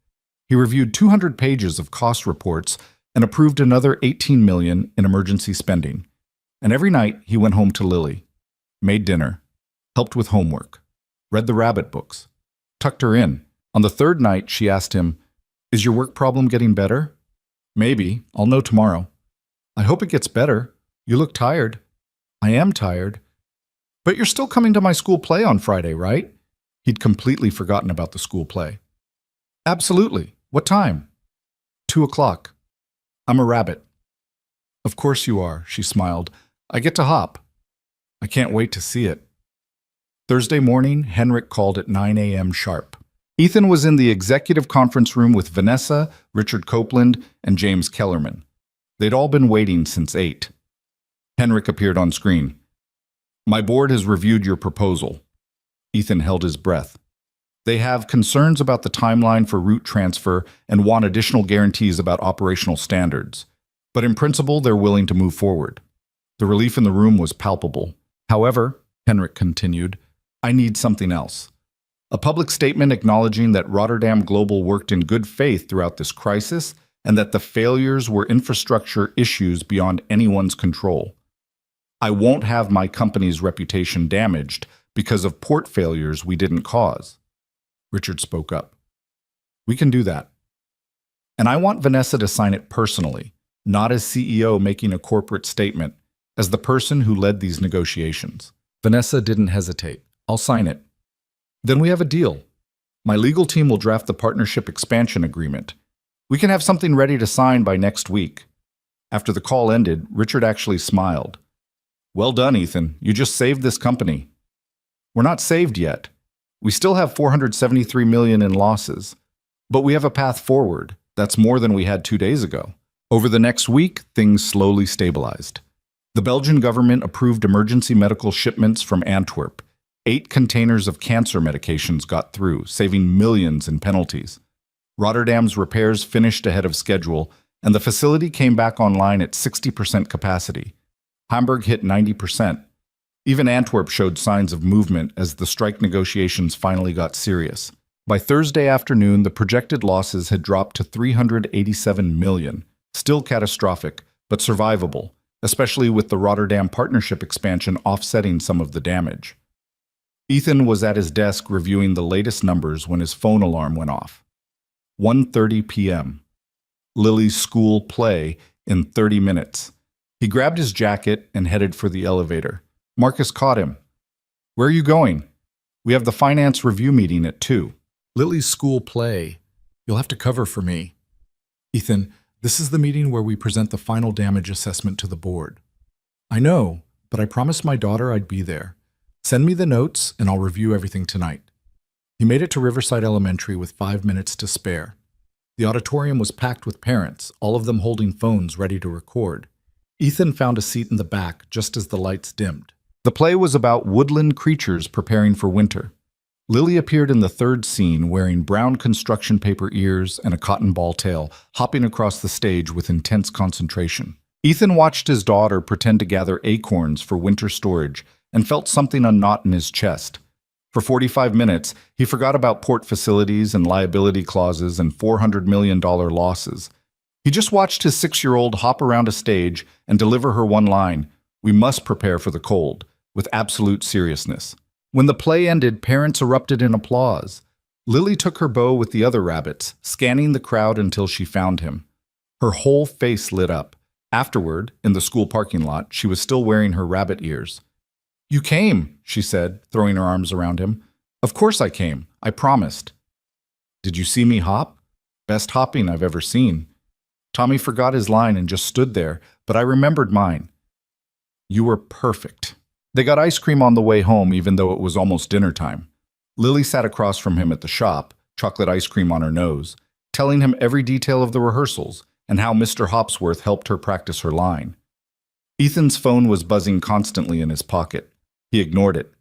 He reviewed 200 pages of cost reports and approved another $18 million in emergency spending. And every night he went home to Lily, made dinner, helped with homework, read the rabbit books, tucked her in, On the third night, she asked him, "Is your work problem getting better?" "Maybe. I'll know tomorrow." "I hope it gets better. You look tired." "I am tired." "But you're still coming to my school play on Friday, right?" He'd completely forgotten about the school play. "Absolutely. What time?" 2:00. "I'm a rabbit." "Of course you are," she smiled. "I get to hop." "I can't wait to see it." Thursday morning, Henrik called at 9 a.m. sharp. Ethan was in the executive conference room with Vanessa, Richard Copeland, and James Kellerman. They'd all been waiting since 8. Henrik appeared on screen. "My board has reviewed your proposal." Ethan held his breath. "They have concerns about the timeline for route transfer and want additional guarantees about operational standards. But in principle, they're willing to move forward." The relief in the room was palpable. "However," Henrik continued, "I need something else. A public statement acknowledging that Rotterdam Global worked in good faith throughout this crisis and that the failures were infrastructure issues beyond anyone's control. I won't have my company's reputation damaged because of port failures we didn't cause." Richard spoke up. "We can do that. And I want Vanessa to sign it personally, not as CEO making a corporate statement, as the person who led these negotiations." Vanessa didn't hesitate. "I'll sign it." "Then we have a deal. My legal team will draft the partnership expansion agreement. We can have something ready to sign by next week." After the call ended, Richard actually smiled. "Well done, Ethan. You just saved this company." "We're not saved yet. We still have $473 million in losses. But we have a path forward. That's more than we had 2 days ago." Over the next week, things slowly stabilized. The Belgian government approved emergency medical shipments from Antwerp. 8 containers of cancer medications got through, saving millions in penalties. Rotterdam's repairs finished ahead of schedule, and the facility came back online at 60% capacity. Hamburg hit 90%. Even Antwerp showed signs of movement as the strike negotiations finally got serious. By Thursday afternoon, the projected losses had dropped to $387 million, still catastrophic, but survivable, especially with the Rotterdam partnership expansion offsetting some of the damage. Ethan was at his desk reviewing the latest numbers when his phone alarm went off. 1:30 p.m. Lily's school play in 30 minutes. He grabbed his jacket and headed for the elevator. Marcus caught him. "Where are you going?" "We have the finance review meeting at 2. "Lily's school play. You'll have to cover for me." "Ethan, this is the meeting where we present the final damage assessment to the board." "I know, but I promised my daughter I'd be there. Send me the notes and I'll review everything tonight." He made it to Riverside Elementary with 5 minutes to spare. The auditorium was packed with parents, all of them holding phones ready to record. Ethan found a seat in the back just as the lights dimmed. The play was about woodland creatures preparing for winter. Lily appeared in the third scene wearing brown construction paper ears and a cotton ball tail, hopping across the stage with intense concentration. Ethan watched his daughter pretend to gather acorns for winter storage and felt something unknot in his chest. For 45 minutes, he forgot about port facilities and liability clauses and $400 million losses. He just watched his 6-year-old hop around a stage and deliver her one line, "We must prepare for the cold," with absolute seriousness. When the play ended, parents erupted in applause. Lily took her bow with the other rabbits, scanning the crowd until she found him. Her whole face lit up. Afterward, in the school parking lot, she was still wearing her rabbit ears. "You came," she said, throwing her arms around him. "Of course I came. I promised." "Did you see me hop?" "Best hopping I've ever seen." Tommy forgot his line and just stood there, but I remembered mine. "You were perfect." They got ice cream on the way home, even though it was almost dinner time. Lily sat across from him at the shop, chocolate ice cream on her nose, telling him every detail of the rehearsals and how Mr. Hopsworth helped her practice her line. Ethan's phone was buzzing constantly in his pocket. He ignored it.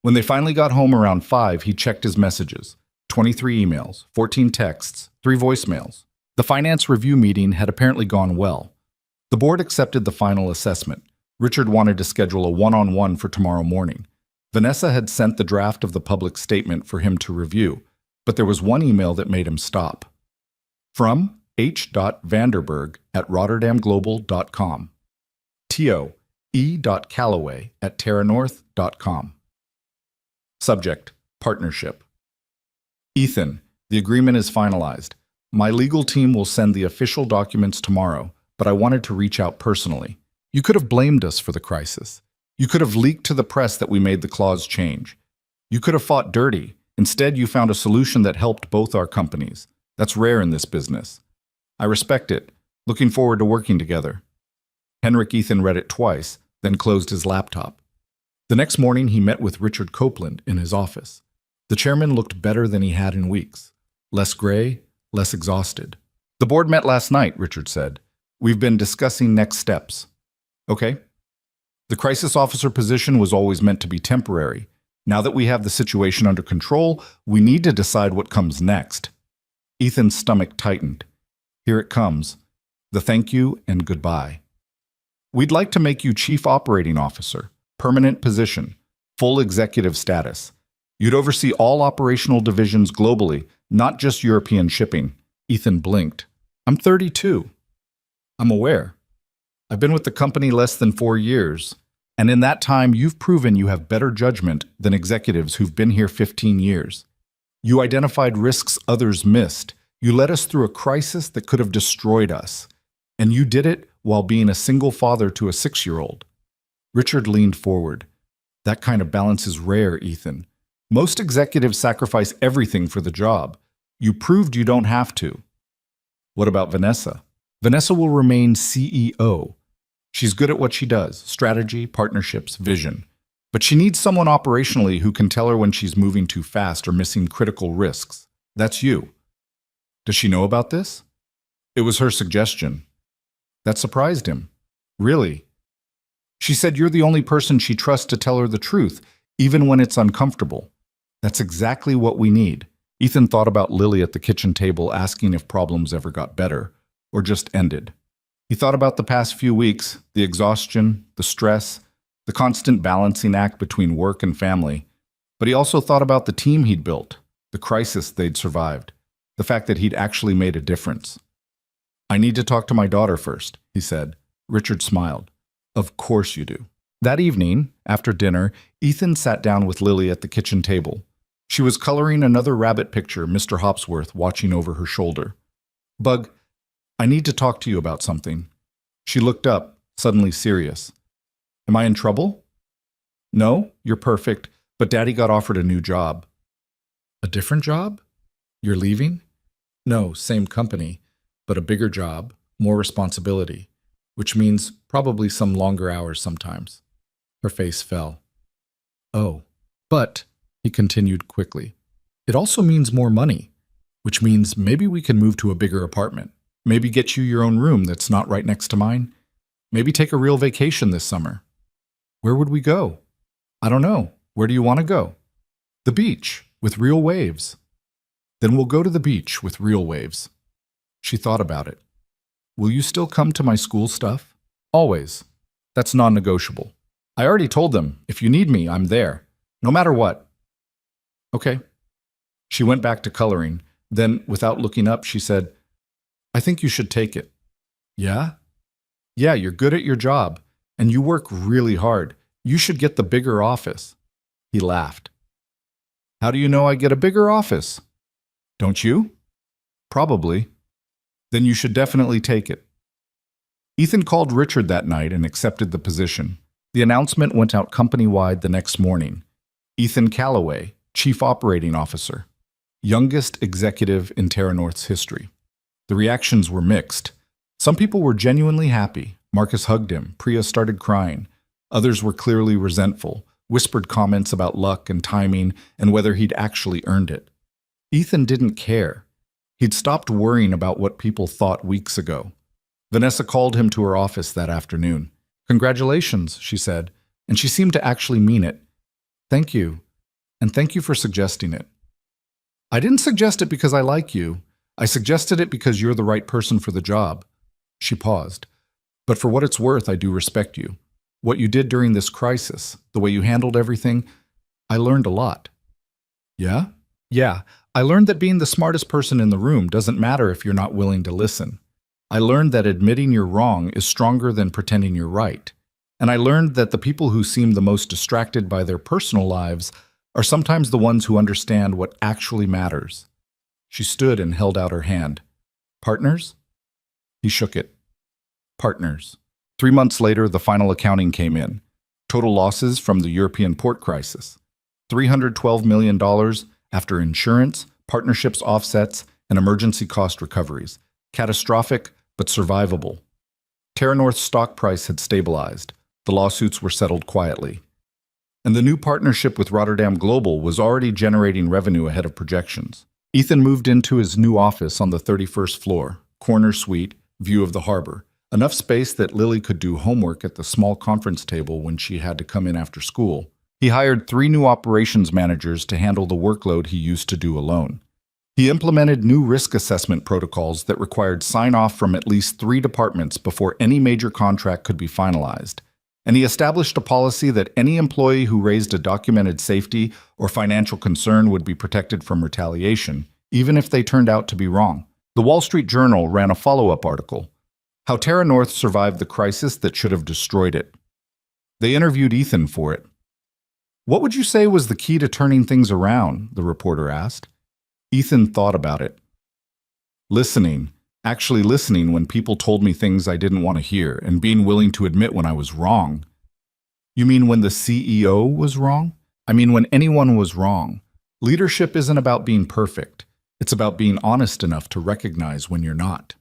When they finally got home around 5, he checked his messages. 23 emails, 14 texts, 3 voicemails. The finance review meeting had apparently gone well. The board accepted the final assessment. Richard wanted to schedule a one-on-one for tomorrow morning. Vanessa had sent the draft of the public statement for him to review, but there was one email that made him stop. From h.vanderberg@rotterdamglobal.com. To e.callaway@terranorth.com. Subject: Partnership. Ethan, The agreement is finalized. My legal team will send the official documents tomorrow, but I wanted to reach out personally. You could have blamed us for the crisis. You could have leaked to the press that we made the clause change. You could have fought dirty. Instead, you found a solution that helped both our companies. That's rare in this business. I respect it. Looking forward to working together. Henrik Ethan read it twice, then closed his laptop. The next morning, he met with Richard Copeland in his office. The chairman looked better than he had in weeks. Less gray, less exhausted. The board met last night, Richard said. We've been discussing next steps. Okay. The crisis officer position was always meant to be temporary. Now that we have the situation under control, we need to decide what comes next. Ethan's stomach tightened. Here it comes. The thank you and goodbye. We'd like to make you Chief Operating Officer, permanent position, full executive status. You'd oversee all operational divisions globally, not just European shipping. Ethan blinked. I'm 32. I'm aware. I've been with the company less than 4 years, and in that time you've proven you have better judgment than executives who've been here 15 years. You identified risks others missed. You led us through a crisis that could have destroyed us, and you did it while being a single father to a 6-year-old. Richard leaned forward. That kind of balance is rare, Ethan. Most executives sacrifice everything for the job. You proved you don't have to. What about Vanessa? Vanessa will remain CEO. She's good at what she does, strategy, partnerships, vision. But she needs someone operationally who can tell her when she's moving too fast or missing critical risks. That's you. Does she know about this? It was her suggestion. That surprised him. Really? She said you're the only person she trusts to tell her the truth, even when it's uncomfortable. That's exactly what we need. Ethan thought about Lily at the kitchen table asking if problems ever got better, or just ended. He thought about the past few weeks, the exhaustion, the stress, the constant balancing act between work and family. But he also thought about the team he'd built, the crisis they'd survived, the fact that he'd actually made a difference. I need to talk to my daughter first, he said. Richard smiled. Of course you do. That evening, after dinner, Ethan sat down with Lily at the kitchen table. She was coloring another rabbit picture, Mr. Hopsworth watching over her shoulder. Bug, I need to talk to you about something. She looked up, suddenly serious. Am I in trouble? No, you're perfect, but Daddy got offered a new job. A different job? You're leaving? No, same company, but a bigger job, more responsibility, which means probably some longer hours sometimes. Her face fell. Oh, but, he continued quickly, it also means more money, which means maybe we can move to a bigger apartment. Maybe get you your own room that's not right next to mine. Maybe take a real vacation this summer. Where would we go? I don't know. Where do you want to go? The beach, with real waves. Then we'll go to the beach with real waves. She thought about it. Will you still come to my school stuff? Always. That's non-negotiable. I already told them, if you need me, I'm there. No matter what. Okay. She went back to coloring. Then, without looking up, she said, I think you should take it. Yeah? Yeah, you're good at your job, and you work really hard. You should get the bigger office. He laughed. How do you know I get a bigger office? Don't you? Probably. Then you should definitely take it. Ethan called Richard that night and accepted the position. The announcement went out company-wide the next morning. Ethan Callaway, Chief Operating Officer, youngest executive in Terranorth's history. The reactions were mixed. Some people were genuinely happy. Marcus hugged him. Priya started crying. Others were clearly resentful, whispered comments about luck and timing and whether he'd actually earned it. Ethan didn't care. He'd stopped worrying about what people thought weeks ago. Vanessa called him to her office that afternoon. Congratulations, she said, and she seemed to actually mean it. Thank you, and thank you for suggesting it. I didn't suggest it because I like you. I suggested it because you're the right person for the job. She paused. But for what it's worth, I do respect you. What you did during this crisis, the way you handled everything, I learned a lot. Yeah? Yeah, I learned that being the smartest person in the room doesn't matter if you're not willing to listen. I learned that admitting you're wrong is stronger than pretending you're right. And I learned that the people who seem the most distracted by their personal lives are sometimes the ones who understand what actually matters. She stood and held out her hand. Partners? He shook it. Partners. 3 months later, the final accounting came in. Total losses from the European port crisis. $312 million after insurance, partnerships offsets, and emergency cost recoveries. Catastrophic, but survivable. Terranorth's stock price had stabilized. The lawsuits were settled quietly. And the new partnership with Rotterdam Global was already generating revenue ahead of projections. Ethan moved into his new office on the 31st floor, corner suite, view of the harbor. Enough space that Lily could do homework at the small conference table when she had to come in after school. He hired 3 new operations managers to handle the workload he used to do alone. He implemented new risk assessment protocols that required sign-off from at least 3 departments before any major contract could be finalized. And he established a policy that any employee who raised a documented safety or financial concern would be protected from retaliation, even if they turned out to be wrong. The Wall Street Journal ran a follow-up article, How Terranorth Survived the Crisis That Should Have Destroyed It. They interviewed Ethan for it. "What would you say was the key to turning things around?" the reporter asked. Ethan thought about it. Listening. Actually listening when people told me things I didn't want to hear, and being willing to admit when I was wrong. You mean when the CEO was wrong? I mean when anyone was wrong. Leadership isn't about being perfect. It's about being honest enough to recognize when you're not.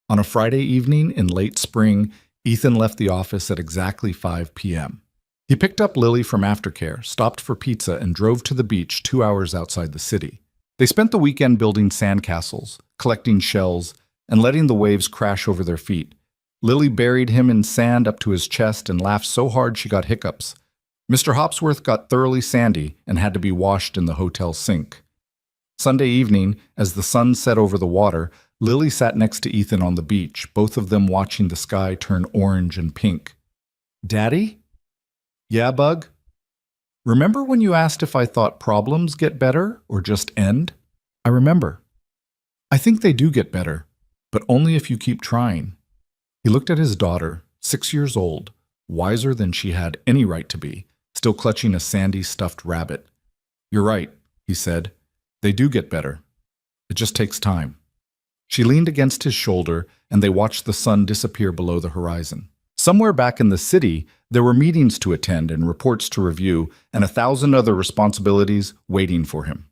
On a Friday evening in late spring, Ethan left the office at exactly 5 p.m. He picked up Lily from aftercare, stopped for pizza, and drove to the beach 2 hours outside the city. They spent the weekend building sandcastles, collecting shells, and letting the waves crash over their feet. Lily buried him in sand up to his chest and laughed so hard she got hiccups. Mr. Hopsworth got thoroughly sandy and had to be washed in the hotel sink. Sunday evening, as the sun set over the water, Lily sat next to Ethan on the beach, both of them watching the sky turn orange and pink. "Daddy?" "Yeah, Bug?" "Remember when you asked if I thought problems get better or just end?" "I remember." "I think they do get better, but only if you keep trying." He looked at his daughter, 6 years old, wiser than she had any right to be, still clutching a sandy stuffed rabbit. "You're right," he said. "They do get better. It just takes time." She leaned against his shoulder, and they watched the sun disappear below the horizon. Somewhere back in the city, there were meetings to attend and reports to review, and 1,000 other responsibilities waiting for him.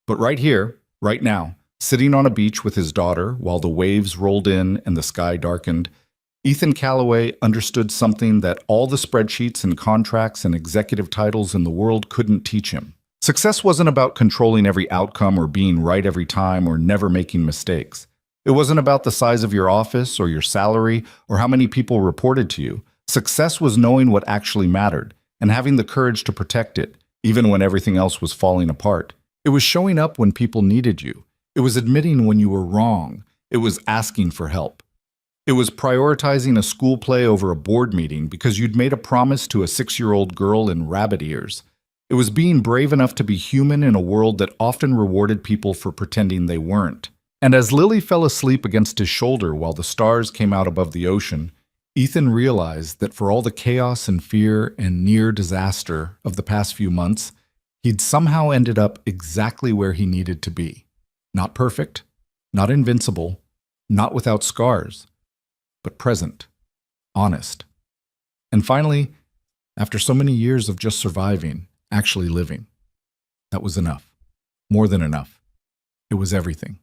But right here, right now, sitting on a beach with his daughter while the waves rolled in and the sky darkened, Ethan Callaway understood something that all the spreadsheets and contracts and executive titles in the world couldn't teach him. Success wasn't about controlling every outcome or being right every time or never making mistakes. It wasn't about the size of your office or your salary or how many people reported to you. Success was knowing what actually mattered and having the courage to protect it, even when everything else was falling apart. It was showing up when people needed you. It was admitting when you were wrong. It was asking for help. It was prioritizing a school play over a board meeting because you'd made a promise to a 6-year-old girl in rabbit ears. It was being brave enough to be human in a world that often rewarded people for pretending they weren't. And as Lily fell asleep against his shoulder while the stars came out above the ocean, Ethan realized that for all the chaos and fear and near disaster of the past few months, he'd somehow ended up exactly where he needed to be. Not perfect, not invincible, not without scars, but present, honest. And finally, after so many years of just surviving, actually living, that was enough. More than enough. It was everything.